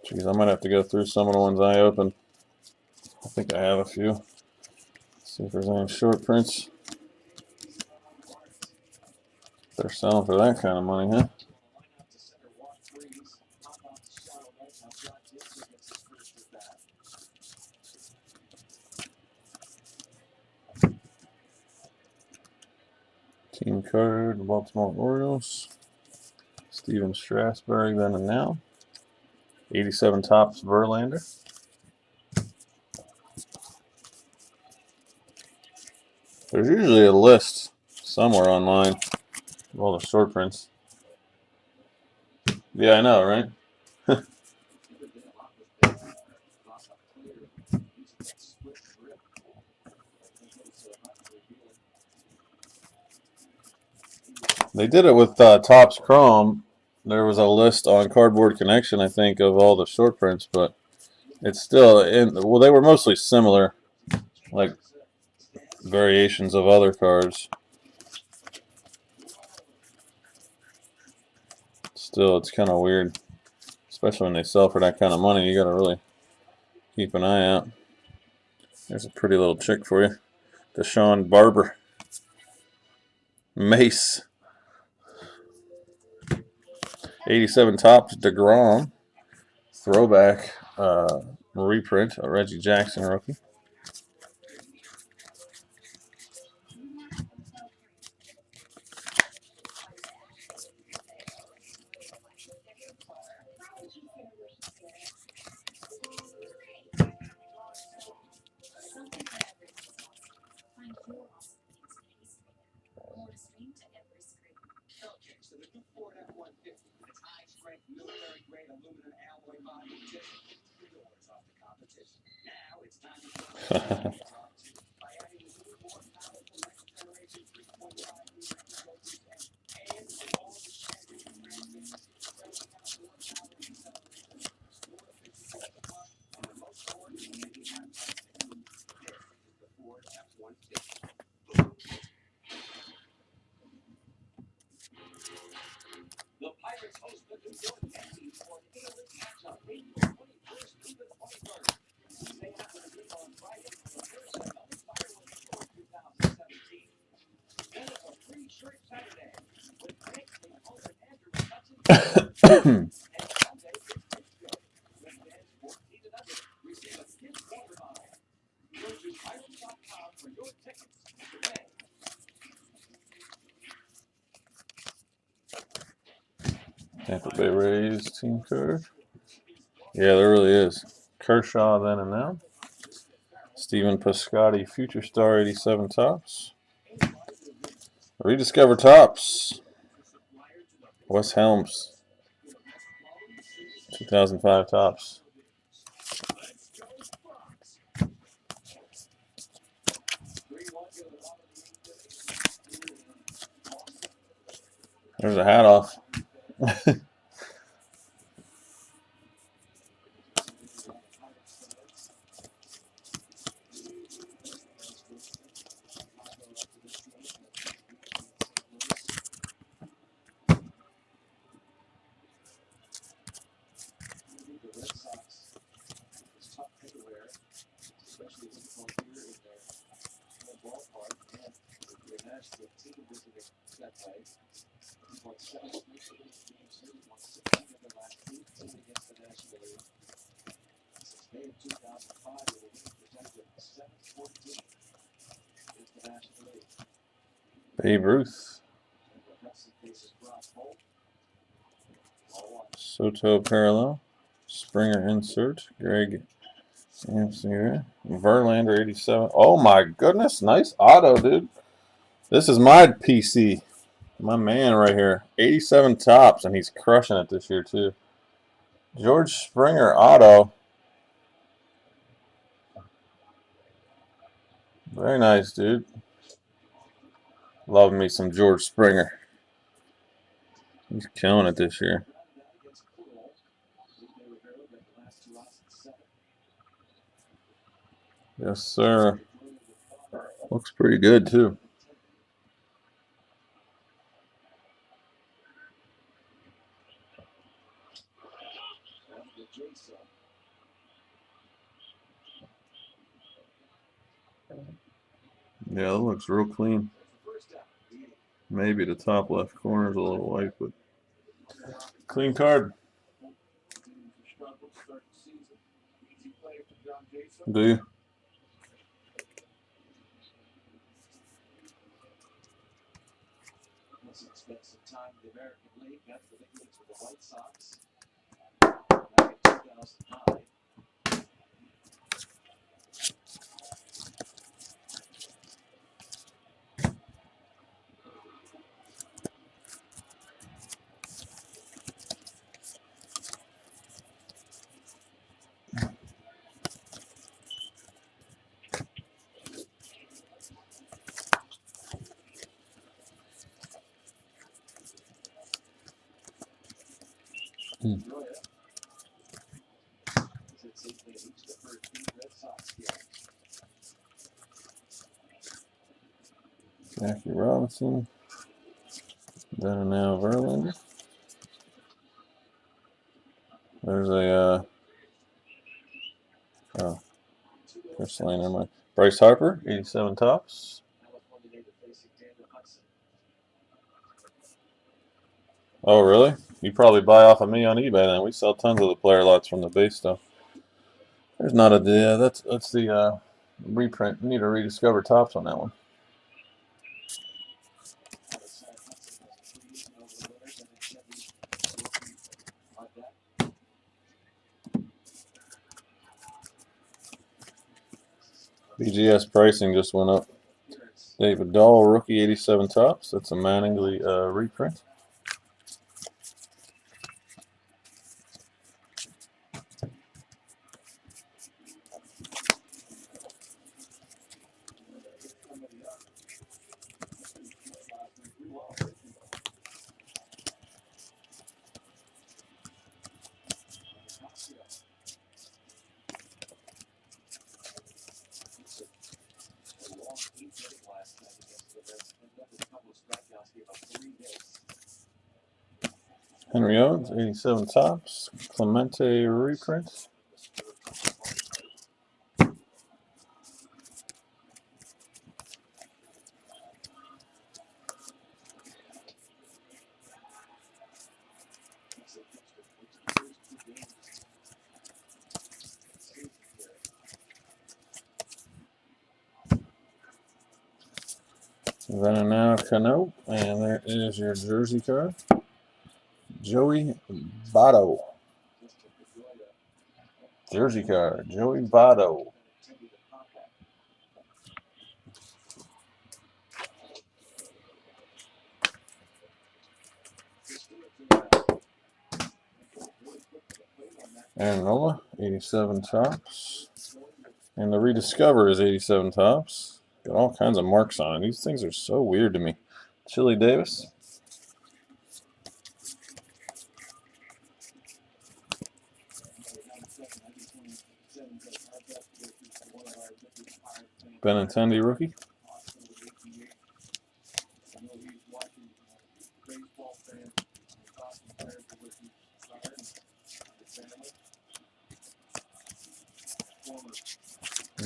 Jeez, I might have to go through some of the ones I opened. I think I have a few. See if there's any short prints. They're selling for that kind of money, huh? Team card, the Baltimore Orioles. Steven Strasburg, Then and Now. 87 Topps Verlander. There's usually a list somewhere online of all the short prints. Yeah, I know, right? They did it with Topps Chrome. There was a list on Cardboard Connection, I think, of all the short prints, but it's still well, they were mostly similar, like variations of other cards. Still, it's kind of weird, especially when they sell for that kind of money. You got to really keep an eye out. There's a pretty little chick for you. Deshaun Barber. Mace. 87 Topps DeGrom. Throwback reprint. A Reggie Jackson rookie. The Pirates host the New York Yankees for an A-League matchup April 21st through the 23rd. Stay after the game on Friday for the first and only fireworks show of 2017. Then it's a free shirt Saturday with Tampa Bay Rays team card. Yeah, there really is. Kershaw then and now. Stephen Piscotty, Future Star 87 tops. Rediscover tops. Wes Helms, 2005 tops. There's a hat off. Babe Ruth. Soto parallel. Springer insert. Greg Amsinger. Verlander 87. Oh my goodness. Nice auto, dude. This is my PC. My man right here. 87 tops, and he's crushing it this year, too. George Springer auto. Very nice, dude. Love me some George Springer. He's killing it this year. Yes, sir. Looks pretty good, too. Yeah, that looks real clean. Maybe the top left corner is a little white, but clean card. Do you? Spent some time in the American League, got to the big leagues with the White Sox back in 2009. Jackie Robinson. Then and now Verlander. There's a oh, Chris Lane, never mind. Bryce Harper, 87 tops. Oh, really? You probably buy off of me on eBay then. We sell tons of the player lots from the base stuff. There's not a yeah. That's the reprint. You need to rediscover tops on that one. BGS pricing just went up. David Dahl, rookie 87 tops. That's a Mattingly reprint. Henry Owens, 87 tops. Clemente reprint. Then and now Cano, and there is your jersey card. Joey Votto. Jersey card, Joey Votto. And Nola, 87 tops. And the Rediscover is 87 tops. Got all kinds of marks on it. These things are so weird to me. Chili Davis. Benintendi rookie.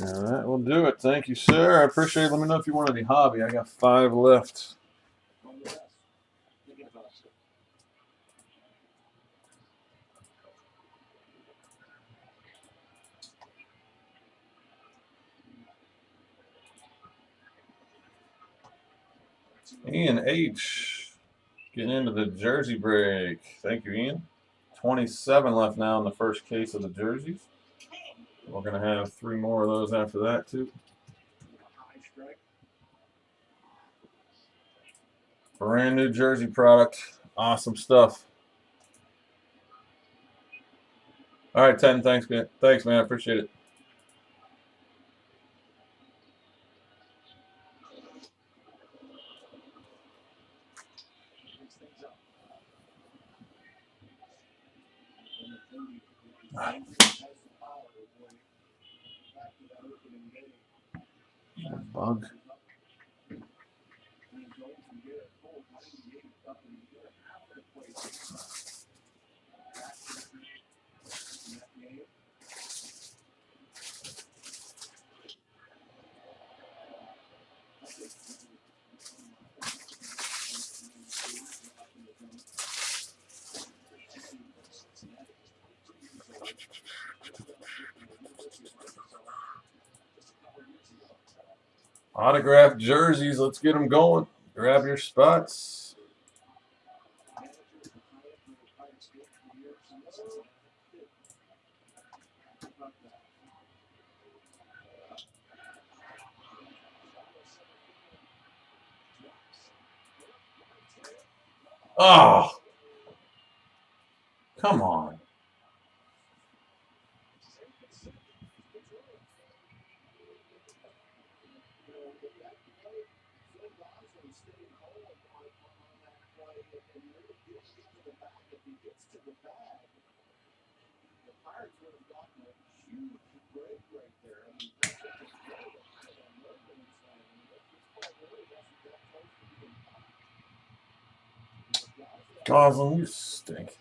And that will do it. Thank you, sir. I appreciate it. Let me know if you want any hobby. I got 5 left. Ian H. Getting into the jersey break. Thank you, Ian. 27 left now in the first case of the jerseys. We're going to have 3 more of those after that, too. Brand new jersey product. Awesome stuff. All right, Ted. Thanks, man. Thanks, man. I appreciate it. Bug. Autographed jerseys. Let's get them going. Grab your spots. Oh, come on. Goslin, you stink.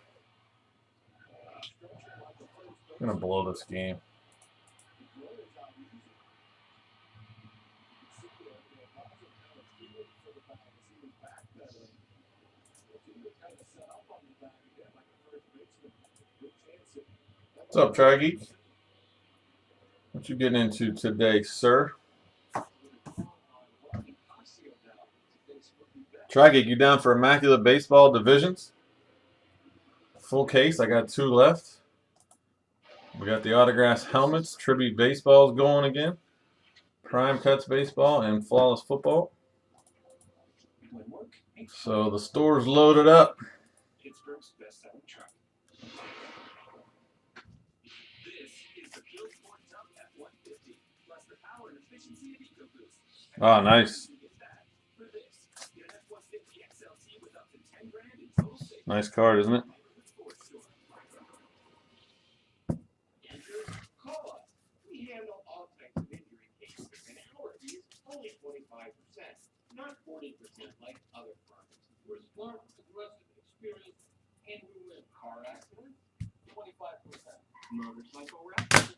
I'm going to blow this game. What's up, Tri-Geek? What you getting into today, sir? Tri-Geek, you down for Immaculate Baseball Divisions? Full case. I got 2 left. We got the autographs, helmets, tribute baseballs going again. Prime Cuts baseball and Flawless football. So the store's loaded up. Pittsburgh's best-selling truck. This is the Field Sport Dump F-150, plus the power and efficiency of EcoBoost. Oh, nice. For this, get an F-150 XLT with up to $10,000 in total savings. Nice card, isn't it? Call us. We handle all types of injury cases, and our fee is only 25%, not 40% like other firms. We're smart, aggressive, experienced, and we win. Car accidents, 25%. Motorcycle wreck, 25%.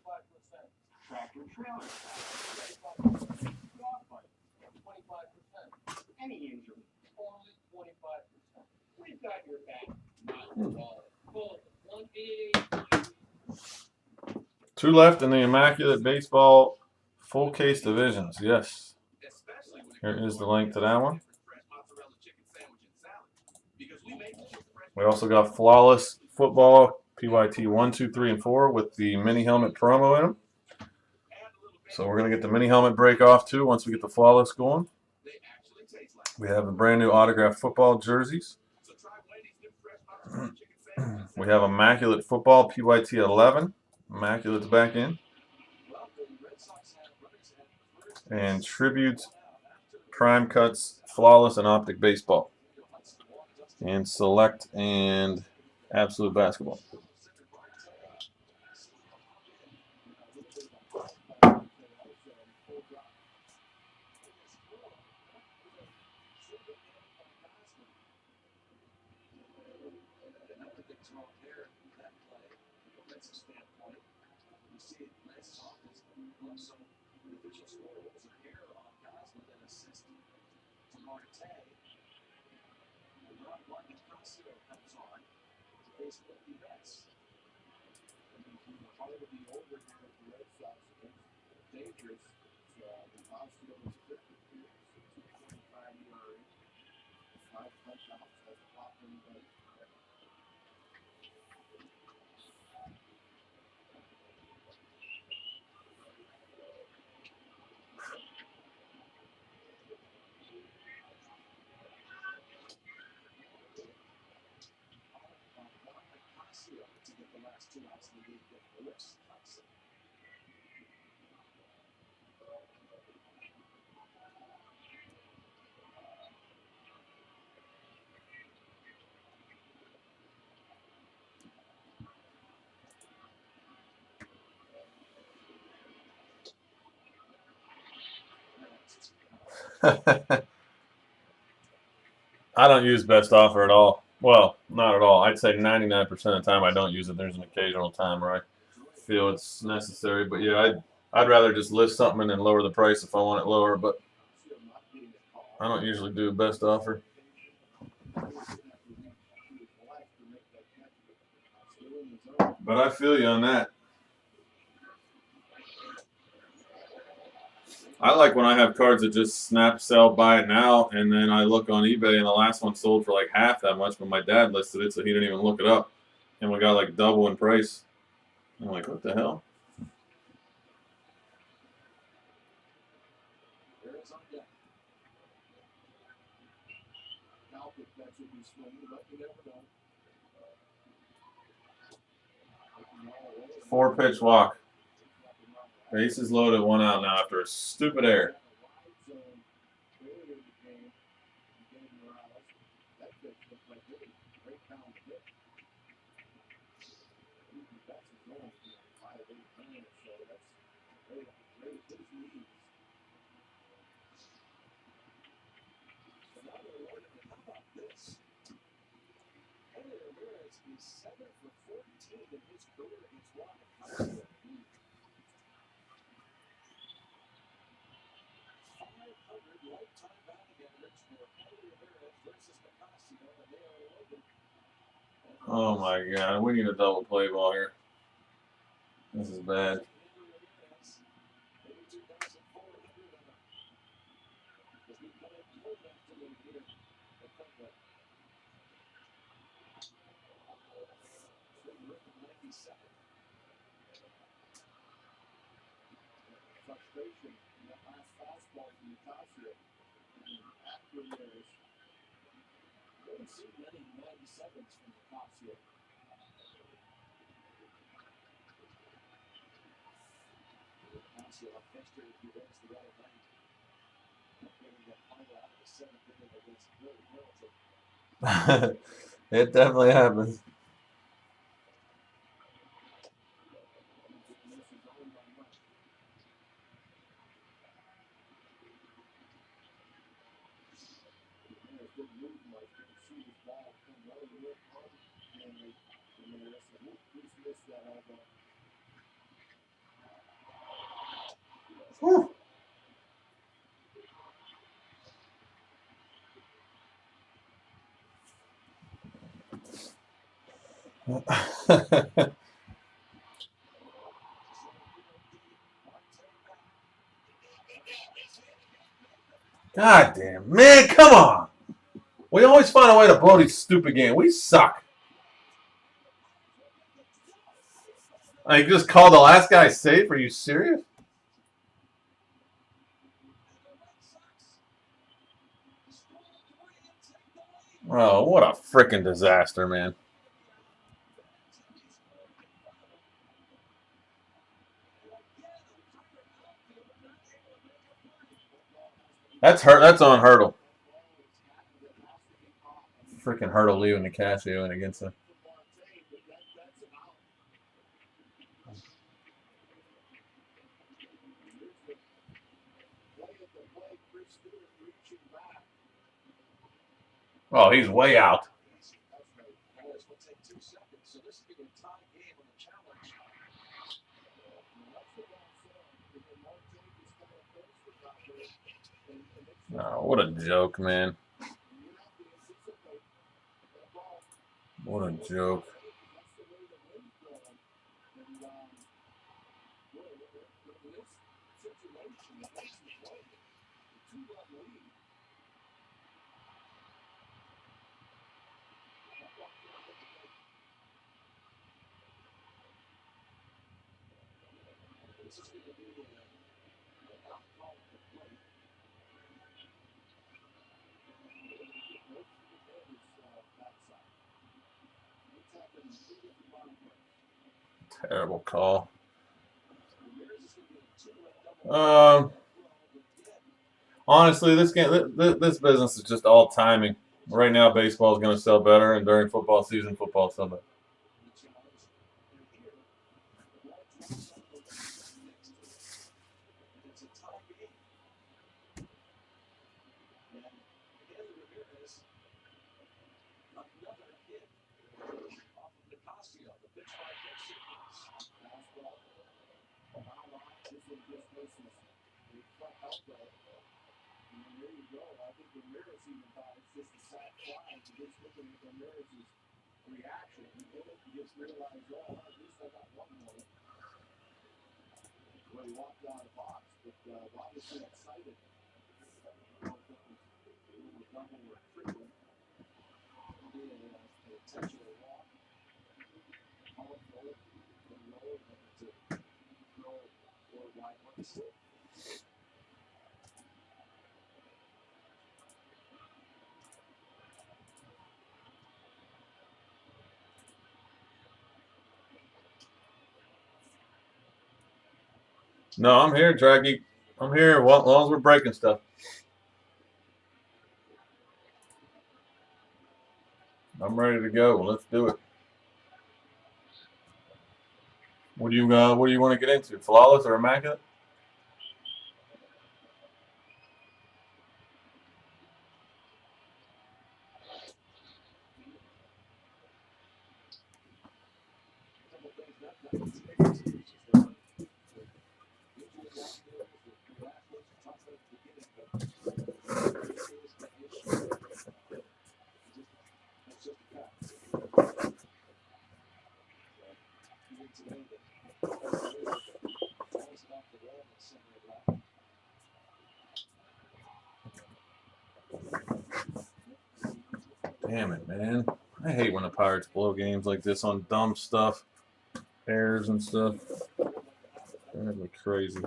Tractor trailer, 25%. Dog bite, 25%. Any injury, only 25%. We've got your back, not your wallet. Call us at 1-888. 2 left in the Immaculate Baseball full case divisions. Yes. Especially when Here is the link to that one. We also got Flawless Football PYT 1, 2, 3, and 4 with the mini helmet promo in them. So we're going to get the mini helmet break off too once we get the Flawless going. We have the brand new autographed football jerseys. We have Immaculate Football PYT 11. Immaculate's back in. And Tribute Prime Cuts Flawless and Optic Baseball. And Select and Absolute Basketball. I don't use best offer at all. Well, not at all. I'd say 99% of the time I don't use it. There's an occasional time where I feel it's necessary. But yeah, I'd rather just list something and then lower the price if I want it lower. But I don't usually do best offer. But I feel you on that. I like when I have cards that just snap, sell, buy it now, and then I look on eBay and the last one sold for like half that much, but my dad listed it, so he didn't even look it up, and we got like double in price. I'm like, what the hell? Four pitch walk. Bases loaded, one out now after a stupid error. Oh my God, we need a double play ball here. This is bad. It definitely happens. Whew. God damn, man, come on. We always find a way to blow these stupid games. We suck. I just called the last guy safe. Are you serious? Oh, what a freaking disaster, man. That's on Hurdle. Freaking Hurdle leaving the Casio and against him. Oh, he's way out. Oh, what a joke, man. What a joke. Terrible call. Honestly, this business is just all timing. Right now, baseball is going to sell better, and during football season, football sell better. No, I'm here, Draggy. I'm here as long as we're breaking stuff. I'm ready to go. Let's do it. What do you want to get into? Flawless or immaculate? Damn it, man. I hate when the Pirates blow games like this on dumb stuff. Errors and stuff. Drives me crazy.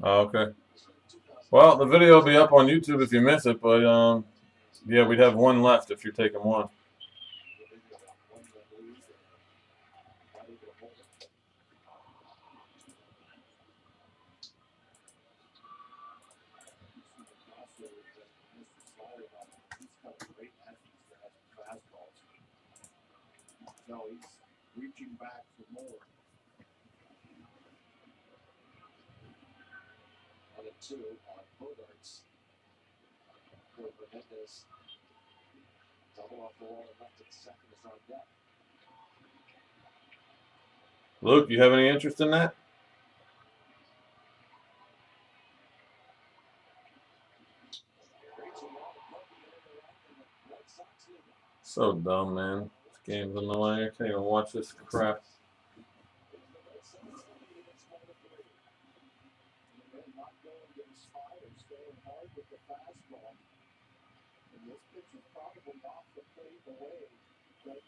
Oh, okay. Well, the video will be up on YouTube if you miss it, but yeah, we'd have one left if you're taking one. 2 on Bogarts. Hernandez double off the wall and left at second is on deck. Luke, you have any interest in that? So dumb, man. This game's in the way. I can't even watch this crap. This pitch is probably off the plate away, but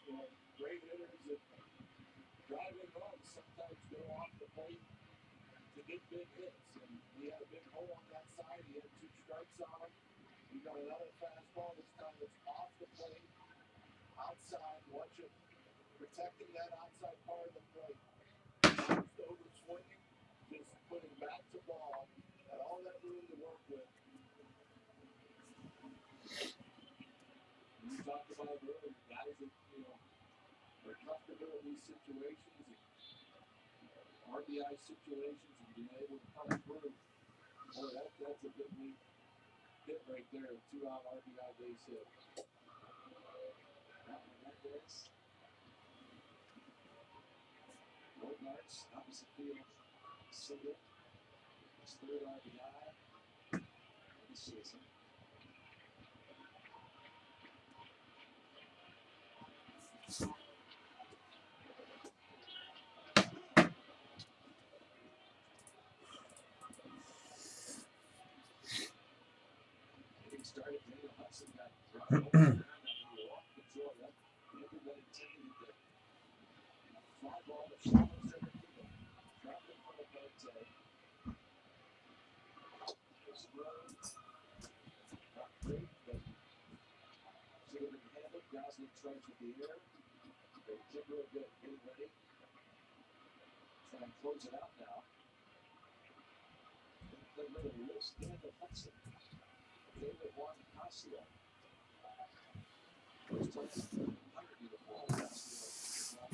great hitters that drive in runs sometimes go off the plate to get big hits. And he had a big hole on that side. He had 2 strikes on him. He got another fastball. This time it's off the plate, outside. Watch it, protecting that outside part of the plate. Just over swinging, just putting back to ball. Had all that room to work with. We talked about it earlier, guys that, are comfortable in these situations, and RBI situations, and being able to come through. Boy, that's a big neat hit right there, a 2-out RBI base hit. Hernandez. Bogarts, opposite field, single. His 3rd RBI of the season. Getting started, Daniel Hudson got dropped over the ground and he walked the Jordan. Everybody intended the fly ball to shallow center field. Dropped in front of Marte. His throw, not great, but should have been handled. Gosling tries with the air. They kick real good. Getting ready. Try and close it out now. They play really loose. Daniel Hudson. David Juan Casio. First place, 100 uniform. Casio.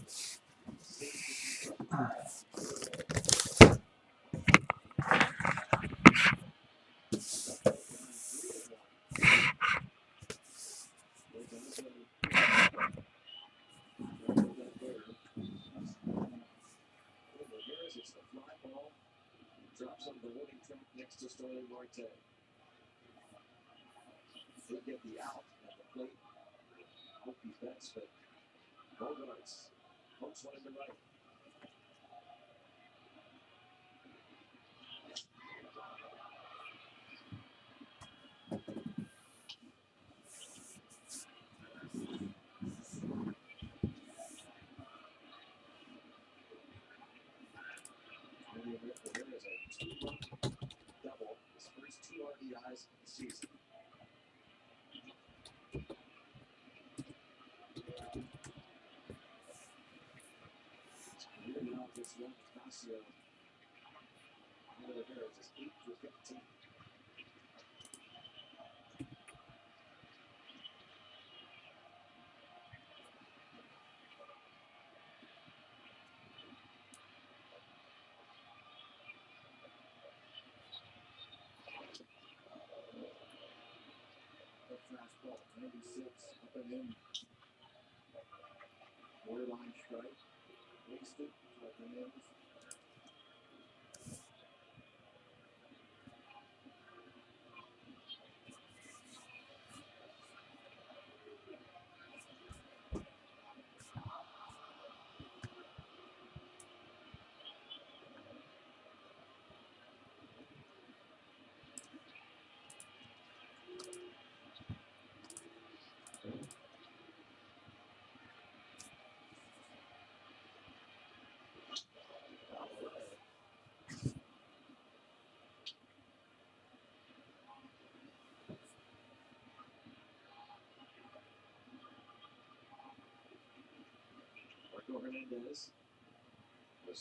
It's the fly ball. Drops on the winning track next to Starling Marte. He'll get the out at the plate. Hope he bets, but Bogarts pokes one in the right. There is a 2-run double. His first 2 RBIs of the season. Here now, this young Casio. Rivera's is 8 for 15. Fastball, 96, up and in. Borderline strike. Wasted, like Hernandez. Hernandez was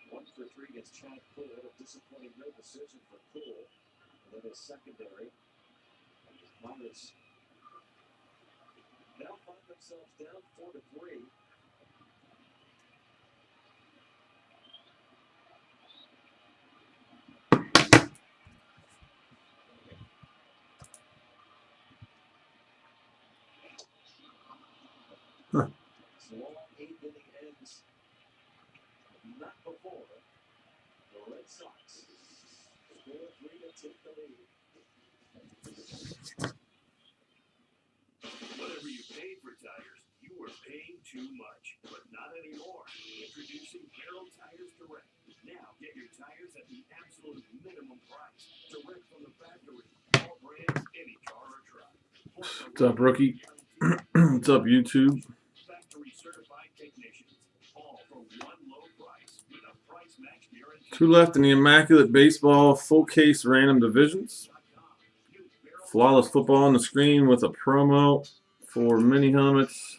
1 for 3 against Chad Poole. A disappointing no decision for Poole. And then his secondary. Pirates now find themselves down 4-3. score 3 to take the lead. Whatever you paid for tires, you were paying too much, but not anymore. Introducing Harold Tires Direct. Now get your tires at the absolute minimum price, direct from the factory. All brands, any car or truck. What's up, rookie? What's up, YouTube? Factory certified technicians, all for one low price with a price match guarantee. 2 left in the Immaculate Baseball full case random divisions. Flawless Football on the screen with a promo for mini helmets.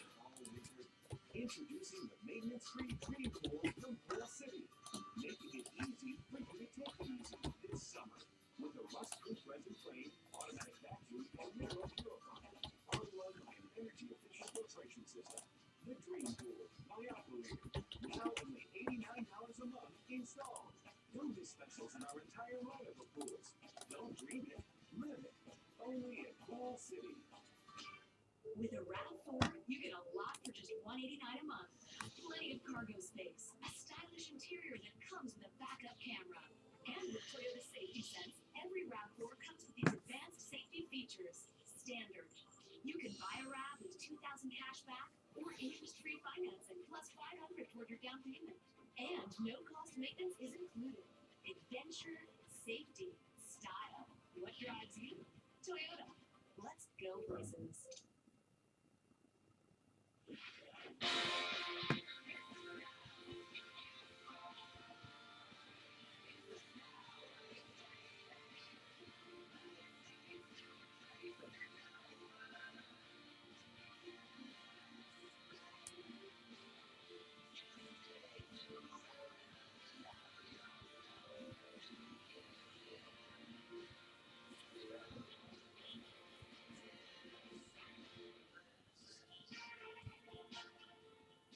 Introducing the maintenance-free dream pool from Pool City, making it easy for you to take it easy this summer with a rust-proof resin frame, automatic vacuum, and mineral purifier, all-in-one and energy-efficient filtration system. The Dream Pool by Operator, now only $89 a month installed. Don't miss specials in our entire lineup of pools. Don't dream it, live it. Only at Pool City. With a RAV4, you get a lot for just $189 a month. Plenty of cargo space, a stylish interior that comes with a backup camera. And with Toyota Safety Sense, every RAV4 comes with these advanced safety features. Standard. You can buy a RAV with $2,000 cash back or interest-free financing plus $500 toward your down payment. And no cost maintenance is included. Adventure, safety, style. What drives you? Toyota. Let's go places.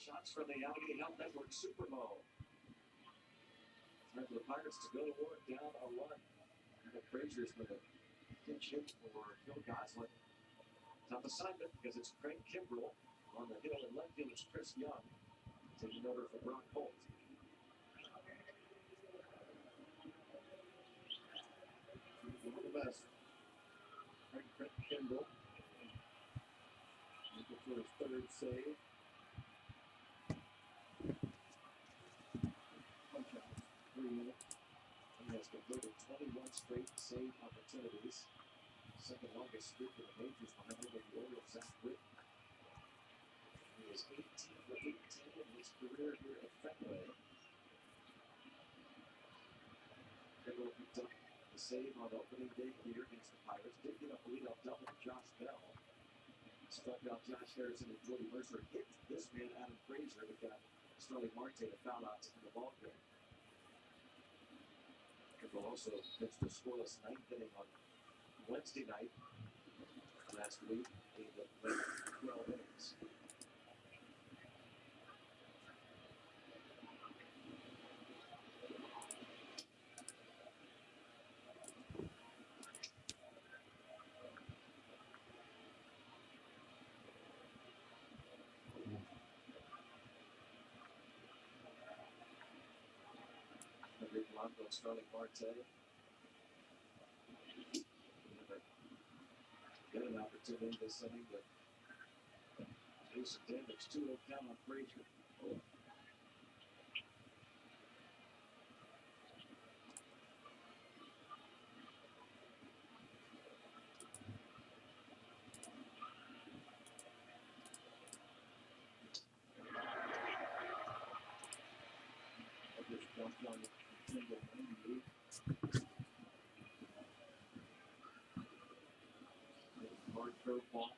Shots from the Allegheny Health Network Super Bowl. Time for the Pirates to go to work down a run. Frazier's with a pinch hit for Phil Gosselin. Tough assignment because it's Craig Kimbrell on the hill, and left field it's Chris Young taking over for Brock Holt. One of the best. Craig Kimbrell looking for his third save. Punch out. 3 minutes. He has converted 21 straight save opportunities. Second longest streak in the majors behind only the Orioles' Zach Britton. He is 18 for 18 in his career here at Fenway. Kimbrell picked up the save on opening day here against the Pirates. Did get a leadoff double to Josh Bell. Struck out Josh Harrison and Jordy Mercer. Hit this man, Adam Frazier, but got Starling Marte to foul out in the ball game. Kimbrell also pitched a scoreless 9th inning on Wednesday night last week. He went 12 innings. Blanco and Starling Marte. Get an opportunity this inning to do some damage. 2-0 count on Frazier. Just jumped on the single 98. Hard curveball.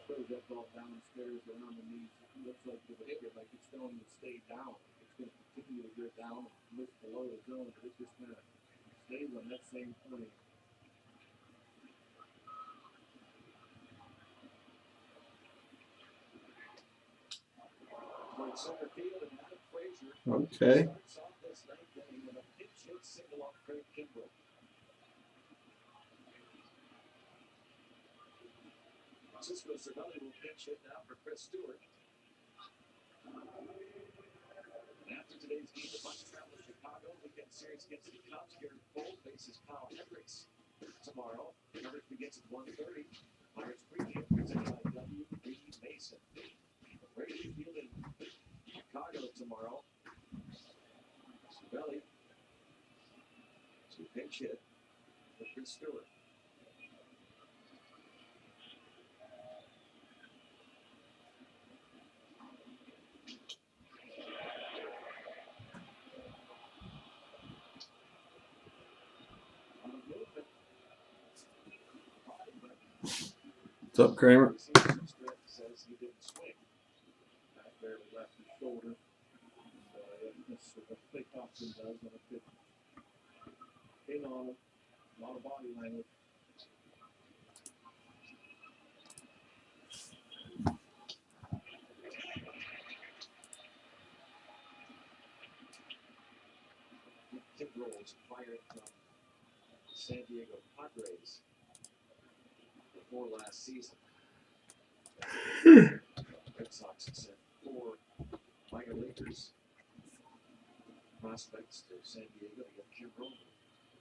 Throws that ball downstairs around the knees. It looks like with a hit, like it's going to stay down. It's going to continue to go down and lift below the zone, but it just kind of stays on that same point. Center field and Adam Frazier Okay. starts off this 9th inning with a pitch hit single off Craig Kimbrell. Francisco Cervelli will pitch hit now for Chris Stewart. And after today's game, the Bucs travel to Chicago. Weekend series against the Cubs. Garrett Cole faces Kyle Hendricks tomorrow. Coverage begins at 1:30. Pirates pregame presented by W.B. Mason. Brady Field in Chicago tomorrow. Cervelli to pinch hit for Chris Stewart. What's up, Kramer? Says he didn't swing. That barely left his shoulder. So that's what Clay Thompson does when a pitch in on him. A lot of body language. Kimbrell was fired from San Diego Padres before last season. Red Sox sent 4 minor leaguers prospects to San Diego to get Kimbrell.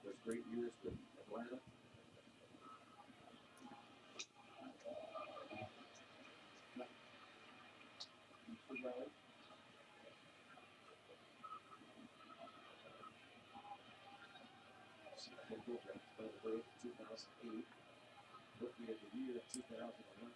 Those great years with Atlanta. Kimbrell drafted by the way in 2008. Rookie of the year in 2011.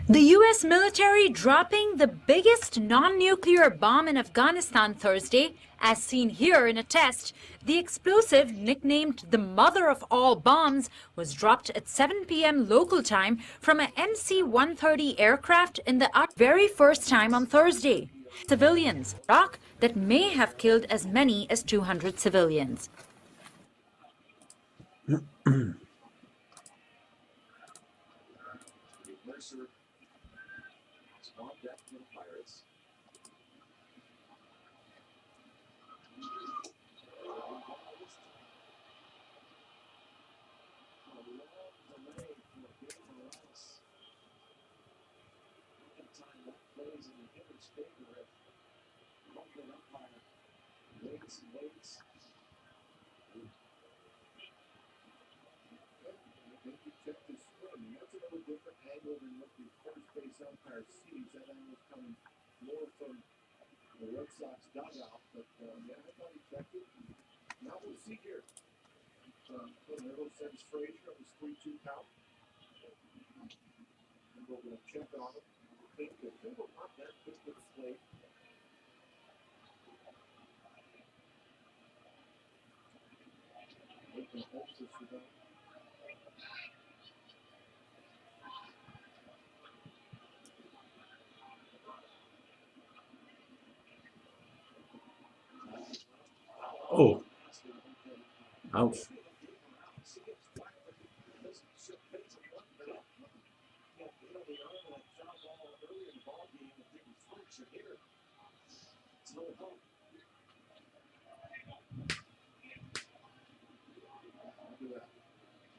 The U.S. military dropping the biggest non-nuclear bomb in Afghanistan Thursday, as seen here in a test. The explosive, nicknamed the mother of all bombs, was dropped at 7 p.m. local time from an MC-130 aircraft in the very first time on Thursday. Civilians, rock that may have killed as many as 200 civilians. Mercer is on deck for the Pirates. Time that plays in the hitter's favor if the umpire waits and waits. I think he checked his swing. That's a little different angle than what the first base umpire sees. That angle is coming more from the Red Sox dugout. But yeah, I thought he checked it. Now we'll see here. There sends Frazier. It was 3-2 count. And we're going to check on him. I think that they were not that quick to the plate. Making hopes for them. Oh. Ouch.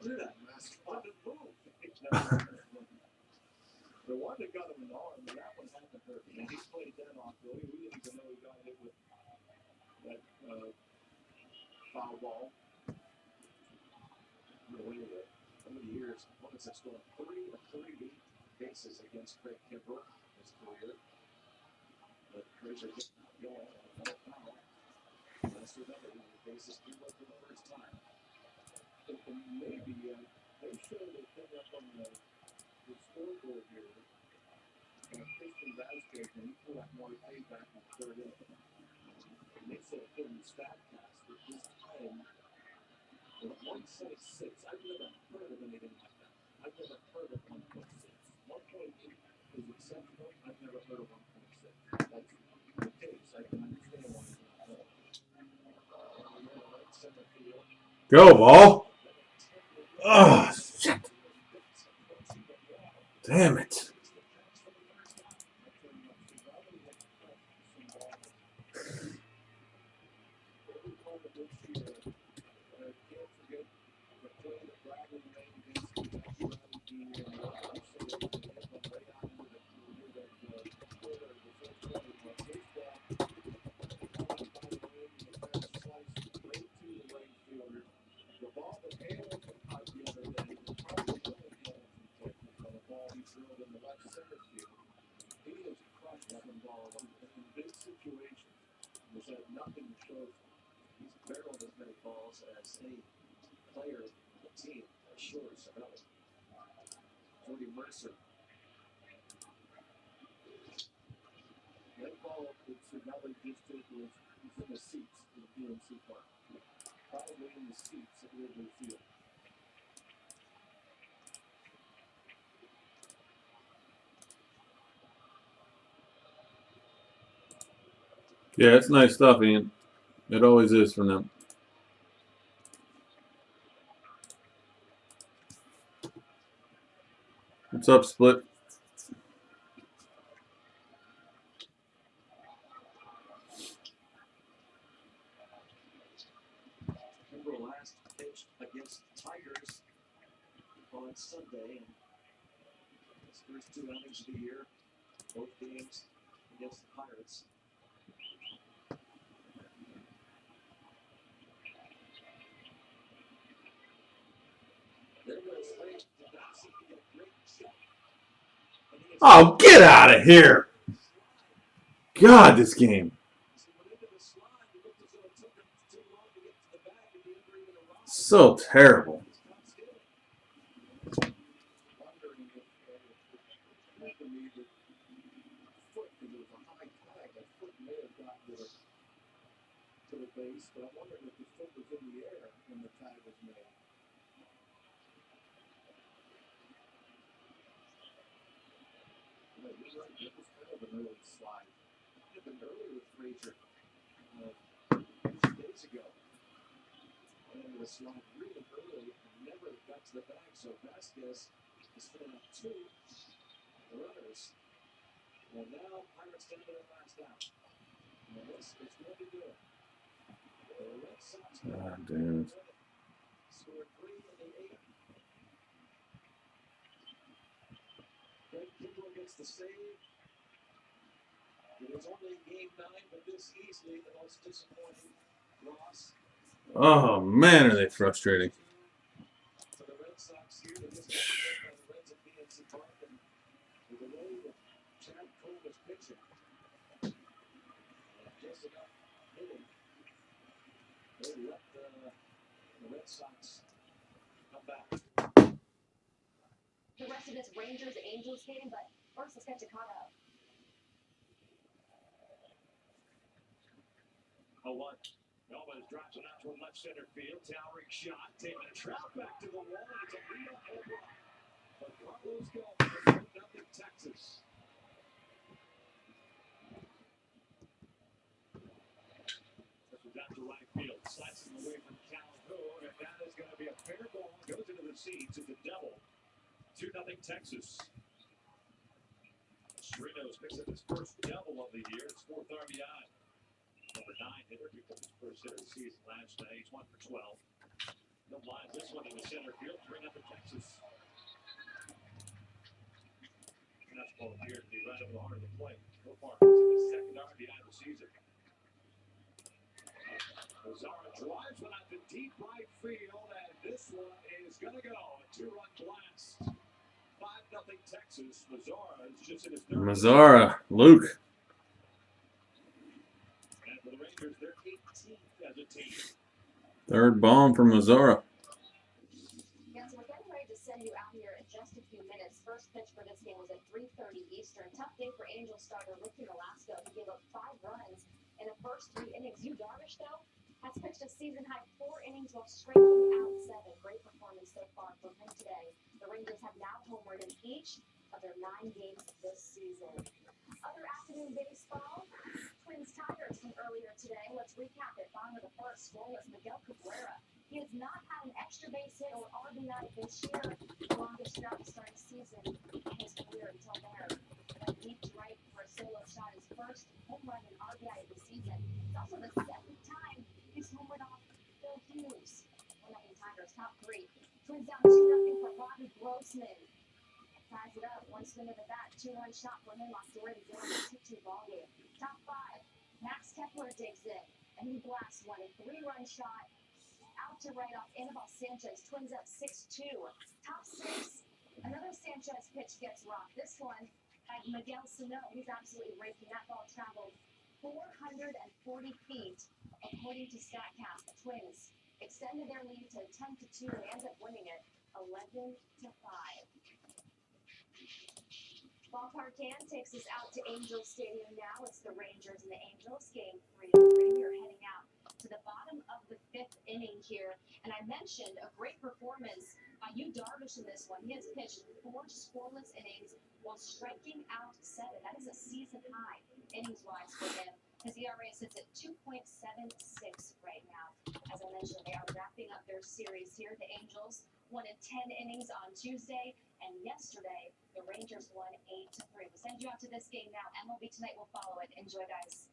Look at that massive move. The one that got him in the arm, that one had to hurt. And he played that off, really. We didn't even know he got hit with that foul ball. Over the years, opponents have scored 3 of 38 bases against Craig Kimbrell in his career. But Frazier just not going on another foul. Last remember, he was bases came up for the first time. And maybe they showed a thing up on the scoreboard here. Christian Vasquez, when he pulled that more back in the third inning. And they said it in the stat cast that this time, with 1.6, I've never heard of anything like that. I've never heard of 1.6. 1.8 is exceptional. I've never heard of 1.6. That's the case. I can understand why it's not more. Go, ball. Oh, shit. Damn it. He's had nothing to show for. He's barreled as many balls as any player in the team, sure as Sabelli. Jordy Mercer. That ball that Sabelli just did was in the seats in the PNC Park. Probably in the seats at Wrigley Field. Yeah, it's nice stuff, Ian. It always is from them. What's up, Split? Remember last pitch against the Tigers on Sunday, and his first 2 outings of the year, both games against the Pirates. Oh, get out of here. God, this game. So terrible. To the base, but I'm wondering if the foot was in the air when the tag was made. You're right, it was kind of an early slide. It had been earlier with Frazier 2 days ago. And the slide really early and never got to the bag, so Vasquez is filling up 2 runners. And now Pirates down to their last out. And this is going to do it. The Red Sox Damn it. scored 3 in the 8th. Craig Kimbrell gets the save. It was only game 9, but this easily the most disappointing loss. Oh, man, are they frustrating. For the Red Sox here, they just got hit by the Reds at PNC Park, and with the way that Chad Cole was pitching, just enough hitting, they let the Red Sox come back. The rest of this Rangers-Angels game, but first let's get to Chicago. 0-1. Almost drops it out to left center field. Towering shot. Taking a trap back to the wall. And it's a real home run. But Carlos Gomez, 1-0 Texas. This is out to right field. Slicing away from Calhoun. And that is going to be a fair ball. Goes into the seats. It's a double. 2-0 Texas. Strinos picks up his first double of the year. It's 4th RBI. Number 9 hitter picked up his first hit of the season last night. He's 1 for 12. He'll line this one in the center field. 3-0 Texas. Fastball here to be right over the heart of the plate. So far, it's his second RBI of the season. Mazara drives one out to deep right field, and this one is going to go. A 2-run blast. 5-0 Texas. Mazara is just in his third. Mazara, Luke. And for the Rangers, they're 18th as a team. Third bomb from Mazara. Yeah, so we're getting ready to send you out here in just a few minutes. First pitch for this game was at 3:30 Eastern. Tough day for Angels starter Ricky Nolasco. He gave up 5 runs in the first 3 innings. Yu Darvish, though, has pitched a season-high 4 innings while striking out 7. Great performance so far from him today. The Rangers have now homered in each of their 9 games this season. Other afternoon baseball, Twins Tigers from earlier today. Let's recap it. Bottom of the first, scoreless. Miguel Cabrera He has not had an extra base hit or RBI this year, the longest drought to start the season in his career until there. That leaped right for a solo shot, his first home run and RBI of the season. It's also the second time he's homered off Phil Hughes. 1-0 Tigers, top three. Twins down 2-0 for Bobby Grossman. Ties it up, one swing of the bat, 2-run shot for him off Jordan Dillon, 2-2 ball game. Top five, Max Kepler digs in, and he blasts one, a 3-run shot out to right off Anibal Sanchez. Twins up 6-2. Top six, another Sanchez pitch gets rocked. This one by Miguel Sano. He's absolutely raking. That ball traveled 440 feet, according to StatCast. The Twins extended their lead to 10-2 and end up winning it 11-5. Ballpark Dan takes us out to Angels Stadium now. It's the Rangers and the Angels, game 3-3. We're heading out to the bottom of the 5th inning here. And I mentioned a great performance by Yu Darvish in this one. He has pitched 4 scoreless innings while striking out 7. That is a season high innings-wise for him. His ERA sits at 2.76 right now. As I mentioned, they are wrapping up their series here. The Angels won in 10 innings on Tuesday, and yesterday the Rangers won 8-3. We'll send you out to this game now. MLB Tonight will follow it. Enjoy, guys.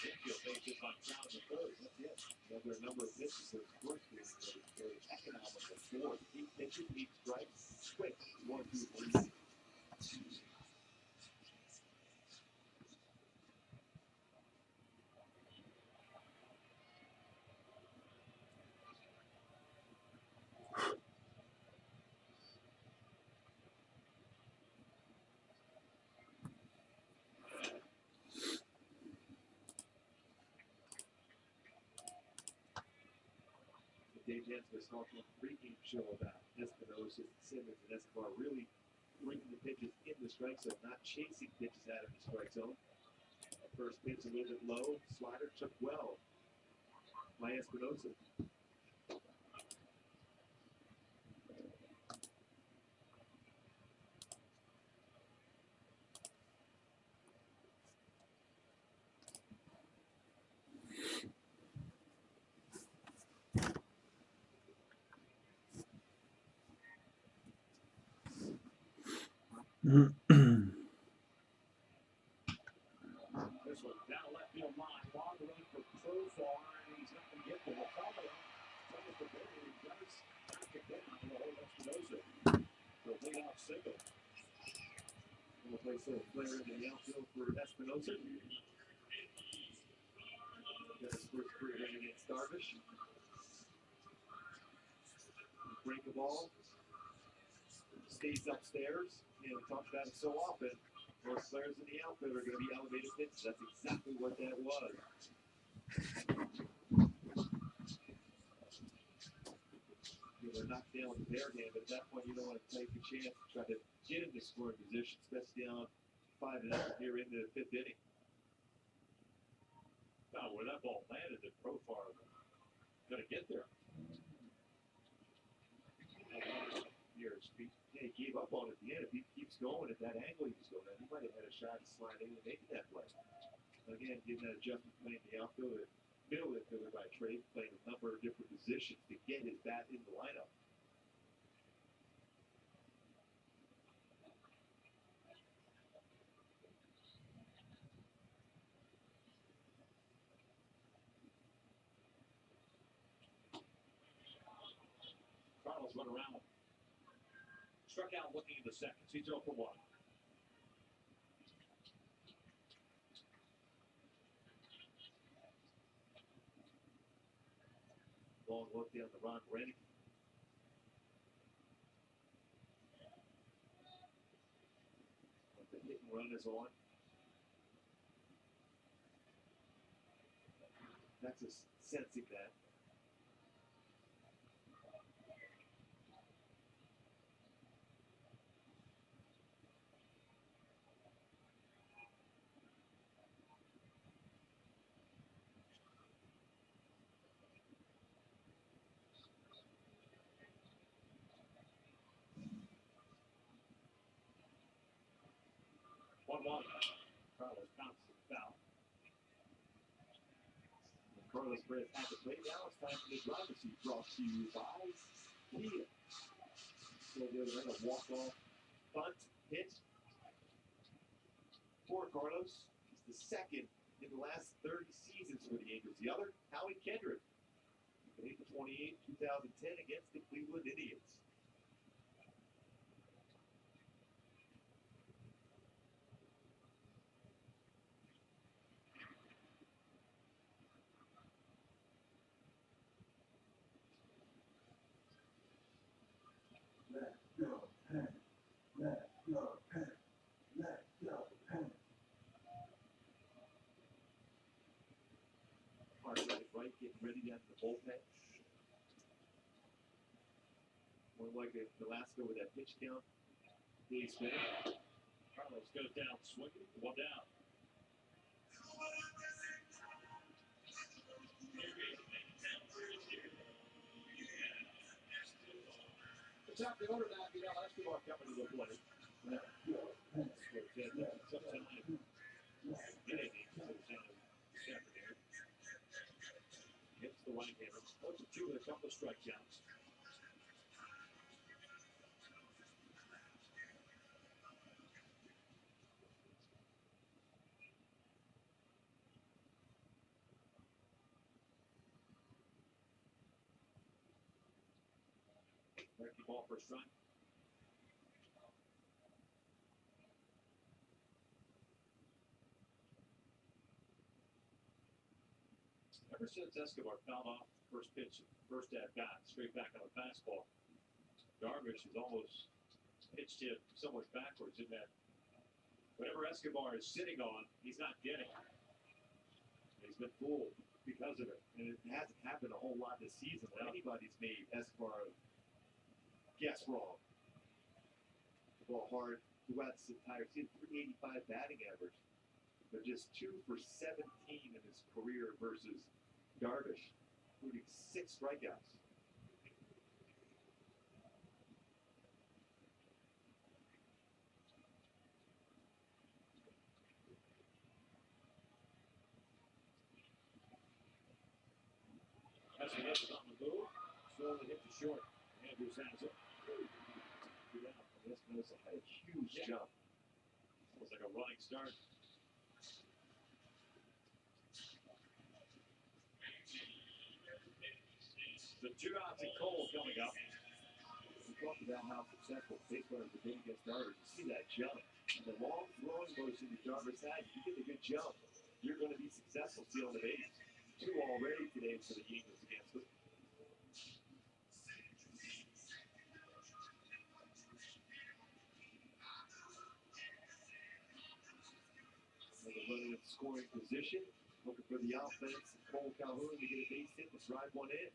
Infield bases on count of the third. That's it. Another number of pitches. Those first three very economical. 4. 8 pitches, 8 strikes. Quick. 1, 2, 3. Dave Jansen was talking on the pregame show about Espinosa, Simmons, and Escobar really bringing the pitches in the strike zone, not chasing pitches out of the strike zone. First pitch a little bit low, slider took well by Espinosa. This one down left field line, long run for Profar, and he's not going to get there. The follow tries to bury it, he does knock it down to the whole Espinosa. So lead off single. We'll place a player in the outfield for Espinosa. Got his first career hit against Darvish. Break a ball. Stays upstairs. We talk about it so often. Most players in the outfield are going to be elevated pitches. That's exactly what that was. They're knocked down with the bare hand, but at that point you don't want to take a chance to try to get into scoring position, especially down 5-0 here into the 5th inning. Now, where that ball landed, the Profar going to get there. He gave up on it at the end. If he keeps going at that angle he was going at, he might have had a shot to slide in and make that play. Again, getting that adjustment playing the outfield, middle infielder by trade, playing a number of different positions to get his bat in the lineup. Carlos went around. Struck out looking in the seconds. He's 0 for 1. Long look down the Ron Rennie. The hit and run is on. That's a sensing that. Carlos bounces it foul. Carlos Perez at the plate. Now it's time for the driver's seat, brought to you by Kia. So the other end, a walk-off bunt hit for Carlos. He's the second in the last 30 seasons for the Angels. The other, Howie Kendrick, April 28, 2010, against the Cleveland Indians. Let go, pen. Let go, pen. Let go, pen. Marshall right, getting ready down to the bullpen. More like Velasco with that pitch count. He's spinning. Carlos goes down swinging, one down. The top the order now, Escobar coming to the plate. Let go, pen. Sometime getting afternoon. Hits the right hander. 1-2 with a couple of strikeouts. Breaking ball for a strike. Ever since Escobar fouled off first pitch, first at bat, straight back on the fastball, Darvish has almost pitched him somewhat backwards in that whatever Escobar is sitting on, he's not getting. He's been fooled because of it. And it hasn't happened a whole lot this season where anybody's made Escobar guess wrong. The ball hard throughout this entire season, 385 batting average, but just 2 for 17 in his career versus Darvish, including 6 strikeouts. Escobar is on the move, slowly hit the short. Andrews has it. Espinosa had a huge jump. Almost like a running start. The 2 outs and Cole coming up. We talked about how successful base runners have been against Darvish. You see that jump. And the long throwing motion that Darvish had, you get a good jump, you're going to be successful stealing the base. 2 already today for the Angels against them. Running in scoring position, looking for the offense. Cole Calhoun to get a base hit to drive one in.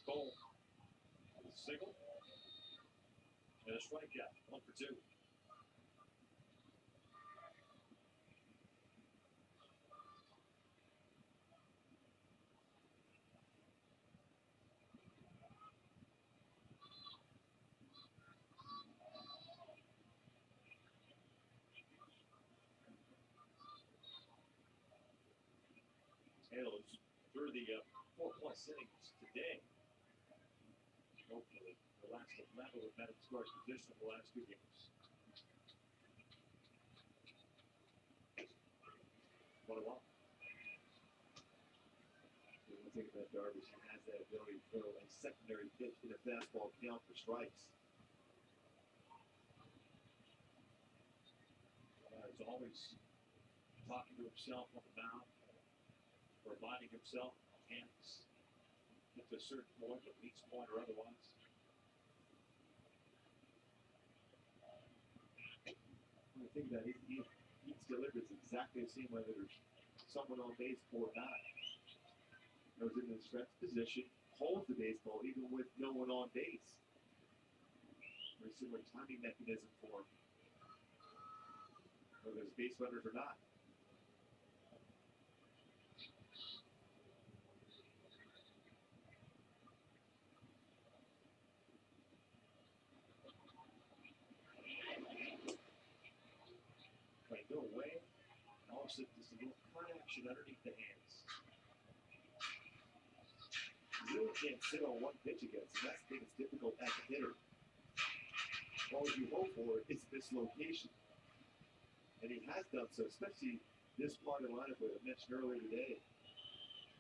Cole, a single, and a strikeout, 1 for 2. Taylor's through the 4+ innings today. Hopefully, the last 11 with men in scoring position in the last 2 games. 1-1. One thing about Darvish, he has that ability to throw a secondary pitch in a fastball count for strikes. He's always talking to himself on the mound, reminding himself hands get to a certain point, a weak point or otherwise. When I think about it, he delivers exactly the same whether there's someone on base or not. Goes into the stretch position, holds the baseball even with no one on base. Very similar timing mechanism for him, whether there's base runners or not. Trying to go away. And all of a sudden, just a little cut action underneath the hands. You really can't sit on one pitch against him. That's the thing that's difficult as a hitter. All you hope for is dislocation. And he has done so, especially this part of the lineup that I mentioned earlier today.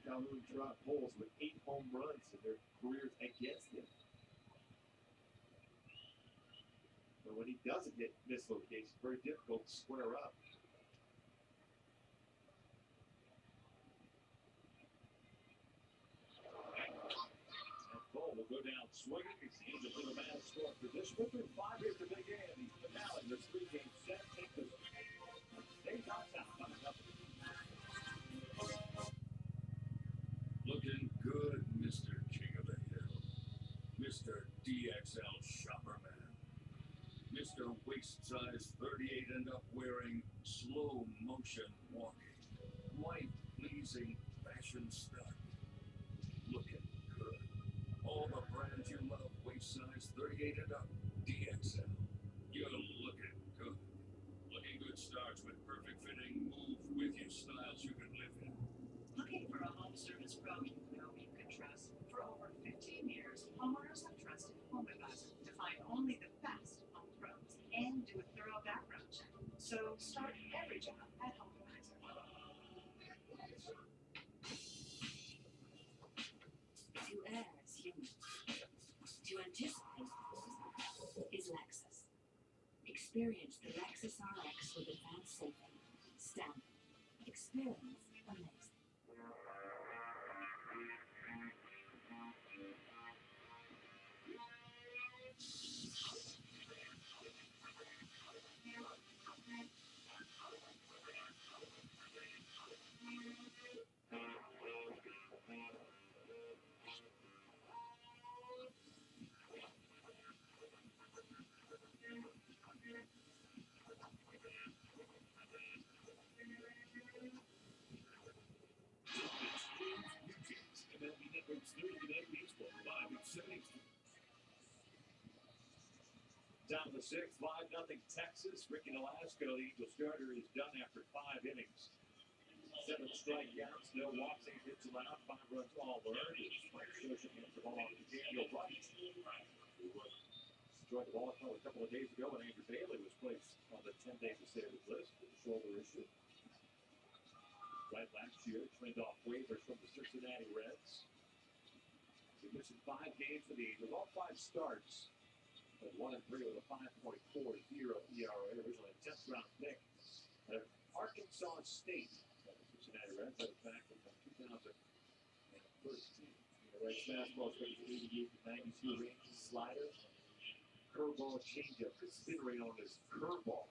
Calhoun dropped Poles with 8 home runs in their careers against him. But when he doesn't hit dislocation, it's very difficult to square up. And Cole will go down swinging. He's the Angels with a man score for this one. 5 hits to big game. He's finale. This 3-game set. Take the state on top. Looking good, Mr. King of the Hill. Mr. DXL Shopperman. Mr. Waist Size 38 end up wearing slow motion walking. Life-pleasing fashion stuff. Looking good. All the brands you love, waist size 38 and up, DXL. You're looking good. Looking good starts with perfect fitting, move with you styles you can live in. Looking for a home service pro you know you can trust? For over 15 years, homeowners have trusted Home Advisor to find only the best home pros and do a thorough background check. So start every job at Home Advisor. To err is human. To anticipate is Lexus. Experience the Lexus RX with advanced safety. Standard. Experience amazing. Down to the 6th, 5-0 Texas. Ricky Nolasco, the Angel starter, is done after 5 innings. 7 strikeouts, no walks, 8 hits allowed, 5 runs all earned. Scotia hands the ball off to Daniel Wright, who destroyed the ball a couple of days ago when Andrew Bailey was placed on the 10-day disabled list with a shoulder issue. Right last year, traded off waivers from the Cincinnati Reds. He's missing 5 games for the Angels, all 5 starts. 1-3 with a 5.40 ERA, originally a 10th round pick out of Arkansas State. The Cincinnati Reds had a back from 2013. The Reds fastball is going to 88 to 92 range slider. Curveball changeup, the spin rate on his curveball.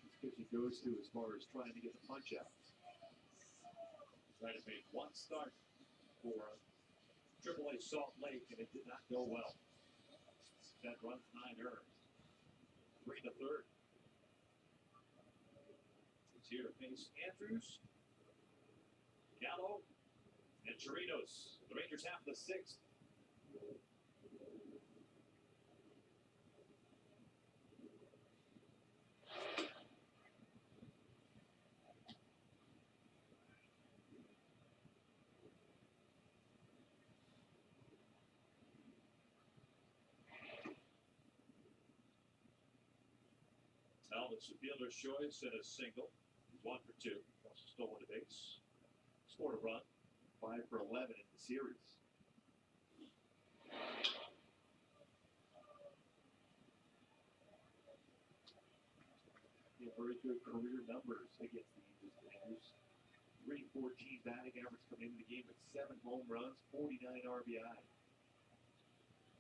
This pitch he goes to as far as trying to get the punch out. Tried to make 1 start for AAA Salt Lake, and it did not go well. 10 runs, 9 earned. 3 to 3rd. He's here to face Andrews, Gallo, and Chirinos. The Rangers have the 6th. Talbot's the fielder's choice and a single. He's 1 for 2. Also stolen a base. Scored a run. 5 for 11 in the series. Very good career numbers against the Angels. 314 batting average coming into the game with 7 home runs, 49 RBI.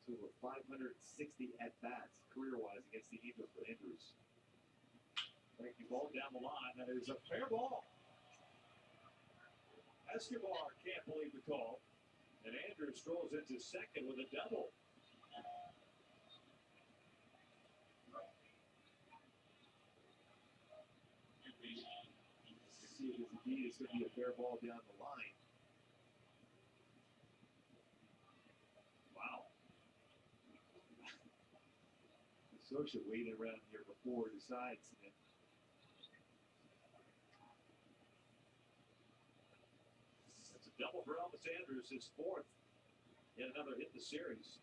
So over 560 at-bats career-wise against the Angels for Andrews. Breaking ball down the line. That is a fair ball. Escobar can't believe the call. And Andrews strolls into second with a double. See if indeed it's going to be a fair ball down the line. Wow. Scotia waited around here before decides. Double for Elvis Andrews, his fourth. Yet another hit in the series.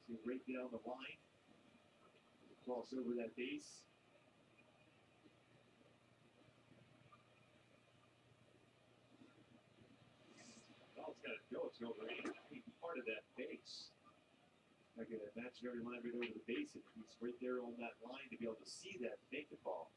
See right down the line. Cross over that base. All it's got to go, it's over any part of that base. Like an imaginary line right over the base, and he's right there on that line to be able to see that make the ball.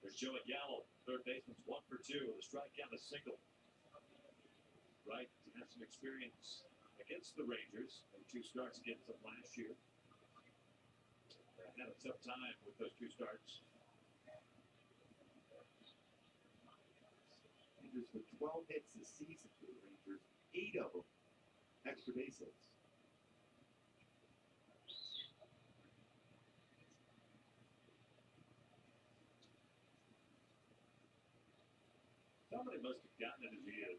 There's Joey Gallo, third baseman's 1 for 2 with a strikeout, a single. Right, has some experience against the Rangers, and 2 starts against them last year. Had a tough time with those 2 starts. Rangers with 12 hits this season for the Rangers, 8 of them extra base hits. Somebody must have gotten in his head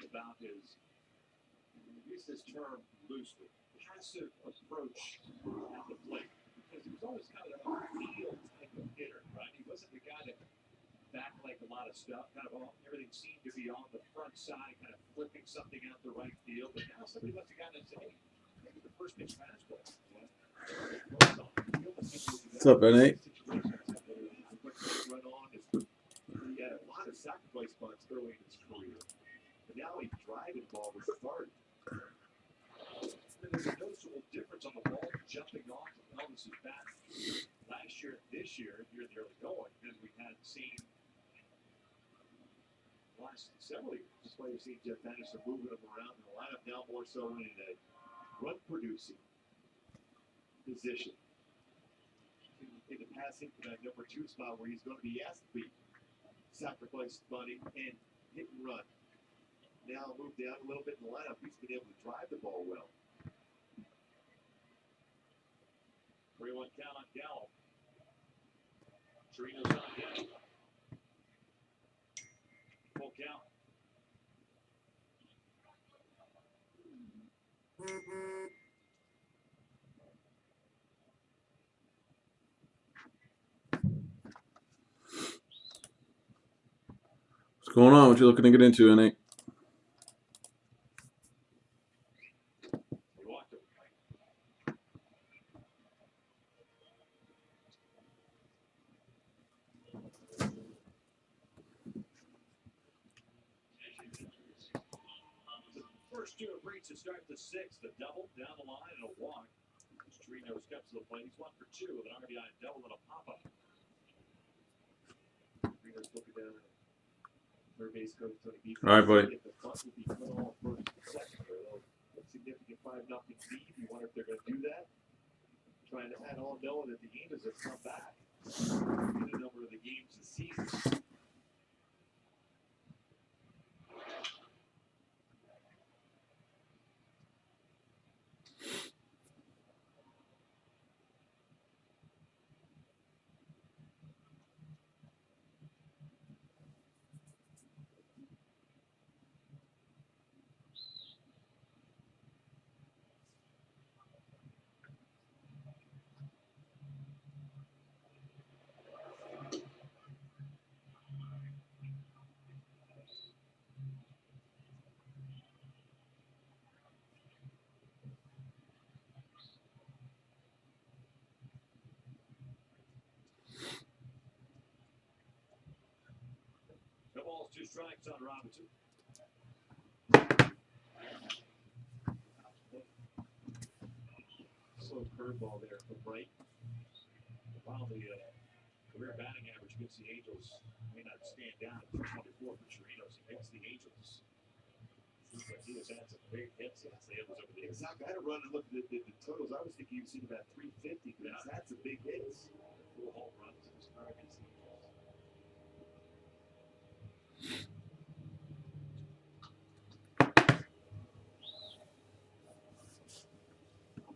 about his, use this term loosely, passive approach at the plate. Because he was always kind of a field type of hitter, right? He wasn't the guy that backed like a lot of stuff, kind of everything seemed to be on the front side, kind of flipping something out the right field. But now somebody must have gotten in and said, hey, maybe the first pitch fastball. What's up, N8? He had a lot of sacrifice bunts early in his career. But now he's driving the ball with Bart. There's a noticeable difference on the ball jumping off of Elvis's bat last year and this year, here in the early going, and we hadn't seen the last several years. This way we've seen Jeff Anderson moving him around in the lineup, now more so in a run-producing position. In the passing for that number 2 spot where he's going to be asked to be sacrifice bunting and hit and run. Now moved down a little bit in the lineup. He's been able to drive the ball well. 3-1 count on Gallo. Torino's on deck. Full count. What's going on? What you looking to get into, N8? First 2 of Brikis to start the 6th. A double down the line and a walk. Torino steps to the plate. He's 1 for 2 with an RBI double and a pop-up. Torino's looking down at third base coach Tony B. All right, buddy. If the bunt will be put on first and second, or a significant 5-0 lead. You wonder if they're going to do that. Trying to add on, knowing that the Angels have come back in a number of the games this season. No balls, 2 strikes on Robinson. Slow curveball there from Bright. While the career batting average against the Angels may not stand down at 224 for Chirinos against the Angels. Seems like he has had some big hits since the Angels over the years. Exactly. I had to run and look at the totals. I was thinking you've seen about 350, but that's a big hits. 4 home runs in his career against the Angels.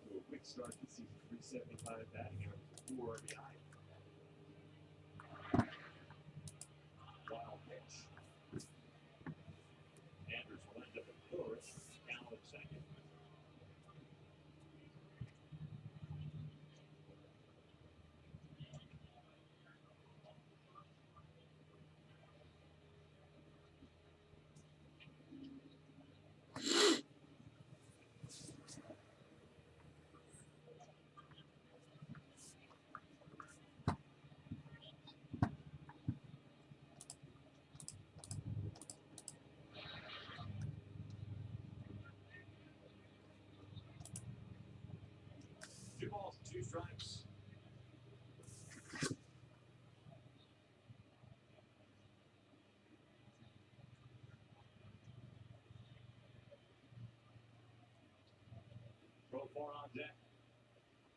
To a quick start this season, 375 batting average with 4 RBI. Wild pitch. Andrews will end up at first, Gallo at second. 2 strikes. Throw 4 on deck.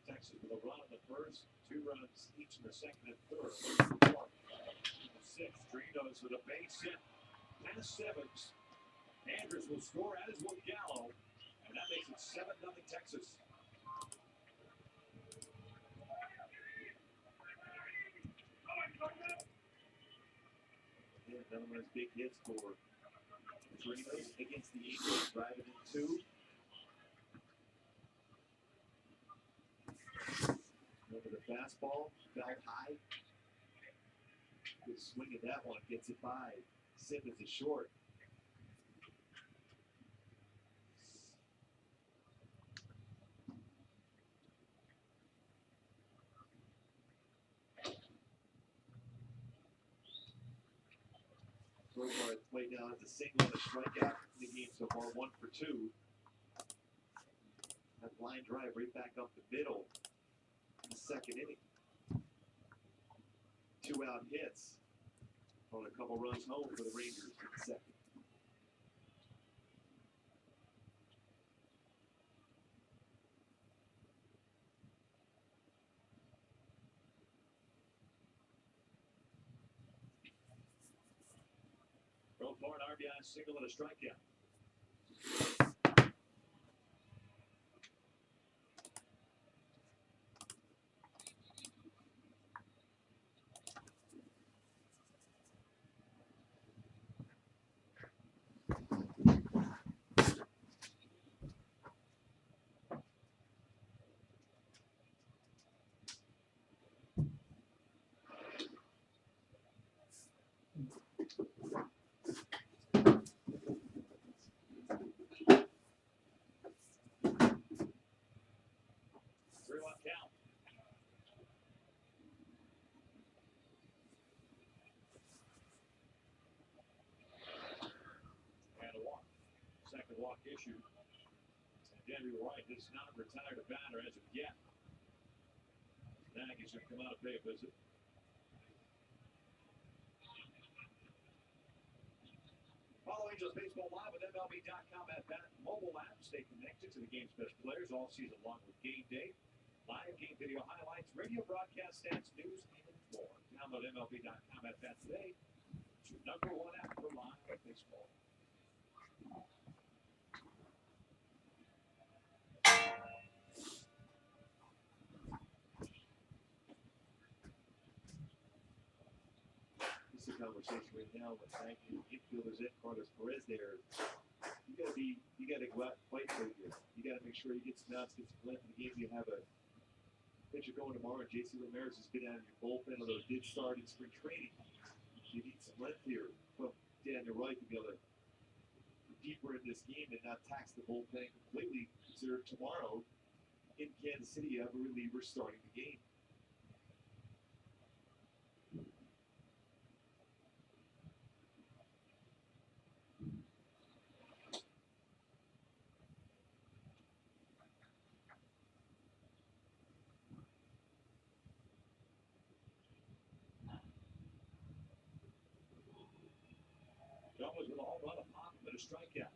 Texas with a run in the first, 2 runs each in the second and third. 4, 6. Trinos with a base hit. Past 7s. Andrews will score, as will Gallo, and that makes it 7-0 Texas. And another one of his big hits for Trinos against the Eagles, driving in 2. Over the fastball, fell high. Good swing at that one, gets it by. Simmons is short. So far, it's played down as a single and a strikeout in the game so far, 1 for 2. That line drive right back up the middle in the second inning. 2 out hits. On a couple runs home for the Rangers in the second. Throw for an RBI single and a strikeout. Count. And a walk. Second walk issued. And Denby White does not retire the batter as of yet. Nagy should come out and pay a visit. Follow Angels Baseball live with MLB.com at that mobile app. Stay connected to the game's best players all season long with Game Day. Live game video highlights, radio broadcast stats, news, and more. Download MLB.com at that today. It's your #1 app for live baseball. This is a conversation right now with 19 infielders in Carlos Perez there. You gotta go out and fight for it. You gotta make sure you get some outs, get some length in the game. You have a pitcher going tomorrow. JC Ramirez has been out of your bullpen, although it did start in spring training. You need some length here. Well, Daniel Wright to be able to go deeper in this game and not tax the bullpen completely. Consider tomorrow in Kansas City, you have a reliever starting the game. Jones with a home run, a pop, and a strikeout.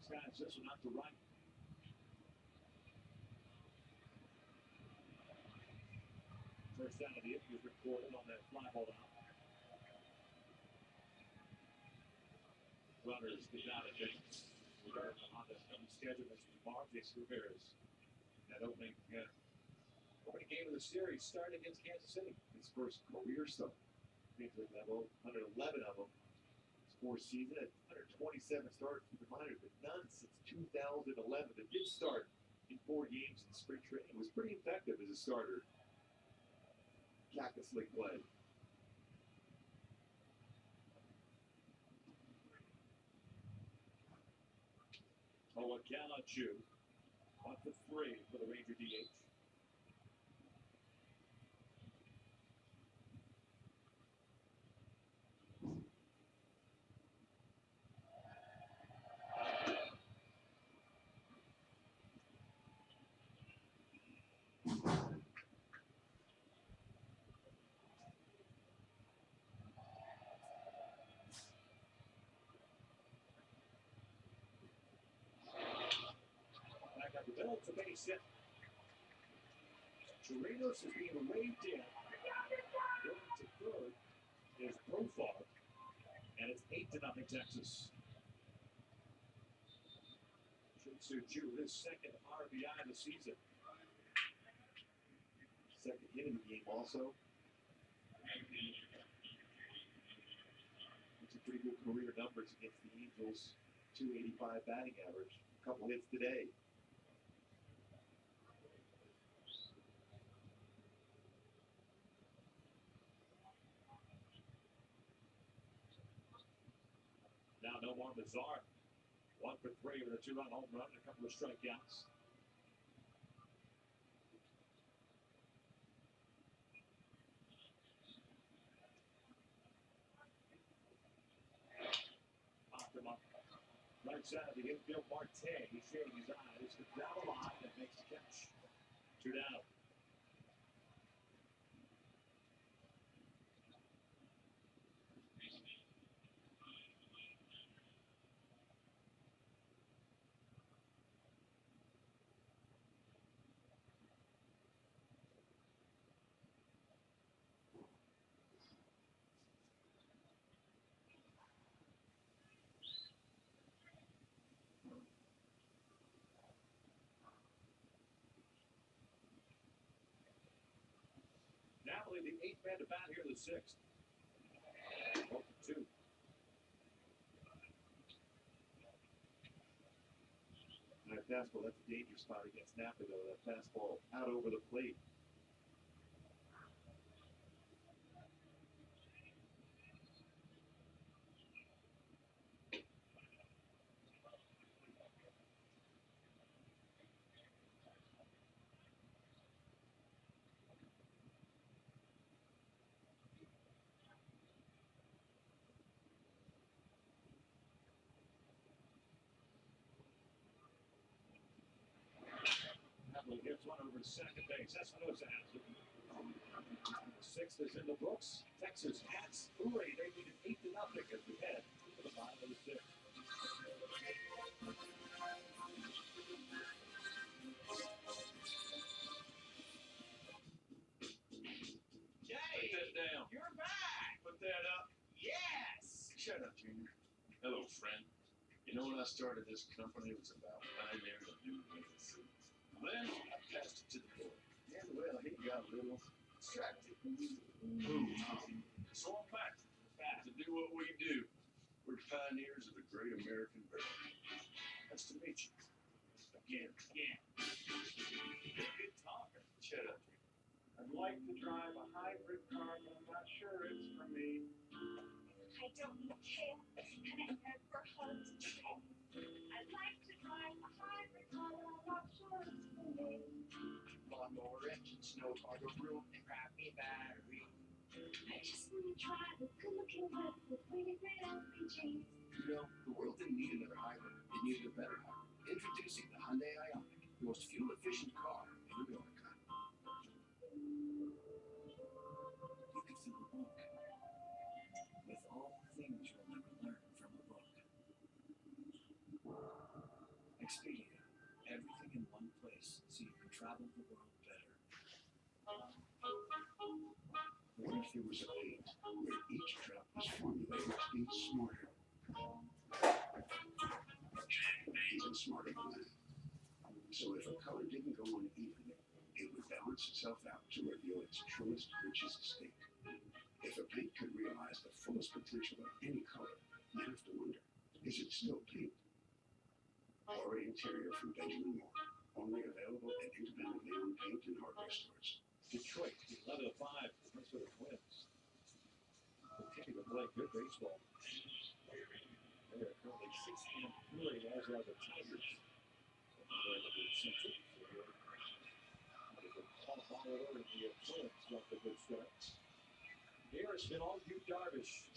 Skies this one out to right. First down of the inning is recorded on that fly ball out. Runners did not advance. We're on the schedule this tomorrow. JC Ramirez. That opening game of the series started against Kansas City. His first career start. Major league level, 111 of them. Score season at 127 starts. Keep in mind, but none since 2011. It did start in 4 games in spring training. It was pretty effective as a starter. Cactus League play. Oh, a Gala Chew. 1 for 3 for the Ranger DH. base hit. Chirinos is being waved in. Going to third is Profar. And it's 8-0 Texas. Shin-Soo Choo with his second RBI of the season. Second hit in the game also. It's a pretty good career numbers against the Angels. 285 batting average. A couple hits today. Now no more Mazar. 1 for 3 with a 2-run home run and a couple of strikeouts. Popped him up. Right side of the infield, Marte. He's shading his eyes. Gets down the line and makes the catch. 2 down. Napoli, the 8th man to bat here in the 6th. 1-2. That fastball, that's a danger spot against Napoli, though. That fastball out over the plate. Napoli gets one over to second base. Espinosa has it. The 6th is in the books. Texas hats Uri. They lead it 8-0 as we head to the bottom of the 6th. Jay, put that down. You're back. Put that up. Yes. Shut up, Junior. Hello, friend. You know, when I started this company, it was about pioneering a new way of food. Then I passed it to the boy. And, well, he got a little distracted. So I'm back to do what we do. We're pioneers of the great American bird. Nice to meet you. Again. You're a good talker. Shut up, Junior. I'd like to drive a hybrid car, but I'm not sure it's for me. I don't need kale, and I never hugged Trey. I'd like to drive a hybrid car, but I'm not sure it's for me. Lawnmower engine, snow cargo room, and crappy battery. I just want to drive a good-looking whip with really great LPGs. You know, the world didn't need another hybrid. It needed a better hybrid. Introducing the Hyundai Ioniq, the most fuel-efficient car in America. You can fill a book with all the things you'll never learn from a book. Expedia, everything in one place so you can travel the world better. What if there was a paint where each drop was formulated to be smarter? Even smarter than that. So if a color didn't go on evenly, it would balance itself out to reveal its truest, richest state. If a paint could realize the fullest potential of any color, you have to wonder, is it still paint? Or interior from Benjamin Moore, only available at independently owned paint and hardware stores. Detroit, 11-5, the Minnesota Twins. Continue to play good baseball. They are currently 6-3 as are the Tigers. They're looking at Central. Colorado and the Twins got the good start. Here has been all Yu Darvish.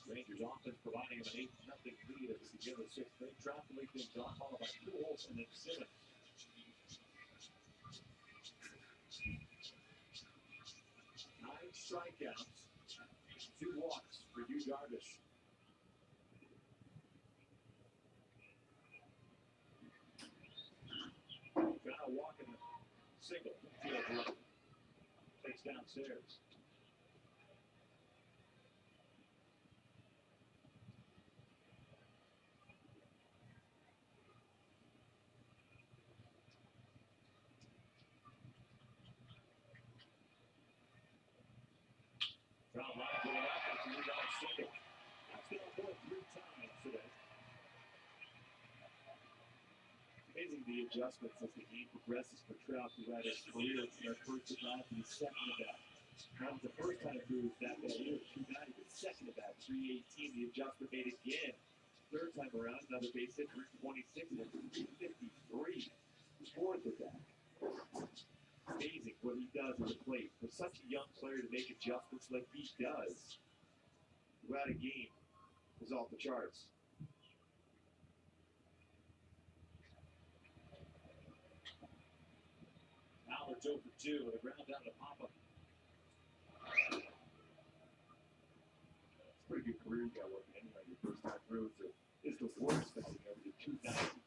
Rangers offense providing him an 8-0 lead as we begin the 6th. They drop the lead things off, followed by Pujols and then Simmons. 9 strikeouts, 2 walks for Yu Darvish. single. Field left. Takes downstairs. Foul line to the left. It's a rebound single. That's been on board 3 times today. Amazing the adjustments as the game progresses for Trout throughout his career. From that first at bat to the second at bat. That was the first time through that year, 290, but second at bat, 318. The adjustment made again. Third time around, another base hit, 326 and 353. Fourth at bat. Amazing what he does at the plate. For such a young player to make adjustments like he does throughout a game is off the charts. Albert's 0 for 2 with a ground down to Papa. It's a pretty good career you got working anyway. Your first time through is the worst batting average at 290.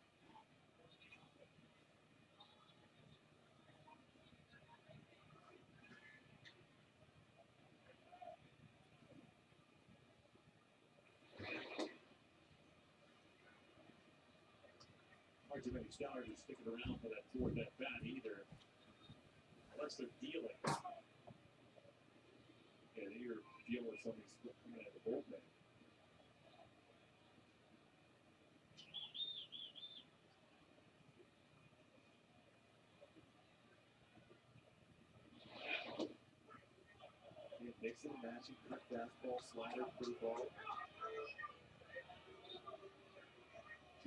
Hard too many stars are sticking around for that fourth at bat either. Unless they're dealing. And you're dealing with somebody coming out of the bullpen. And Nixon matching cut fastball, slider, curveball.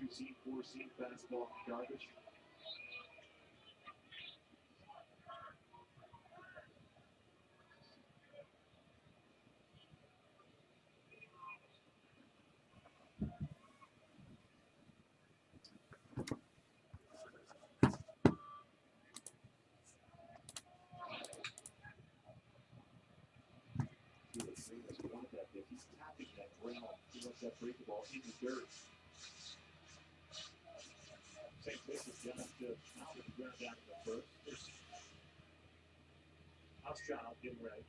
2-seam, 4-seam fastball, garbage. He's tapping that ground. He wants that break the ball in the dirt. Same pitch as John to Albert, the ground down to the first. House child getting ready.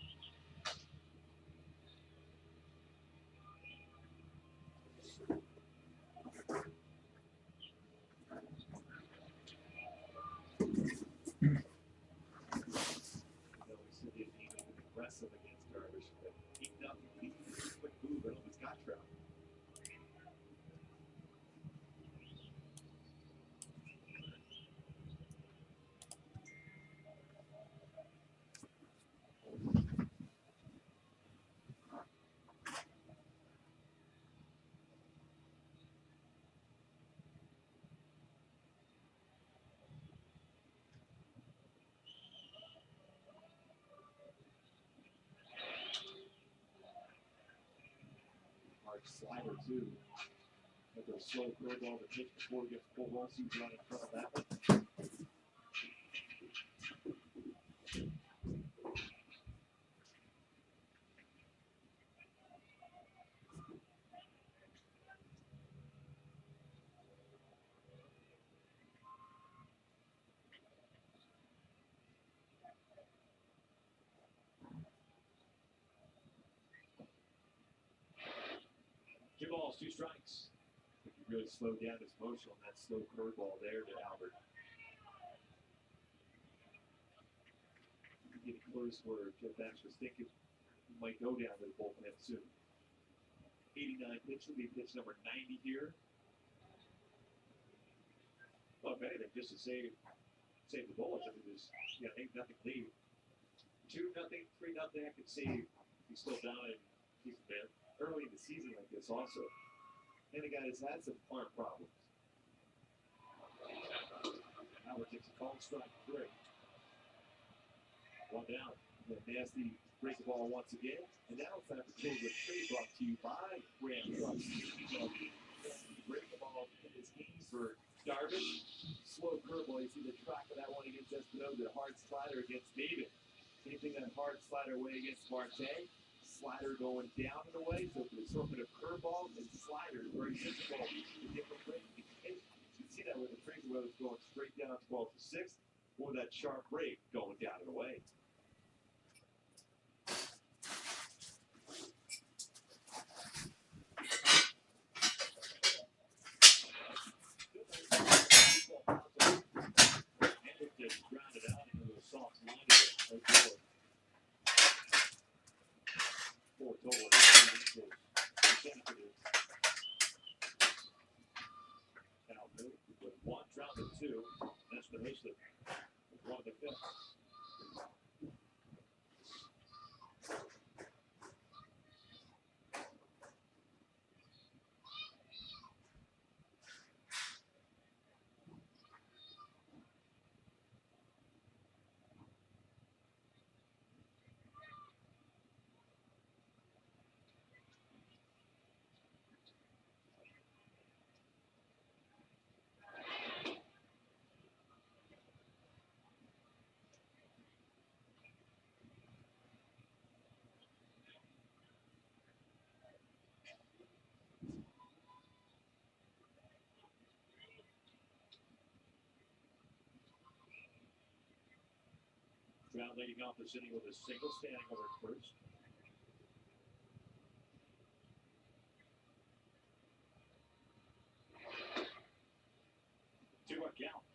Aggressive against Darvish, but he nothing. He's a quick move, and almost got Trout. Slider too. Like a slow curveball to pitch before he gets full run. He's running in front of that one. Two balls, 2 strikes. I think he really slowed down his motion on that slow curveball there to Albert. Getting close where Jeff Ash was thinking he might go down to the bullpen soon. 89 pitch will be pitch number 90 here. Well, if anything, just to save the bullets. I mean, there's 8-0 lead. 2-0, 3-0. I could save. He's still down and he's been early in the season like this also. And the guy has had some arm problems. Howard takes a called strike 3. 1 down. The nasty break the ball once again. And now it's time for Close with Trade brought to you by Ram Trucks. Break the ball in his knees for Darvish. Slow curveball. You see the track of that one against Espinosa. Hard slider against David. Same thing on hard slider away against Marte. Slider going down and away, so for the assortment of curveballs and sliders, very difficult to get from break. You can see that with the Fraser Weather's going straight down 12 to 6. before that sharp break going down and away. Just grounded out into the soft line of the four total Angels consecutive. Now Newt with one, Trout with two. That's the Mason with one of the fifth. Trout leading off the inning with a single, standing over at first. Two-run count.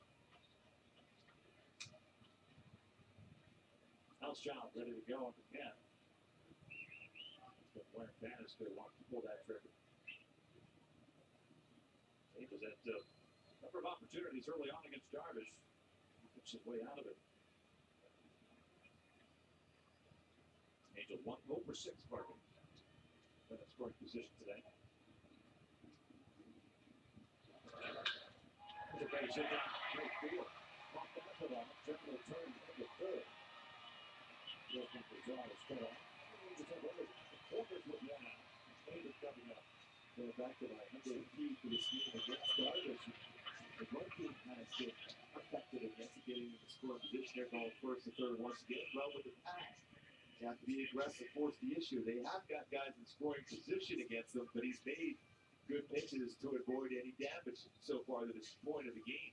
House Trout ready to go on the pen. But Warren Bannister wants to pull that trigger. Angels had a number of opportunities early on against Darvish. He puts his way out of it. Angels 1 over 6 parking. In a scoring position today. There's a base hit down right field. Pop that for them. Triple turn into third. Looking for draw is cut off. Angels have over the quarters with one out. Eight is coming up. Going back to my number key for this game against Darvish. The one team has been affected against getting in the scoring position. They're going first and third once again. Well with the pass. You have to be aggressive, force the issue. They have got guys in scoring position against them, but he's made good pitches to avoid any damage so far to this point of the game.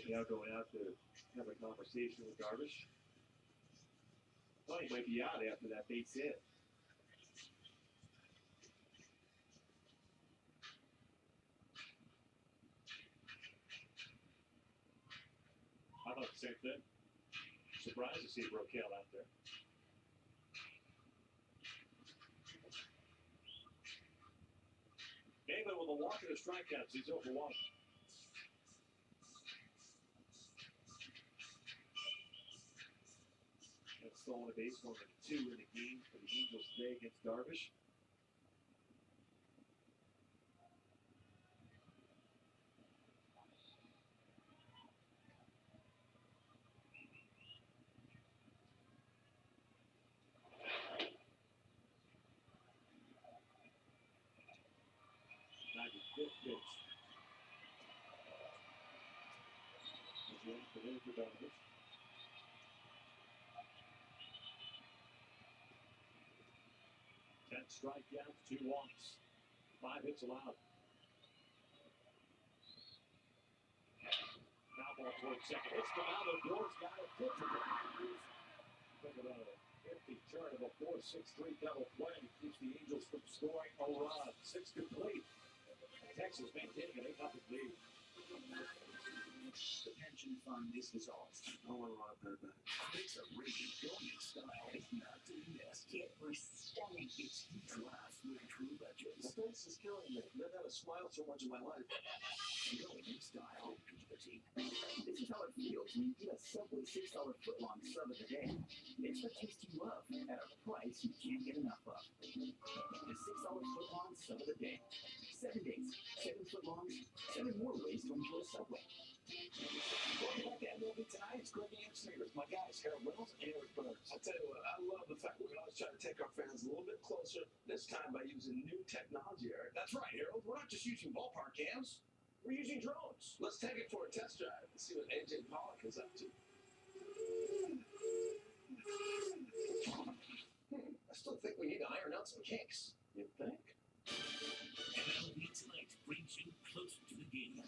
Now going out to have a conversation with Darvish. Thought he might be out after that base hit. I thought the same thing. Surprised to see Roquel out there. David with a walk and a strikeout. He's over 1. And stolen a base, 1 and 2 in the game for the Angels today against Darvish. Fifth pitch. Again, for Darvish. 10 strikeouts, 2 walks, 5 hits allowed. Foul ball towards second. It's come out. The door's got it. Think about it. 50 turn of a 4-6-3 double play keeps the Angels from scoring a run. 6 complete. Texas maintaining an 8-0 lead. The pension fund is dissolved. I want to run up that back. It's a really going style. It's not to miss. Get for stunning. It's draft with true legends. The face is killing me. Never had a smile so much in my life. Going in style. This is how it feels when you get a Subway $6 footlong sub of the day. It's the taste you love at a price you can't get enough of. The $6 footlong sub of the day. 7 days, 7 footlongs, 7 more ways to enjoy Subway. Welcome back to MLB Tonight. It's Greg Anderson with my guys, Harold Reynolds and Eric Burns. I tell you what, I love the fact we can always try to take our fans a little bit closer, this time by using new technology, Eric. That's right, Harold. We're not just using ballpark cams. We're using drones. Let's take it for a test drive and see what AJ Pollock is up to. I still think we need to iron out some kinks. You think? MLB Tonight brings you closer to the game.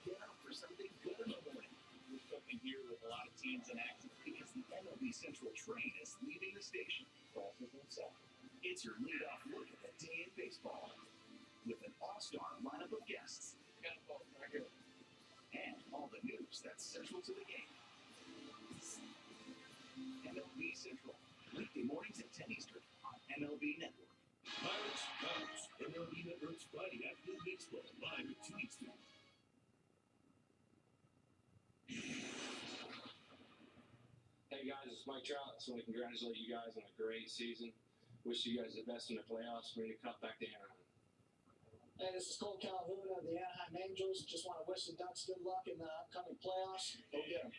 Get out for something good in the morning. We're cooking here with a lot of teams in action because the MLB Central train is leaving the station. It's your leadoff look at the day in baseball with an all-star lineup of guests and all the news that's central to the game. MLB Central, weekday mornings at 10 Eastern on MLB Network. Pirates, Cubs, MLB Network's Friday afternoon baseball live at 2 Eastern. Hey guys, it's Mike Trout. I just want to congratulate you guys on a great season. Wish you guys the best in the playoffs. Bring the cup back to Anaheim. Hey, this is Cole Calhoun of the Anaheim Angels. Just want to wish the Ducks good luck in the upcoming playoffs. Go get them.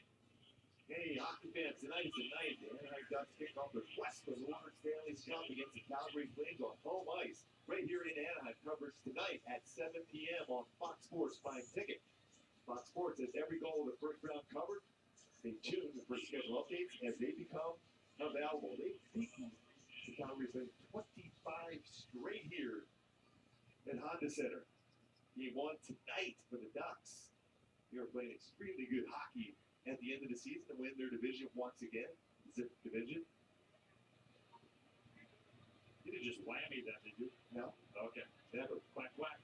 Hey, hockey fans, tonight's the night. The Anaheim Ducks kick off their quest for the Lawrence Stanley's Cup against the Calgary Flames on home ice. Right here in Anaheim, coverage tonight at 7 p.m. on Fox Sports Prime Ticket. Fox Sports has every goal of the first round covered. Stay tuned for schedule updates as they become available. They've beaten the Calgary's been 25 straight here at Honda Center. Game 1 tonight for the Ducks. They are playing extremely good hockey at the end of the season to win their division once again. Zip division. You didn't just whammy that, did you? No. Okay. Never. Quack, quack.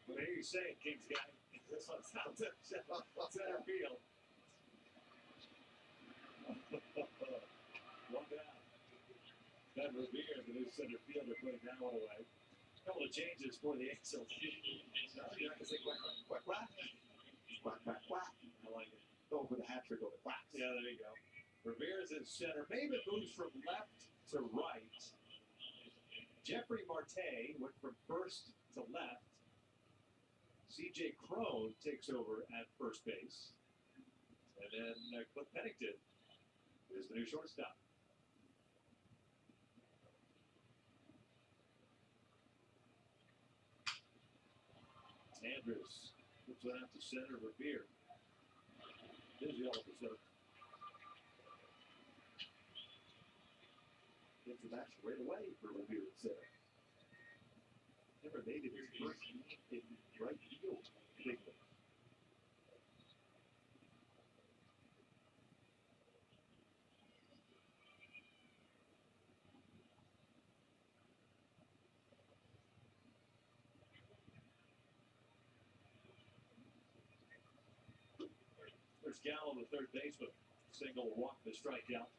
What are you saying, Kings guy? This one sounds at center field. One down. Ben Revere, the new center fielder, putting that one away. A couple of changes for the XLC. No, you're not going to say quack, quack, quack, quack. Quack, quack, quack. I like it. Go for the hat trick over quacks. Yeah, there you go. Revere's in center. Maven moves from left to right. Jeffrey Marte went from first to left. C.J. Crone takes over at first base. And then Cliff Pennington is the new shortstop. Andrews puts one out to center. Revere. There's the other center. Gets the match right away for Revere at center. Never made it his first game in right field. Big one. There's Gallo, the third baseman. Single walk, the strikeout.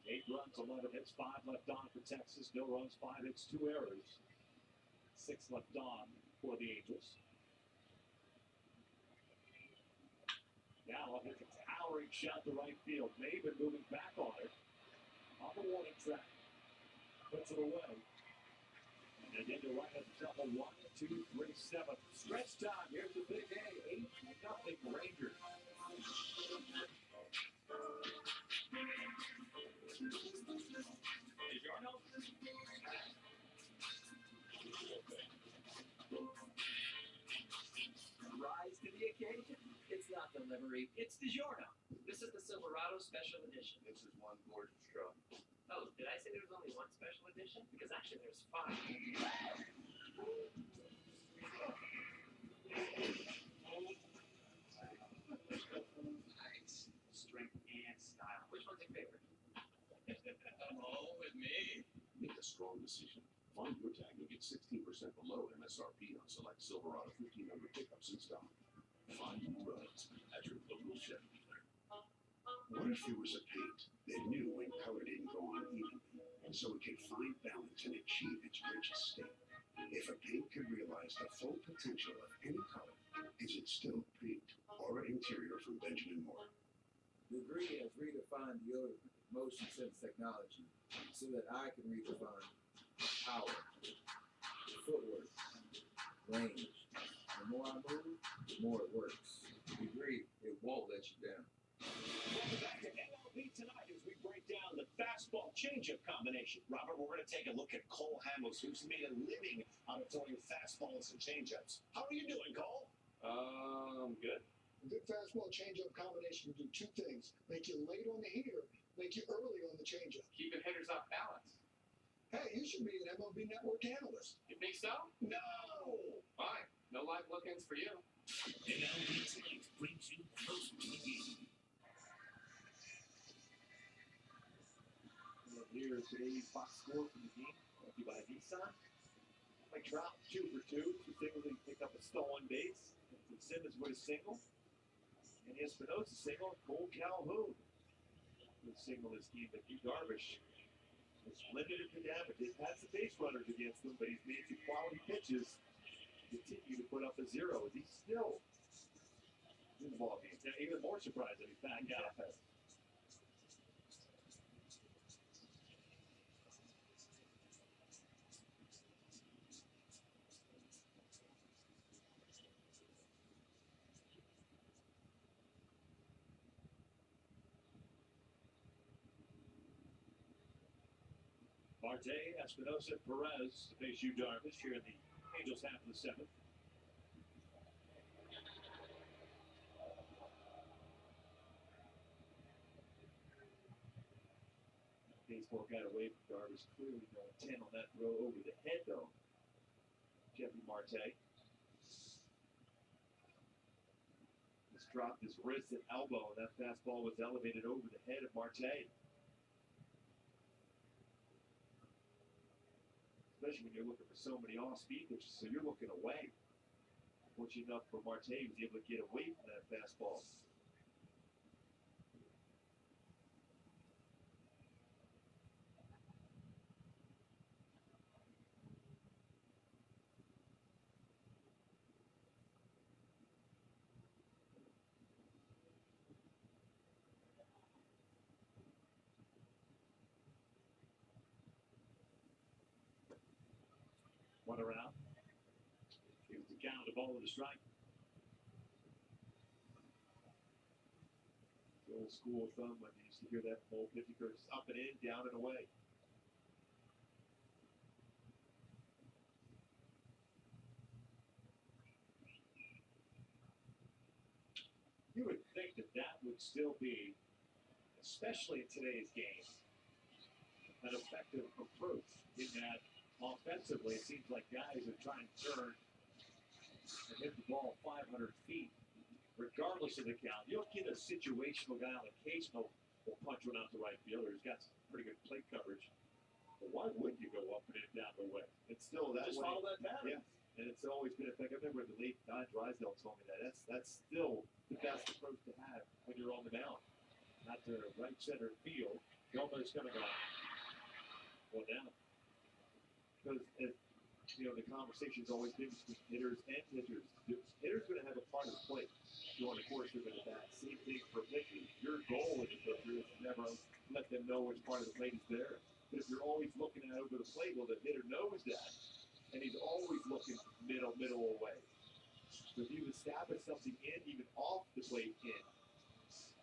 Eight runs, 11 hits, 5 left on for Texas. No runs, 5 hits, 2 errors. 6 left on for the Angels. Now hits a towering shot to right field. Maven moving back on it. On the warning track. Puts it away. And then to right himself a 1, 2, 3, 7. Stretch time. Here's the big A. 8-0 Rangers. DiGiorno? Rise to the occasion. It's not delivery, it's DiGiorno. This is the Silverado Special Edition. This is one gorgeous truck. Oh, did I say there was only one special edition? Because actually there's 5. Nice. Strength and style. Which one's your favorite? Oh, with me. Make a strong decision. Find your tag and get 16% below MSRP on select Silverado 1500 pickups in stock. Find new roads at your local Chevy dealer. What if there was a paint that knew when color didn't go on evenly, so it could find balance and achieve its richest state? If a paint could realize the full potential of any color, is it still paint or interior from Benjamin Moore? Degree has redefined deodorant, motion sense technology, so that I can redefine power, footwork, range. The more I move, the more it works. Degree, it won't let you down. Welcome back to MLB Tonight as we break down the fastball changeup combination. Robert, we're going to take a look at Cole Hamels, who's made a living out of throwing fastballs and changeups. How are you doing, Cole? Good. A good fastball changeup combination will do two things: make you late on the heater, make you early on the changeup. Keeping hitters off balance. Hey, you should be an MLB Network analyst. You think so? No! Fine. No live look-ins for you. MLB Tonight brings you closer to the game. And here's today's box score for the game, brought to you by Nissan. Mike Trout, 2 for 2. Two singles, he picked up a stolen base. Simmons with a single. And Espinosa single. Cole Calhoun with a single this game. But Yu Darvish is limited to damage. He's had some base runners against him, but he's made some quality pitches. Continue to put up a 0 as he's still in the ball game. Yeah, even more surprised that he's back out. Marte, Espinosa, Perez to face Yu Darvish here in the Angels half of the seventh. Baseball got away from Darvish. Clearly no intent on that throw over the head, though. Jeffy Marte. Just dropped his wrist and elbow, and that fastball was elevated over the head of Marte. Especially when you're looking for so many off-speed pitches, so you're looking away. Fortunate enough for Marte, he was able to get away from that fastball. One around. Here's the count, the ball with a strike. The old school thumb when you used to hear that ball 50 curves up and in, down and away. You would think that that would still be, especially in today's game, an effective approach in that offensively it seems like guys are trying to turn and hit the ball 500 feet regardless of the count. You'll get a situational guy on occasional will punch one out to right fielder. He's got some pretty good plate coverage. But why would you go up and in down the way? It's still that just way. follow that pattern. Yeah, and it's always been effective. I remember the late Don Drysdale told me that. That's still the best approach to have when you're on the mound. Not to right center field. Gomez coming on. One down. Because, the conversation's always been between hitters and pitchers. The hitter's going to have a part of the plate during the course of an at-bat. Same thing for pitchers. Your goal as a pitcher is to never let them know which part of the plate is there. But if you're always looking at over the plate, well, the hitter knows that. And he's always looking middle away. So if you establish something in, even off the plate in,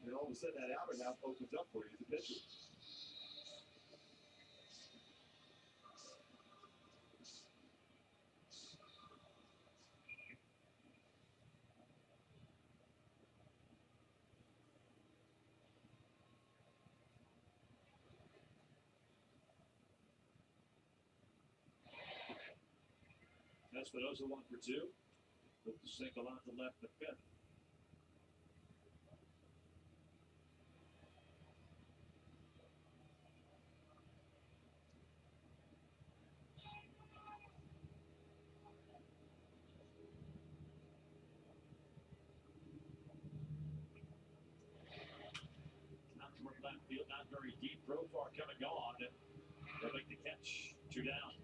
then all of a sudden that outer half opens up for you as a pitcher. Espinosa 1 for 2. With the single out to left the fifth. Out toward left field, not very deep. Profar coming on. They'll make the catch. 2 down.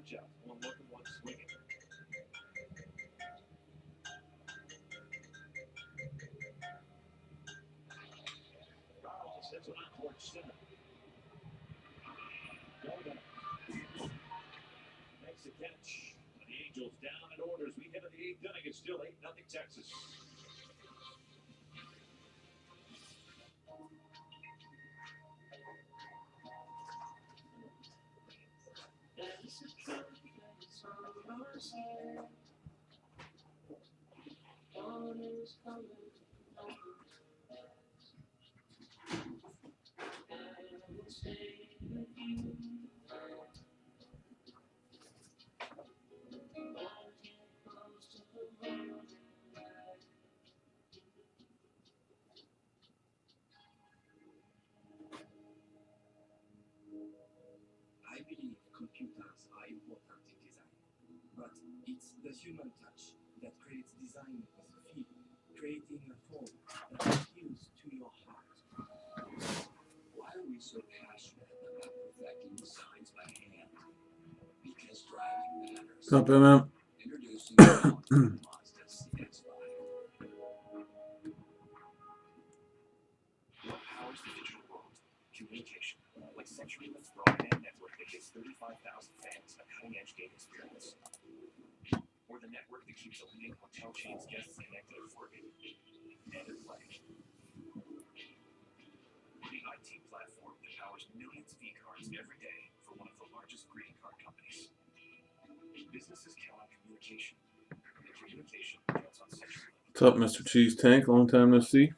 punch-out. One looking, one swinging. Rollins hits one out towards center. Makes the catch. The Angels down in orders. We hit in the 8th inning. It's still 8-0 Texas. I believe computers are important in design, but it's the human touch that creates design with feel, creating a form that appeals to your heart. Why are we so passionate about perfecting designs by hand? Because driving matters. What's up, MM? Introducing the Mazda CX-5. What powers the digital world? Communication. Like CenturyLink's broadband network that gives 35,000 fans a cutting-edge game experience. Or the network that keeps a leading hotel chain's guests connected at work and at play. The IT platform that powers millions of e-cards every day for one of the largest greeting card companies. Businesses count on communication. And communication counts on CenturyLink. What's up, Mr. Cheese Tank? Long time no see.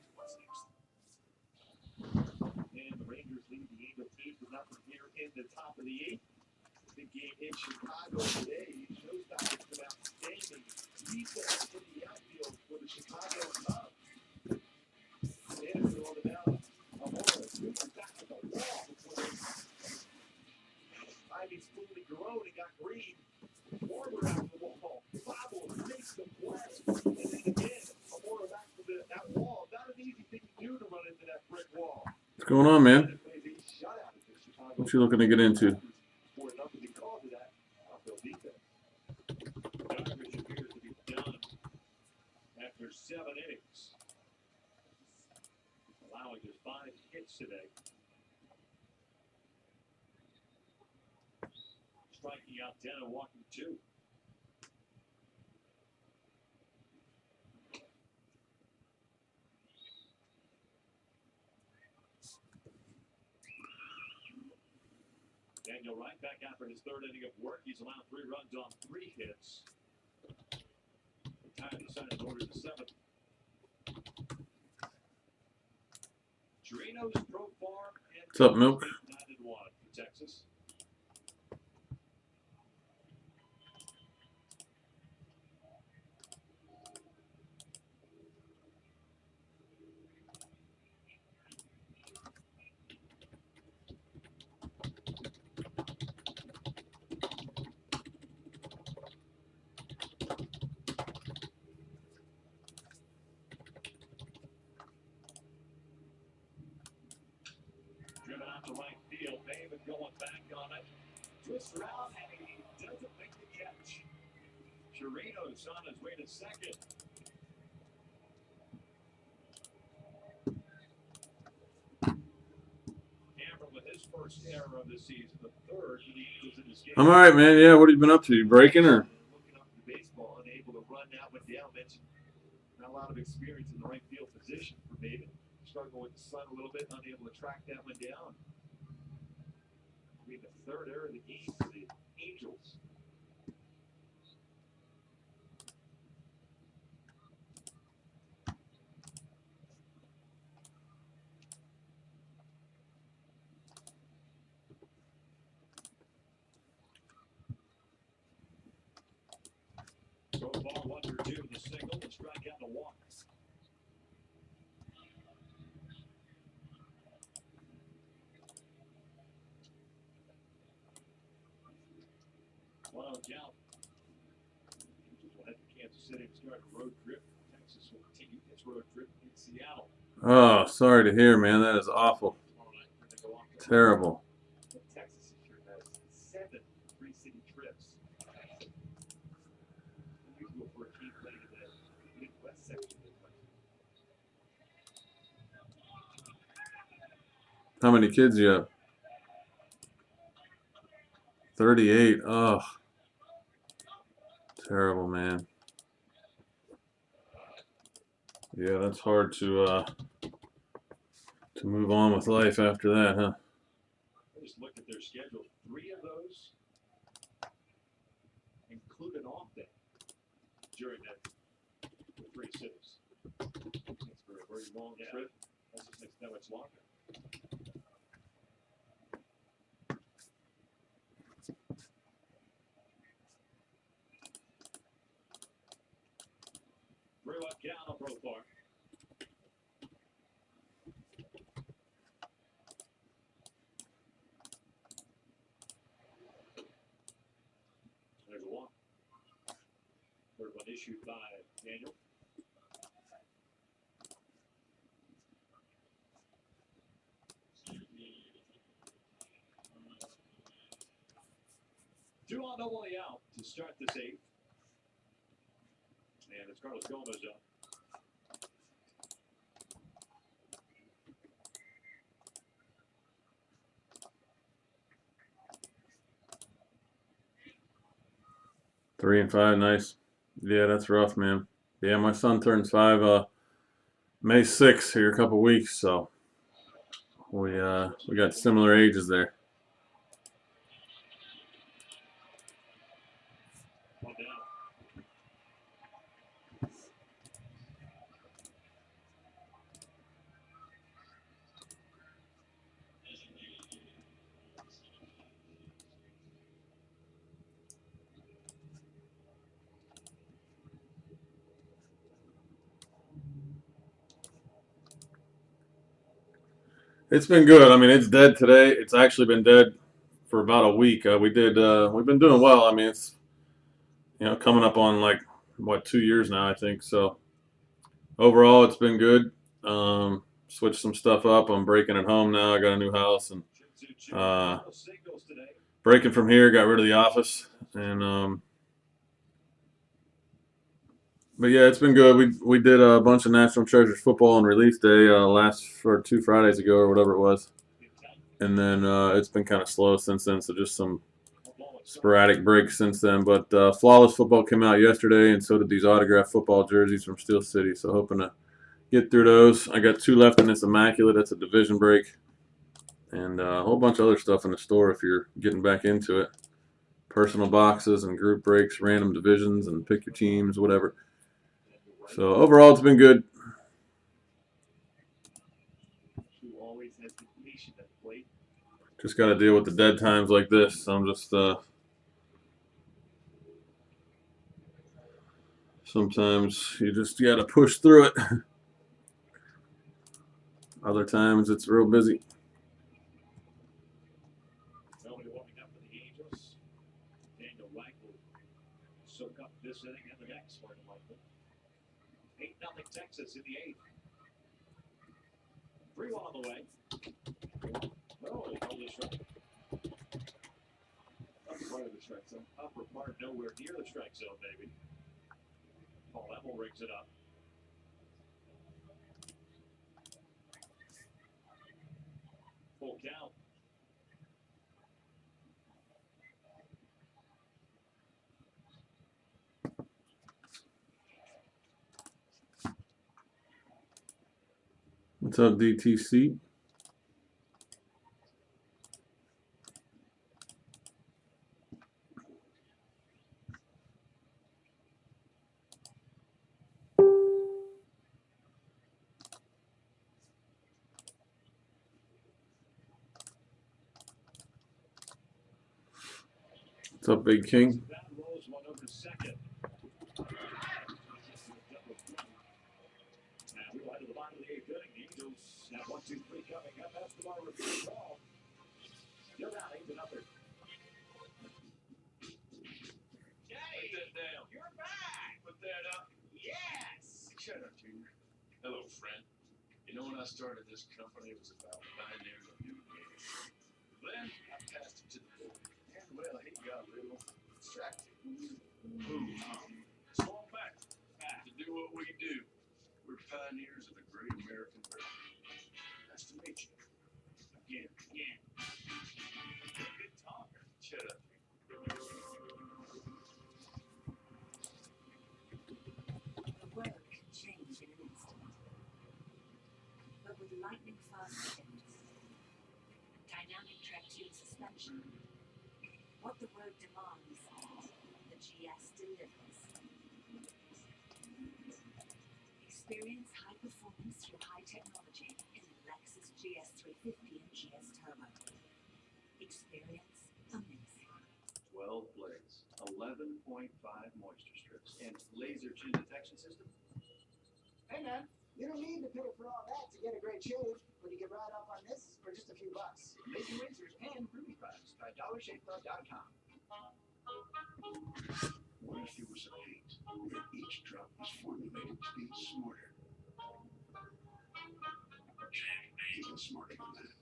And the Rangers lead the Angels 8-0 here in the top of the 8th. Big game in Chicago today. Shows that it's been outstanding defense in the outfield for the Chicago Cubs. Anderson on the mound. Amora moving back to the wall before Ivy's fully grown and got green. Warmer out the wall. Bobble makes the blast. And then again, Amora back to that wall. Not an easy thing to do to run into that brick wall. What's going on, man? What you looking to get into? For enough to be called to that outfield defense. Darvish appears to be done after 7 innings, allowing just 5 hits today. Striking out 10 and walking 2. Daniel Wright back after his 3rd inning of work. He's allowed 3 runs on 3 hits. Retired the side of order to 7th. Chirinos, Profar, and What's up, Milk? 9-1 for Texas. Driven out to right field. David going back on it. Twists around and he doesn't make the catch. Chirinos on his way to 2nd. Cameron with his first error of the season, the 3rd for the Angels in this game. I'm all right, man. Yeah, what have you been up to? You breaking or? Looking up the baseball, unable to run that one down. Mentioned not a lot of experience in the right field position for David. Struggling with the sun a little bit, unable to track that one down. I mean, the 3rd error of the game for the Angels. So far, 1 for 2 with the single, the strikeout, the walk. One on count. Angels will head to Kansas City to start a road trip. Texas will continue its road trip in Seattle. Oh, sorry to hear, man. That is awful. Terrible. Texas has 7 preseason city trips. Unusual for a team playing in the Midwest section of the country. How many kids you have? 38. Oh, terrible, man. Yeah, that's hard to move on with life after that, huh? I just looked at their schedule. 3 of those include an off day during the 3 cities. It's for a very long trip. That just makes it that much longer. Very well down on profile. There's a walk. Third one issued by Daniel. Two on, nobody out to start this 8th. And it's Carlos Gomez up. Three and 5, nice. Yeah, that's rough, man. Yeah, my son turns 5 May 6th here, a couple weeks, so we got similar ages there. It's been good. I mean, it's dead today. It's actually been dead for about a week. We've been doing well. I mean, it's, coming up on like, what, 2 years now, I think. So overall, it's been good. Switched some stuff up. I'm breaking at home now. I got a new house and breaking from here. Got rid of the office and but yeah, it's been good. We did a bunch of National Treasures football on release day for 2 Fridays ago or whatever it was, and then it's been kind of slow since then. So just some sporadic breaks since then. But Flawless football came out yesterday, and so did these autographed football jerseys from Steel City. So hoping to get through those. I got 2 left in this Immaculate. That's a division break, and a whole bunch of other stuff in the store if you're getting back into it. Personal boxes and group breaks, random divisions, and pick your teams, whatever. So overall, it's been good. Just got to deal with the dead times like this. So I'm just sometimes you just got to push through it. Other times it's real busy. Nobody warming up for the Angels. Daniel White will soak up this inning and the next, more than likely. 8-0 Texas in the 8th. 3-1 on the way. Oh, only strike. Upper part of the strike zone. Upper part, nowhere near the strike zone, maybe. Paul Emmel rings it up. Full count. What's up, DTC? What's up, Big King? We go to the bottom of the 8th inning. The Angels have 1, 2, 3 coming up. That's the ball repeat ball. Still down 8-0. Jay, put that down. You're back. Put that up. Yes. Shut up, Junior. Hello, friend. You know, when I started this company, it was about pioneering a new game. Then I passed it to the board. And, well, he got little, fast shifts. Dynamic traction suspension. What the road demands, the GS delivers. Experience high performance through high technology in the Lexus GS 350 and GS Turbo. Experience amazing. 12 blades, 11.5 moisture strips, and laser chin detection system. Hey man, you don't need to pay for all that to get a great shave when you get right up on this for just a few bucks. Lazy razors and grooming products by DollarShaveClub.com. What if there was a paint where each drop was formulated to be smarter? Even smarter than that.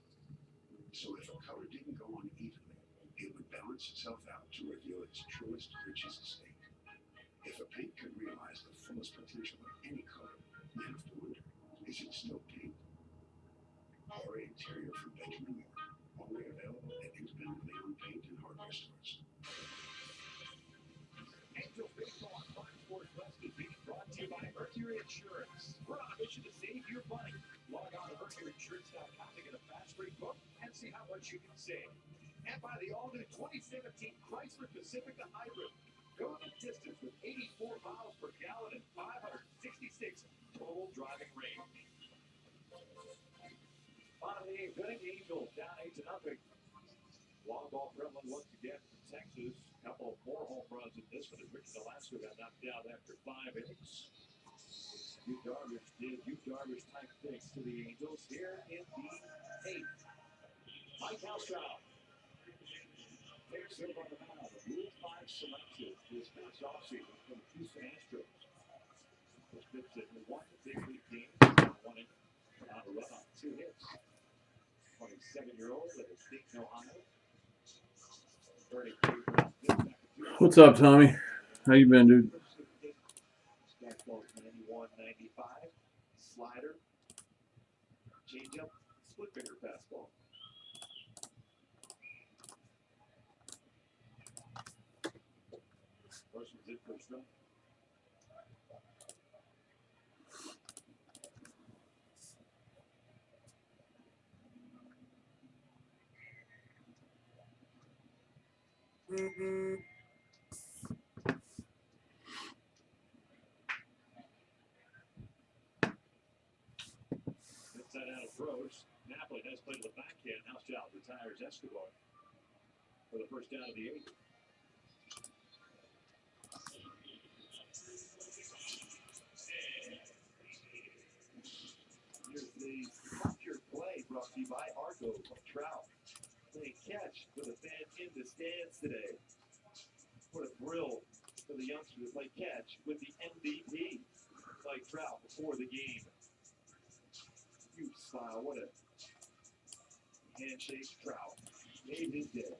So if a color didn't go on evenly, it would balance itself out to reveal its truest, richest state. If a paint could realize the fullest potential of any color, you have to wonder, is it still paint? Or interior from Benjamin Moore, only available at independently owned paint and hardware stores. Angels Baseball on Fox Sports West is being brought to you by Mercury Insurance. We're on a mission to save your money. Log on to MercuryInsurance.com to get a fast rate book and see how much you can save. And by the all-new 2017 Chrysler Pacifica Hybrid. Go the distance with 84 miles per gallon and 566 total driving range. Bottom of the eighth inning, Angels down 8-0. Long ball Kremlin once again from Texas. Couple more home runs in this one as Richard Alaska got knocked out after 5 innings. Yu Darvish did Yu Darvish type things to the Angels here in the 8th. Mike Househouse takes over on the mound. A Rule 5 selection this past offseason from the Houston Astros. This pitch that won the big league game. Won it on a run on 2 hits. 27-year-old out of Dayton, Ohio. What's up, Tommy? How you been, dude? Fastball 91-95. Slider. Changeup. Split finger fastball. First one's in for a strike. Inside out approach. Napoli has played to the backhand. Househouse retires Escobar for the first out of the 8th. Here's the capture play brought to you by Argo of Trout. Playing catch for the fans in the stands today. What a thrill for the youngsters to play catch with the MVP. Like Trout before the game. Huge smile. What a handshake. Trout made his day.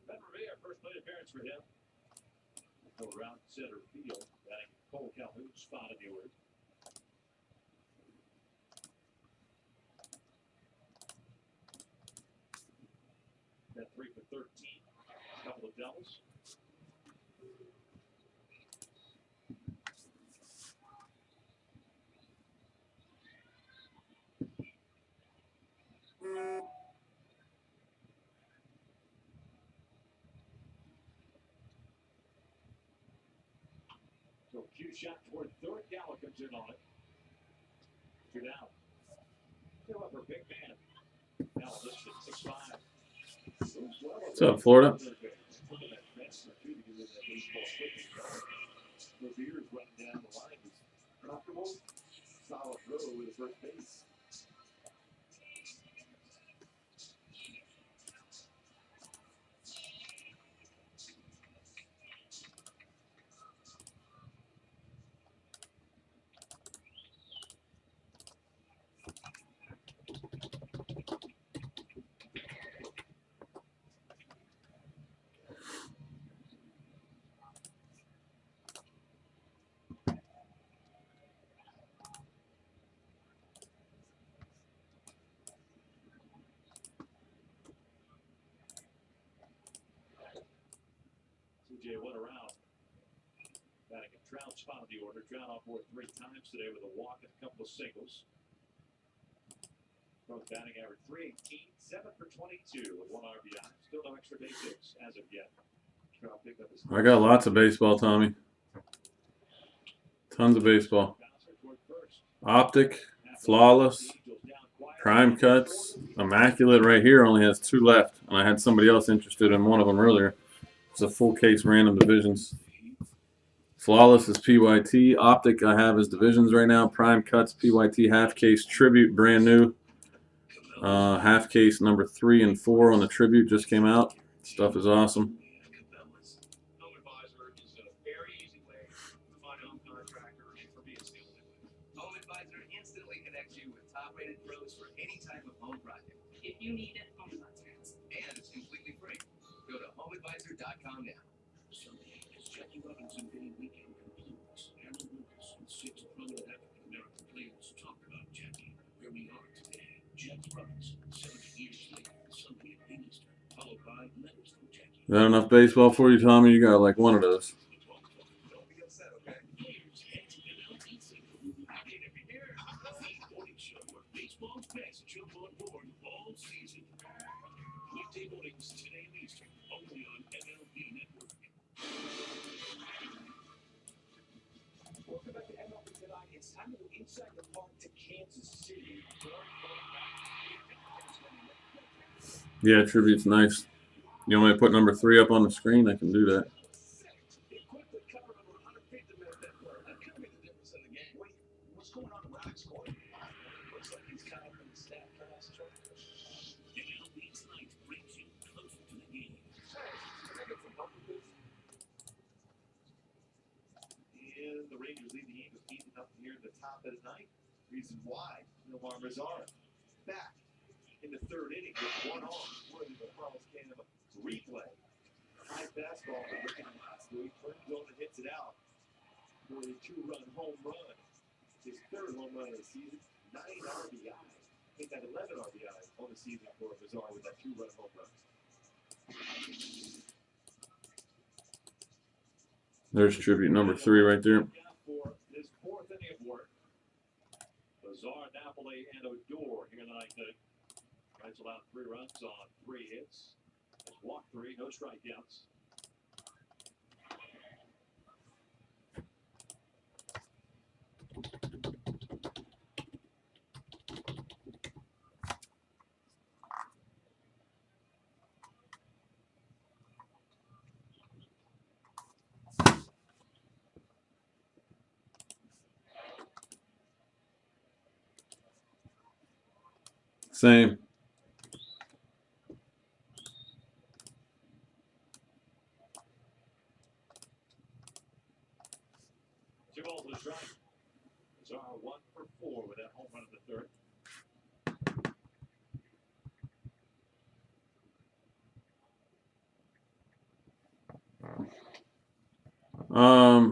Ben Revere, first plate appearance for him. Go around center field. Batting Cole Calhoun, spot in the order. Got 3 for 13. A couple of doubles. So cue shot toward third. Gallo comes in on it. 2 down. Still up for big man. Gallo listed 6'5". What's up, Florida? Revere's running down the line. He's comfortable. Solid throw with the first base. DJ went around. Batting a Trout spot of the order. Trout off board 3 times today with a walk and a couple of singles. Both batting average .318, 7 for 22 with 1 RBI. Still no extra base hits as of yet. Trout picked up his I got lots of baseball, Tommy. Tons of baseball. Optic, flawless, prime cuts, immaculate right here only has 2 left. And I had somebody else interested in one of them earlier. It's a full case random divisions. Flawless is PYT. Optic I have as divisions right now. Prime cuts, PYT half case tribute, brand new. Half case number 3 and 4 on the tribute just came out. Stuff is awesome. If you need it, Home Advisor. And it's completely free. Go to homeadvisor.com now. Sunday, as Jackie Robinson Day weekend concludes, Harold Lucas and 6 prominent African American players talk about Jackie, where we are today. Jackie Robinson, 70 years later, Sunday at 8 Eastern, followed by letters from Jackie. Is that enough baseball for you, Tommy? You got like one of those. Don't be upset, okay? Here's LLC. Every year, the morning show where baseball's best jump on board all season. Weekday mornings, 10 a.m. Eastern, only on MLB Network. Welcome back to MLB Tonight. It's time to go inside the park to Kansas City. Yeah, tribute's nice. You want me to put number 3 up on the screen? I can do that. What's going on around his court? Looks like he's kind of in the stat class. MLB Tonight brings you closer to the game. And the Rangers lead the Eagles eating up here in the top of the 9th. Reason why Nomar Mazara back in the 3rd inning with 1 off. Worthy of a Carlos Cam replay. High fastball looking last week. Turns over and hits it out for a 2-run home run. His 3rd home run of the season. 9 RBI. I think that 11 RBI on the season for Mazara with that 2-run home run. There's tribute number 3 right there. For his 4th inning of work. Lazar, Napoli, and Odor here in the 9th inning. Wrights allowed 3 runs on 3 hits. Has walked 3, no strikeouts. Same. Two balls and a strike. Lazar 1 for 4 with that home run in the 3rd.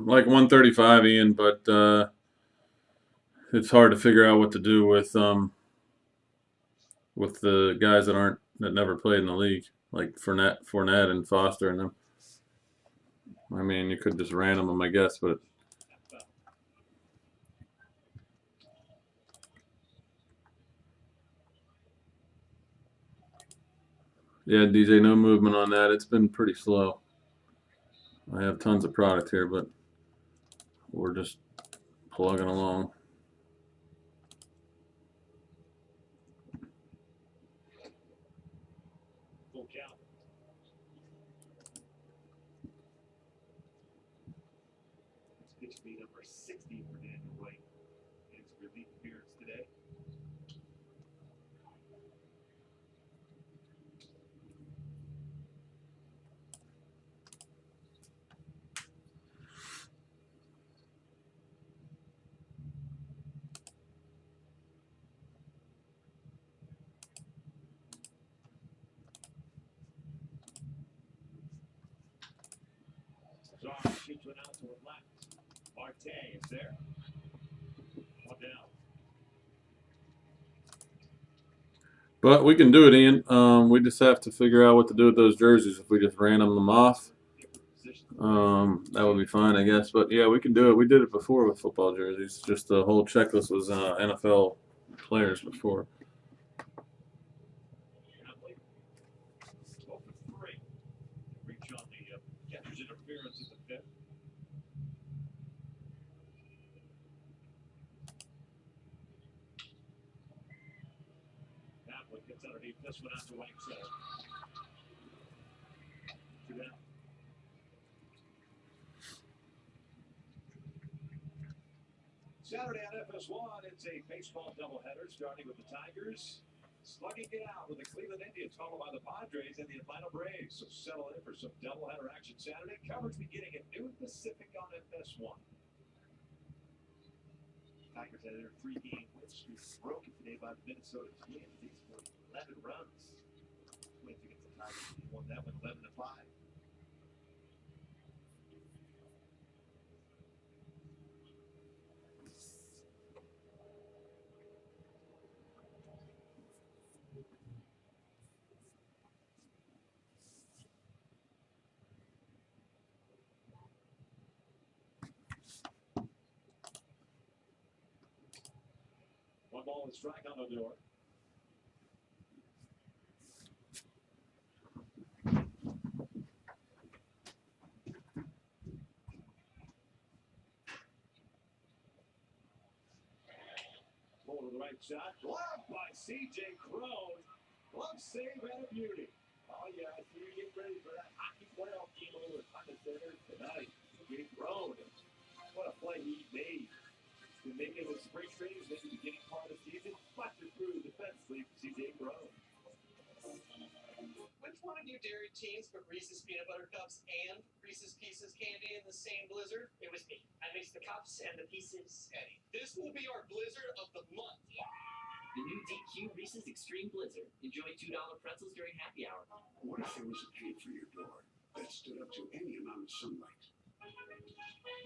Like 135, Ian, but it's hard to figure out what to do with the guys that never played in the league, like Fournette and Foster and them. I mean, you could just random them, I guess, but yeah, DJ, no movement on that. It's been pretty slow. I have tons of product here, but we're just plugging along. Full count. Pitch be number 60 for Daniel White. His relief appearance today. Lazar keeps one out to the left. Marte is there. 1 down. But we can do it, Ian. We just have to figure out what to do with those jerseys if we just random them off. That would be fine, I guess. But yeah, we can do it. We did it before with football jerseys. Just the whole checklist was NFL players before. Reach on the catcher's interference at the fifth. Kaplan gets underneath this one out to right center. 2 down. Saturday on FS1, it's a baseball doubleheader starting with the Tigers slugging it out with the Cleveland Indians, followed by the Padres and the Atlanta Braves. So settle in for some doubleheader action Saturday. Coverage beginning at noon Pacific on FS1. Tigers had their 3-game win streak broken today by the Minnesota Twins. They scored 11 runs. Twins against the Tigers won that one 11-5. One ball and strike on the door. Ball to the right shot. Glove by C.J. Crone. Glove save and a beauty. Oh, yeah, so you get ready for that hockey playoff game over at Honda Center tonight. C.J. Crone. What a play he made. He's been making his spring training at the beginning part of the season. Busted through defensively for C.J. Crone. Which one of you dairy teens put Reese's peanut butter cups and Reese's Pieces candy in the same blizzard? It was me. I mixed the cups and the pieces. Eddie. This will be our blizzard of the month. The new DQ Reese's Extreme Blizzard. Enjoy $2 pretzels during happy hour. What if there was a paint for your door that stood up to any amount of sunlight?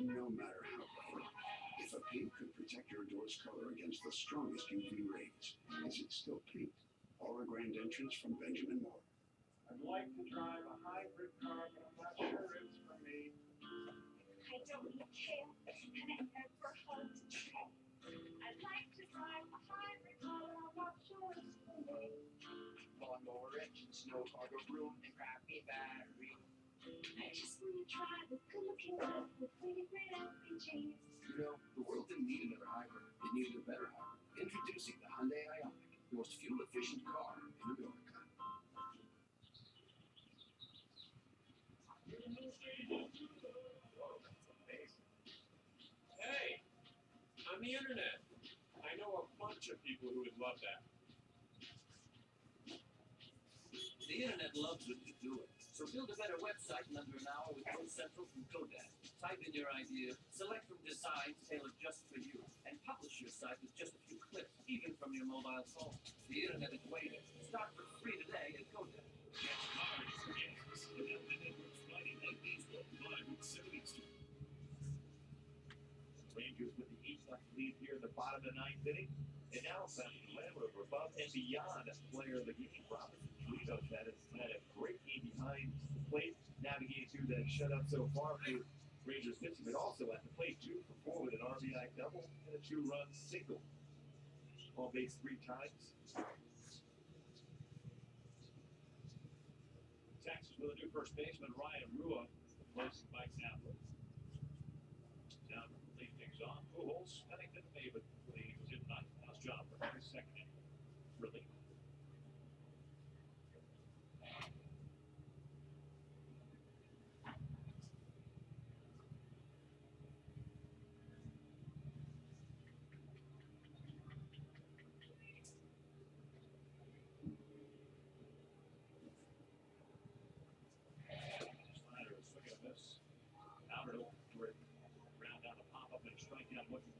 No matter how bright. If a paint could protect your door's color against the strongest UV rays, is it still paint? Or a grand entrance from Benjamin Moore? I'd like to drive a hybrid car, but I'm not sure it's for me. I don't need kale, and I never hugged Trey. I'd like to drive a hybrid car, but I'm not sure it's for me. Lawnmower engine, snow cargo room, and crappy battery. I just want to drive a good-looking car with really great LPGs. You know, the world didn't need another hybrid. It needed a better hybrid. Introducing the Hyundai Ioniq, the most fuel-efficient car in America. Hey, on the internet, I know a bunch of people who would love that. The internet loves when you do it. So build a better website in under an hour with Code Central from GoDaddy. Type in your idea, select from designs tailored just for you, and publish your site with just a few clicks, even from your mobile phone. The internet is waiting. Start for free today at GoDaddy. Rangers with the 8-0 lead here in the bottom of the 9th inning. And now it's time for the Landler for above and beyond player of the game. Robinson Trujillo had a great game behind the plate, navigating through that shutout so far for Rangers pitching, but also at the plate 2 for 4 with an RBI double and a 2-run single. On base 3 times. Texas with a new first baseman, Ryan Rua, replacing Mike Napoli. Down to lead things off. Pujols, Pennington, Maven for the Eagles in 9th. Now it's John for his second inning. Relief. Snyder is swinging a miss. Out at Rick. Ground down to pop up and strike out looking.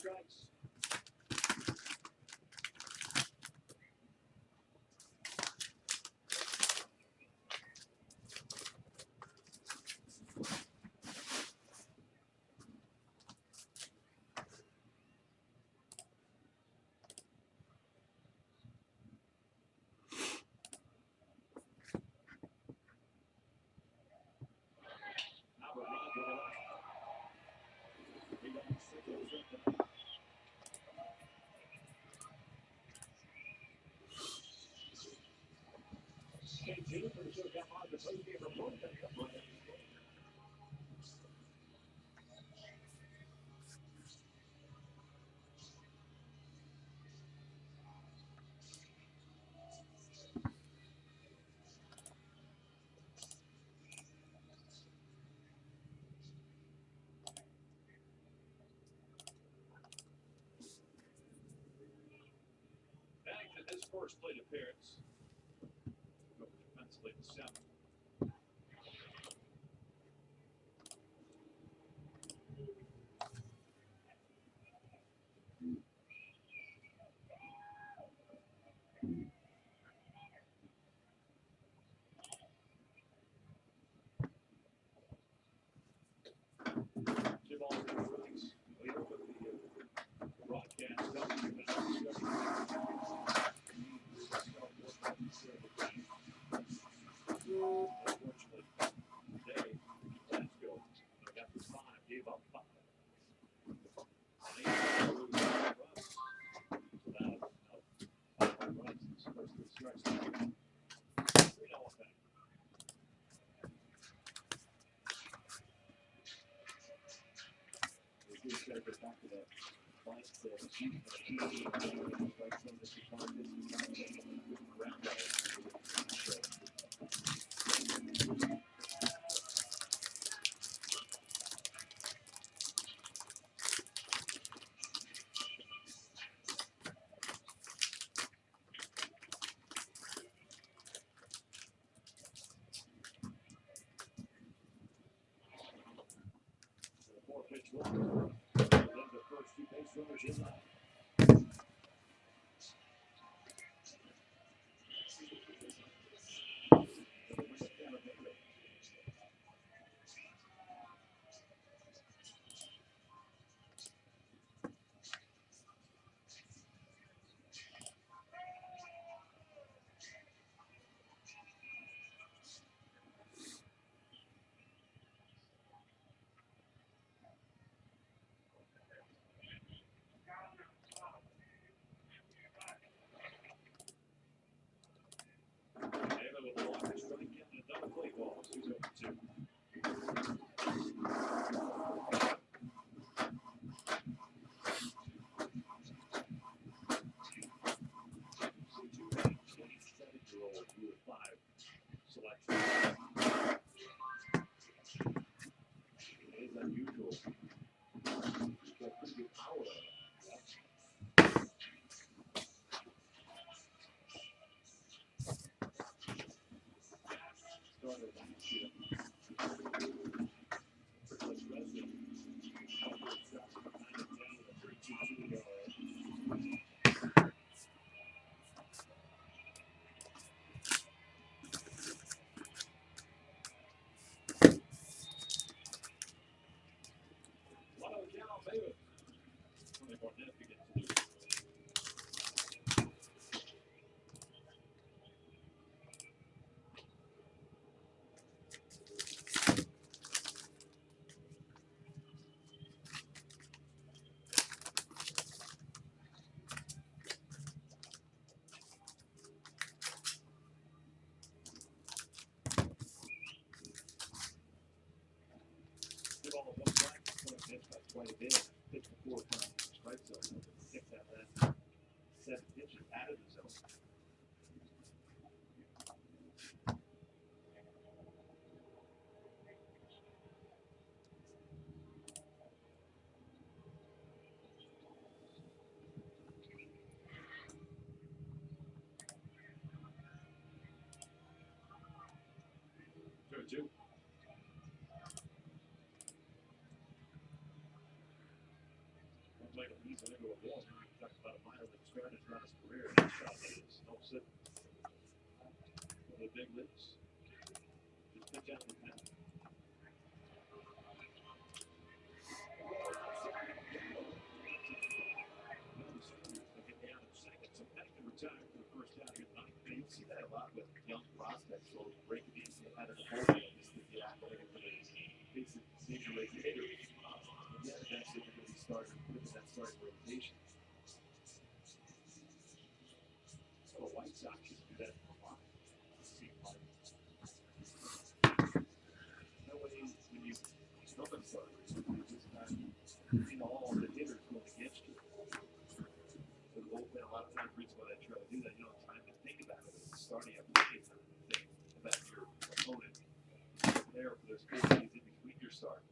strikes. Back to his first plate appearance. Defensively the seventh. Two balls and strikes. We open the broadcast up. Unfortunately, today, Glasgow got the 5, gave up 5. And they lose 5 runs. So that was 5 runs in his first 3 strikes. 3-0 effect. We just got to get back to that mindset of shooting at a like some that you find this ground ball. Pitch one. Then the first 2 base runners in line. Taylor with a walk, strike out, and another play ball. 2-0-2. Selection. It is unusual. He's got pretty good power on it. Started last year. Pretty much resident. Shots from 9 to 10 with a 3.22 ERA. Quite a bit. Pitched the 4 times in the strike zone. 6 out of that 7 pitches out of the zone. Two. One play to Lisa. big leagues. Just pitch out the pen. Looking down at second, so Peck can retire for the first out here tonight. And you'll see that a lot with young prospects. So Brikis out of the bullpen just to get acclimated to the basic major league hitters. And then eventually they're going to be starting with that starting rotation. So the White Sox should do that for a while. That way, when you become a starter, you just kind of see all the hitters going against you. So the bullpen, a lot of times, the reason why they try to do that, you don't have time to think about it. It's starting at plenty of time to think about your opponent there for those 4 days in between your start.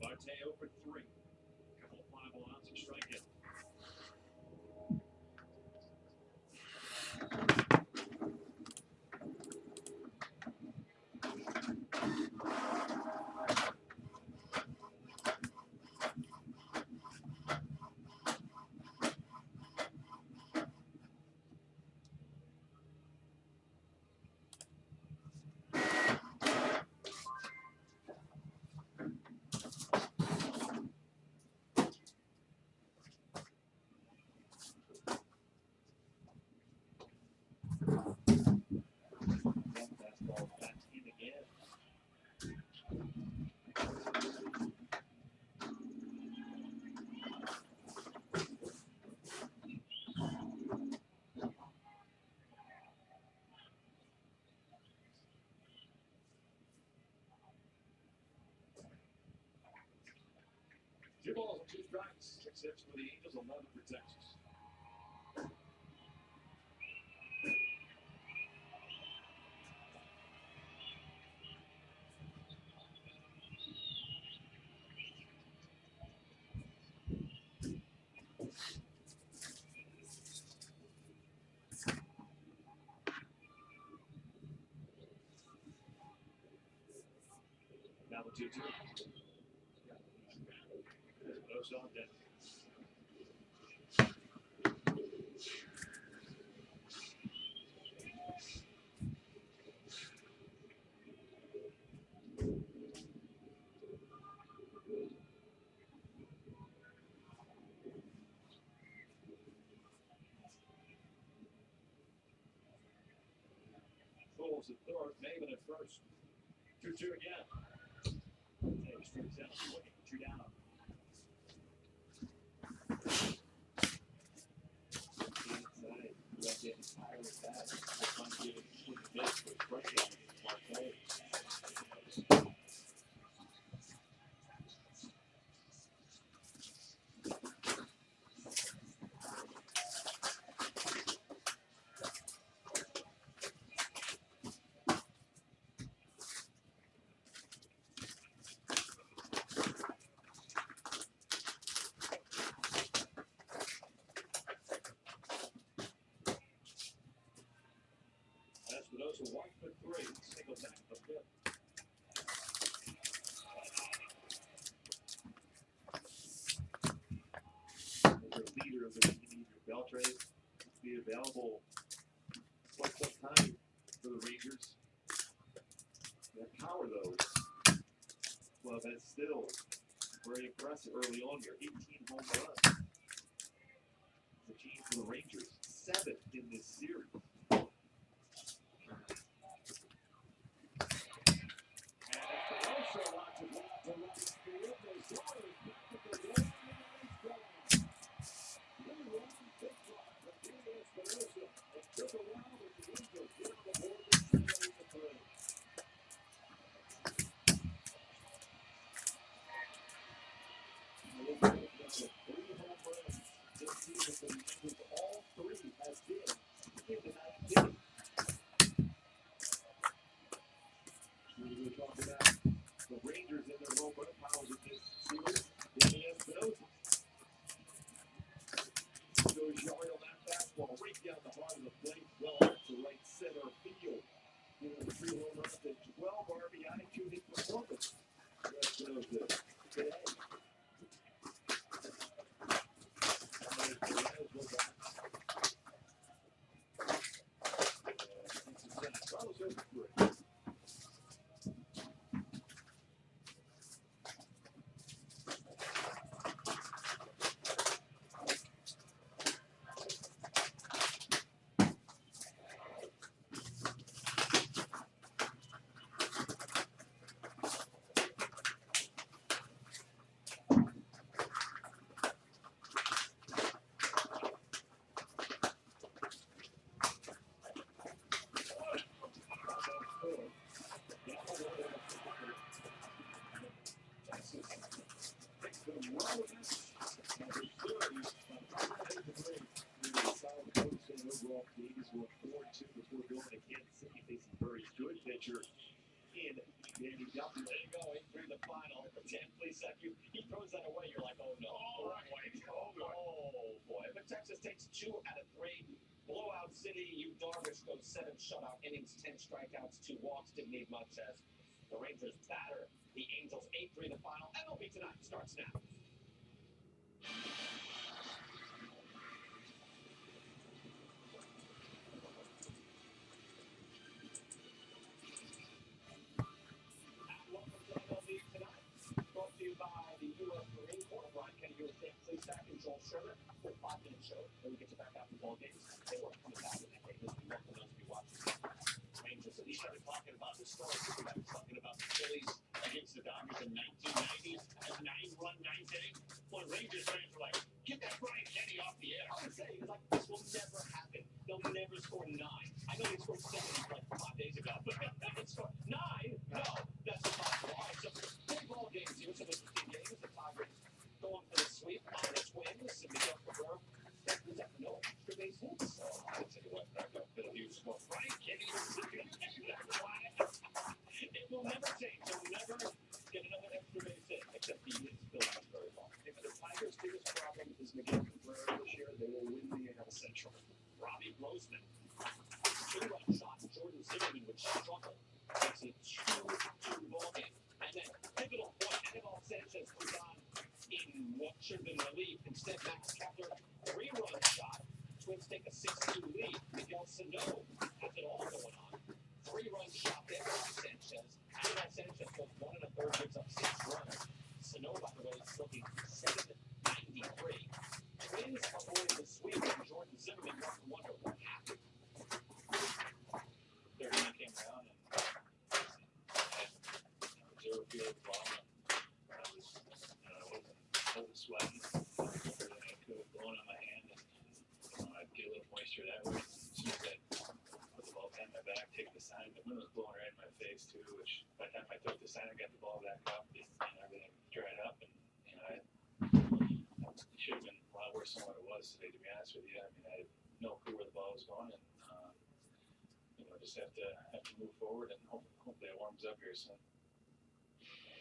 Marte 0 for 3. A couple of fly ball outs and strikeout. Fastball back in again. Two balls and 2 strikes. 6 for the Angels, 11 for Texas. Now the 2-2. Espinosa on deck. Bulls at third, Maven at first. 2-2 again. Hey, strikes out, swinging, Giordano. Inside, you have to get higher with that. We're trying to get it with the miss for strikeout. Marte. Espinosa 1 for 3. Single back to the 5th. As a leader of the league, you need your belt race to be available quite some time for the Rangers. That power, though, well, that's still very impressive early on here. 18 home runs. The team for the Rangers, 7th in this series. All 3 has been in the 9th inning. We were talking about the Rangers and their home run powers in this series. Danny Espinosa. Goes yard on that fastball right down the heart of the plate. Well out to right center field. Giving 3 home runs and 12 RBIs. good pitcher in Danny Duffy. There you go, 8-3 the final. Dan, please, he throws that away. You're like, oh no. Oh boy. But Texas takes 2 out of 3. Blowout city. Yu Darvish goes 7 shutout innings, 10 strikeouts, 2 walks. Didn't need much as the Rangers batter the Angels. 8-3 the final. MLB Tonight starts now. Brought to you by the U.S. Marine Corps. Brian Kenny here with Dan Plesac and Joel Sherman for a 5-minute show where we get you back after ball games. They were coming back in that game. We welcome those of you watching. Rangers, and he started talking about the story. He was talking about the Phillies against the Dodgers in 1990, a 9-run ninth inning. When Rangers fans were like, get that Brian Kenny off the air. I was saying, he was like, this will never happen. They'll never score 9. I know they scored 7 like 5 days ago, but they'll never score 9. No, that's impossible. All right, so big ball games here. Some interesting games. The Tigers going for the sweep on the Twins. And Miguel Cabrera. There's like no extra base hits. So I'll tell you what, back up Bill Hughes. Well, Brian Kenny. It will never change. They'll never get another extra base hit, except he is still not very long. If the Tigers' biggest problem is Miguel Cabrera this year, they will win the AL Central. Robbie Grossman, 2-run shot. Jordan Zimmerman would struggle. It's a 2-2 ball game. And then pivotal point, Anibal Sanchez was on in what should have been relief. Instead, Max Kepler, 3-run shot. Twins take a 6-2 lead. Miguel Sano has it all going on. 3-run shot there by Sanchez. Anibal Sanchez goes 1 1/3, gives up 6 runs. Sano, by the way, is looking 793. Twins avoid the sweep, and Jordan Zimmerman wants to wonder what happened. Third inning came around, and 0 field ball. I wasn't sweating. I could have blown on my hand, and I'd get a little moisture that way. As soon as I put the ball behind my back, take the sign, the wind was blowing right in my face too. Which by the time I took the sign, I got the ball back up, and everything dried up, and it should have been a lot worse than what it was today. To be honest with you, I mean, I had no clue where the ball was going, and just have to move forward and hopefully it warms up here soon.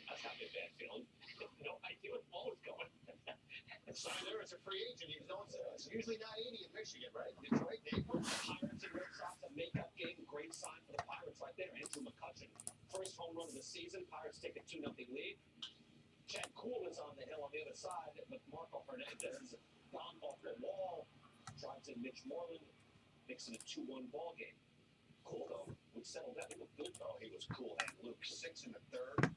That's not a bad feeling. No idea where the ball is going. Simon Lewis, a free agent. It's usually not 80 in Michigan, right? Detroit, Naples. Pirates and Red Sox, a makeup game. Great sign for the Pirates right there. Andrew McCutchen, first home run of the season. Pirates take a 2-0 lead. Chad Kuhl is on the hill on the other side, but Marco Hernandez gone off the wall. Drives in Mitch Moreland, makes it a 2-1 ball game. Cool though, would settle down. He looked good though. He was cool. And Luke, 6 1/3,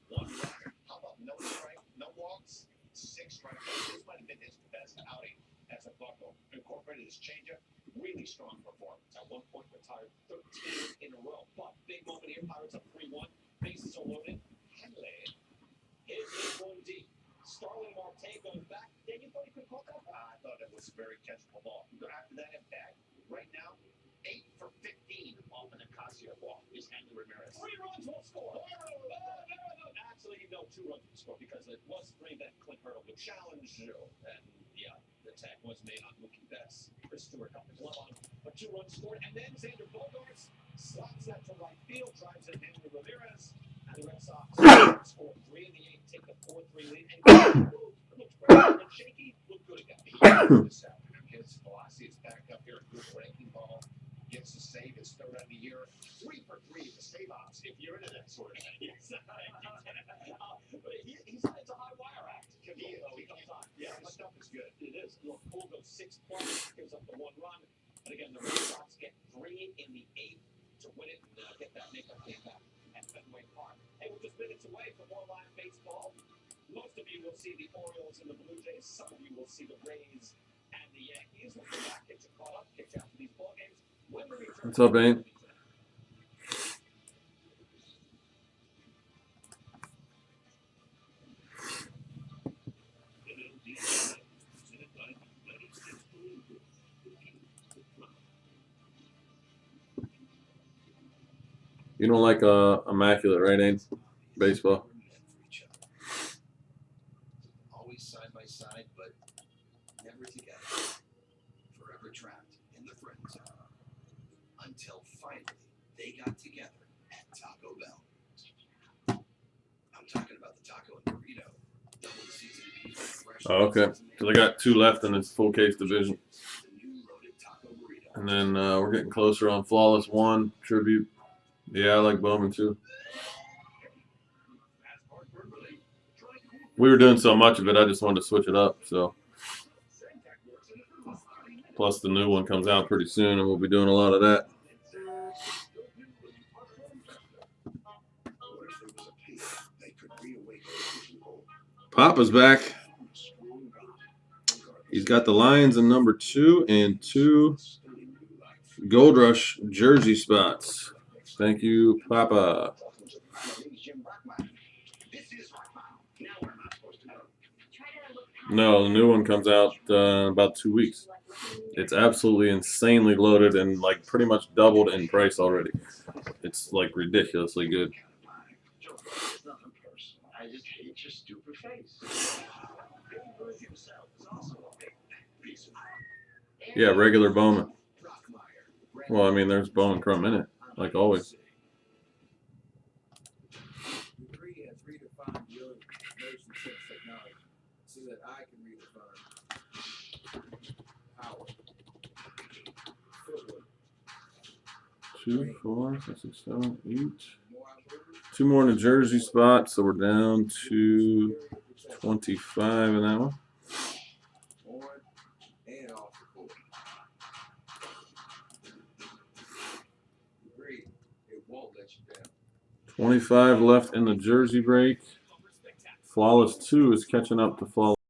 1 run. How about no strike, no walks, 6 strikeouts? This might have been his best outing as a Bucko. Incorporated his changeup. Really strong performance. At one point retired 13 in a row. But big moment here. Pirates up 3-1. Bases are loaded. Henley hits one deep. Starling Marte going back. Dan, you thought he could have caught that? I thought it was a very catchable ball. After that impact, right now, 8 for 15 off an Ocasio ball is Henry Ramirez. 3 runs will score. Actually, no, 2 runs will score because it was 3 that Clint Hurdle would challenge. And yeah, the tag was made on Mookie Betts. Chris Stewart got the glove on him, but 2 runs scored. And then Xander Bogaerts slots that to right field, drives in Henry Ramirez. And the Red Sox score 3 in the 8th, take the 4-3 lead. And looks pretty shaky, look good again. This afternoon, his velocity is back up here. Good breaking ball. Gets the save, his 3rd on the year. 3 for 3 in the save ops, if you're into that sort of thing. Yes, it's a high wire act. He comes on. Yeah, his stuff is good. It is. Look, Poole goes 6+, gives up the 1 run. But again, the Red Sox get 3 in the 8th to win it and get that makeup game back at Fenway Park. Hey, we're just minutes away from more live baseball. Most of you will see the Orioles and the Blue Jays. Some of you will see the Rays and the Yankees. We'll come back, get you caught up, get you after these ball games. What's up, Bane? You don't like immaculate, right, Ains? Baseball. Always side by side, but never together. Forever trapped in the friend zone. Until finally they got together at Oh, okay. So they got 2 left in this full case division. And then we're getting closer on Flawless 1 tribute. Yeah, I like Bowman too. We were doing so much of it, I just wanted to switch it up. So, plus the new one comes out pretty soon, and we'll be doing a lot of that. Papa's back. He's got the Lions in number 2 and 2 Gold Rush jersey spots. Thank you, Papa. No, the new one comes out in about 2 weeks. It's absolutely insanely loaded and like pretty much doubled in price already. It's like ridiculously good. I just hate your stupid face. Yeah, regular Bowman. Well, I mean, there's Bowman Crumb in it, like always. Degree has redefined your motion sense technology so that I can redefine power, footwork, 2, 4, 5, 6, 7, 8. 2 more in the jersey spot, so we're down to 25 in that one. on and off the court. Degree, it won't let you down. 25 left in the jersey break. Flawless 2 is catching up to Flawless.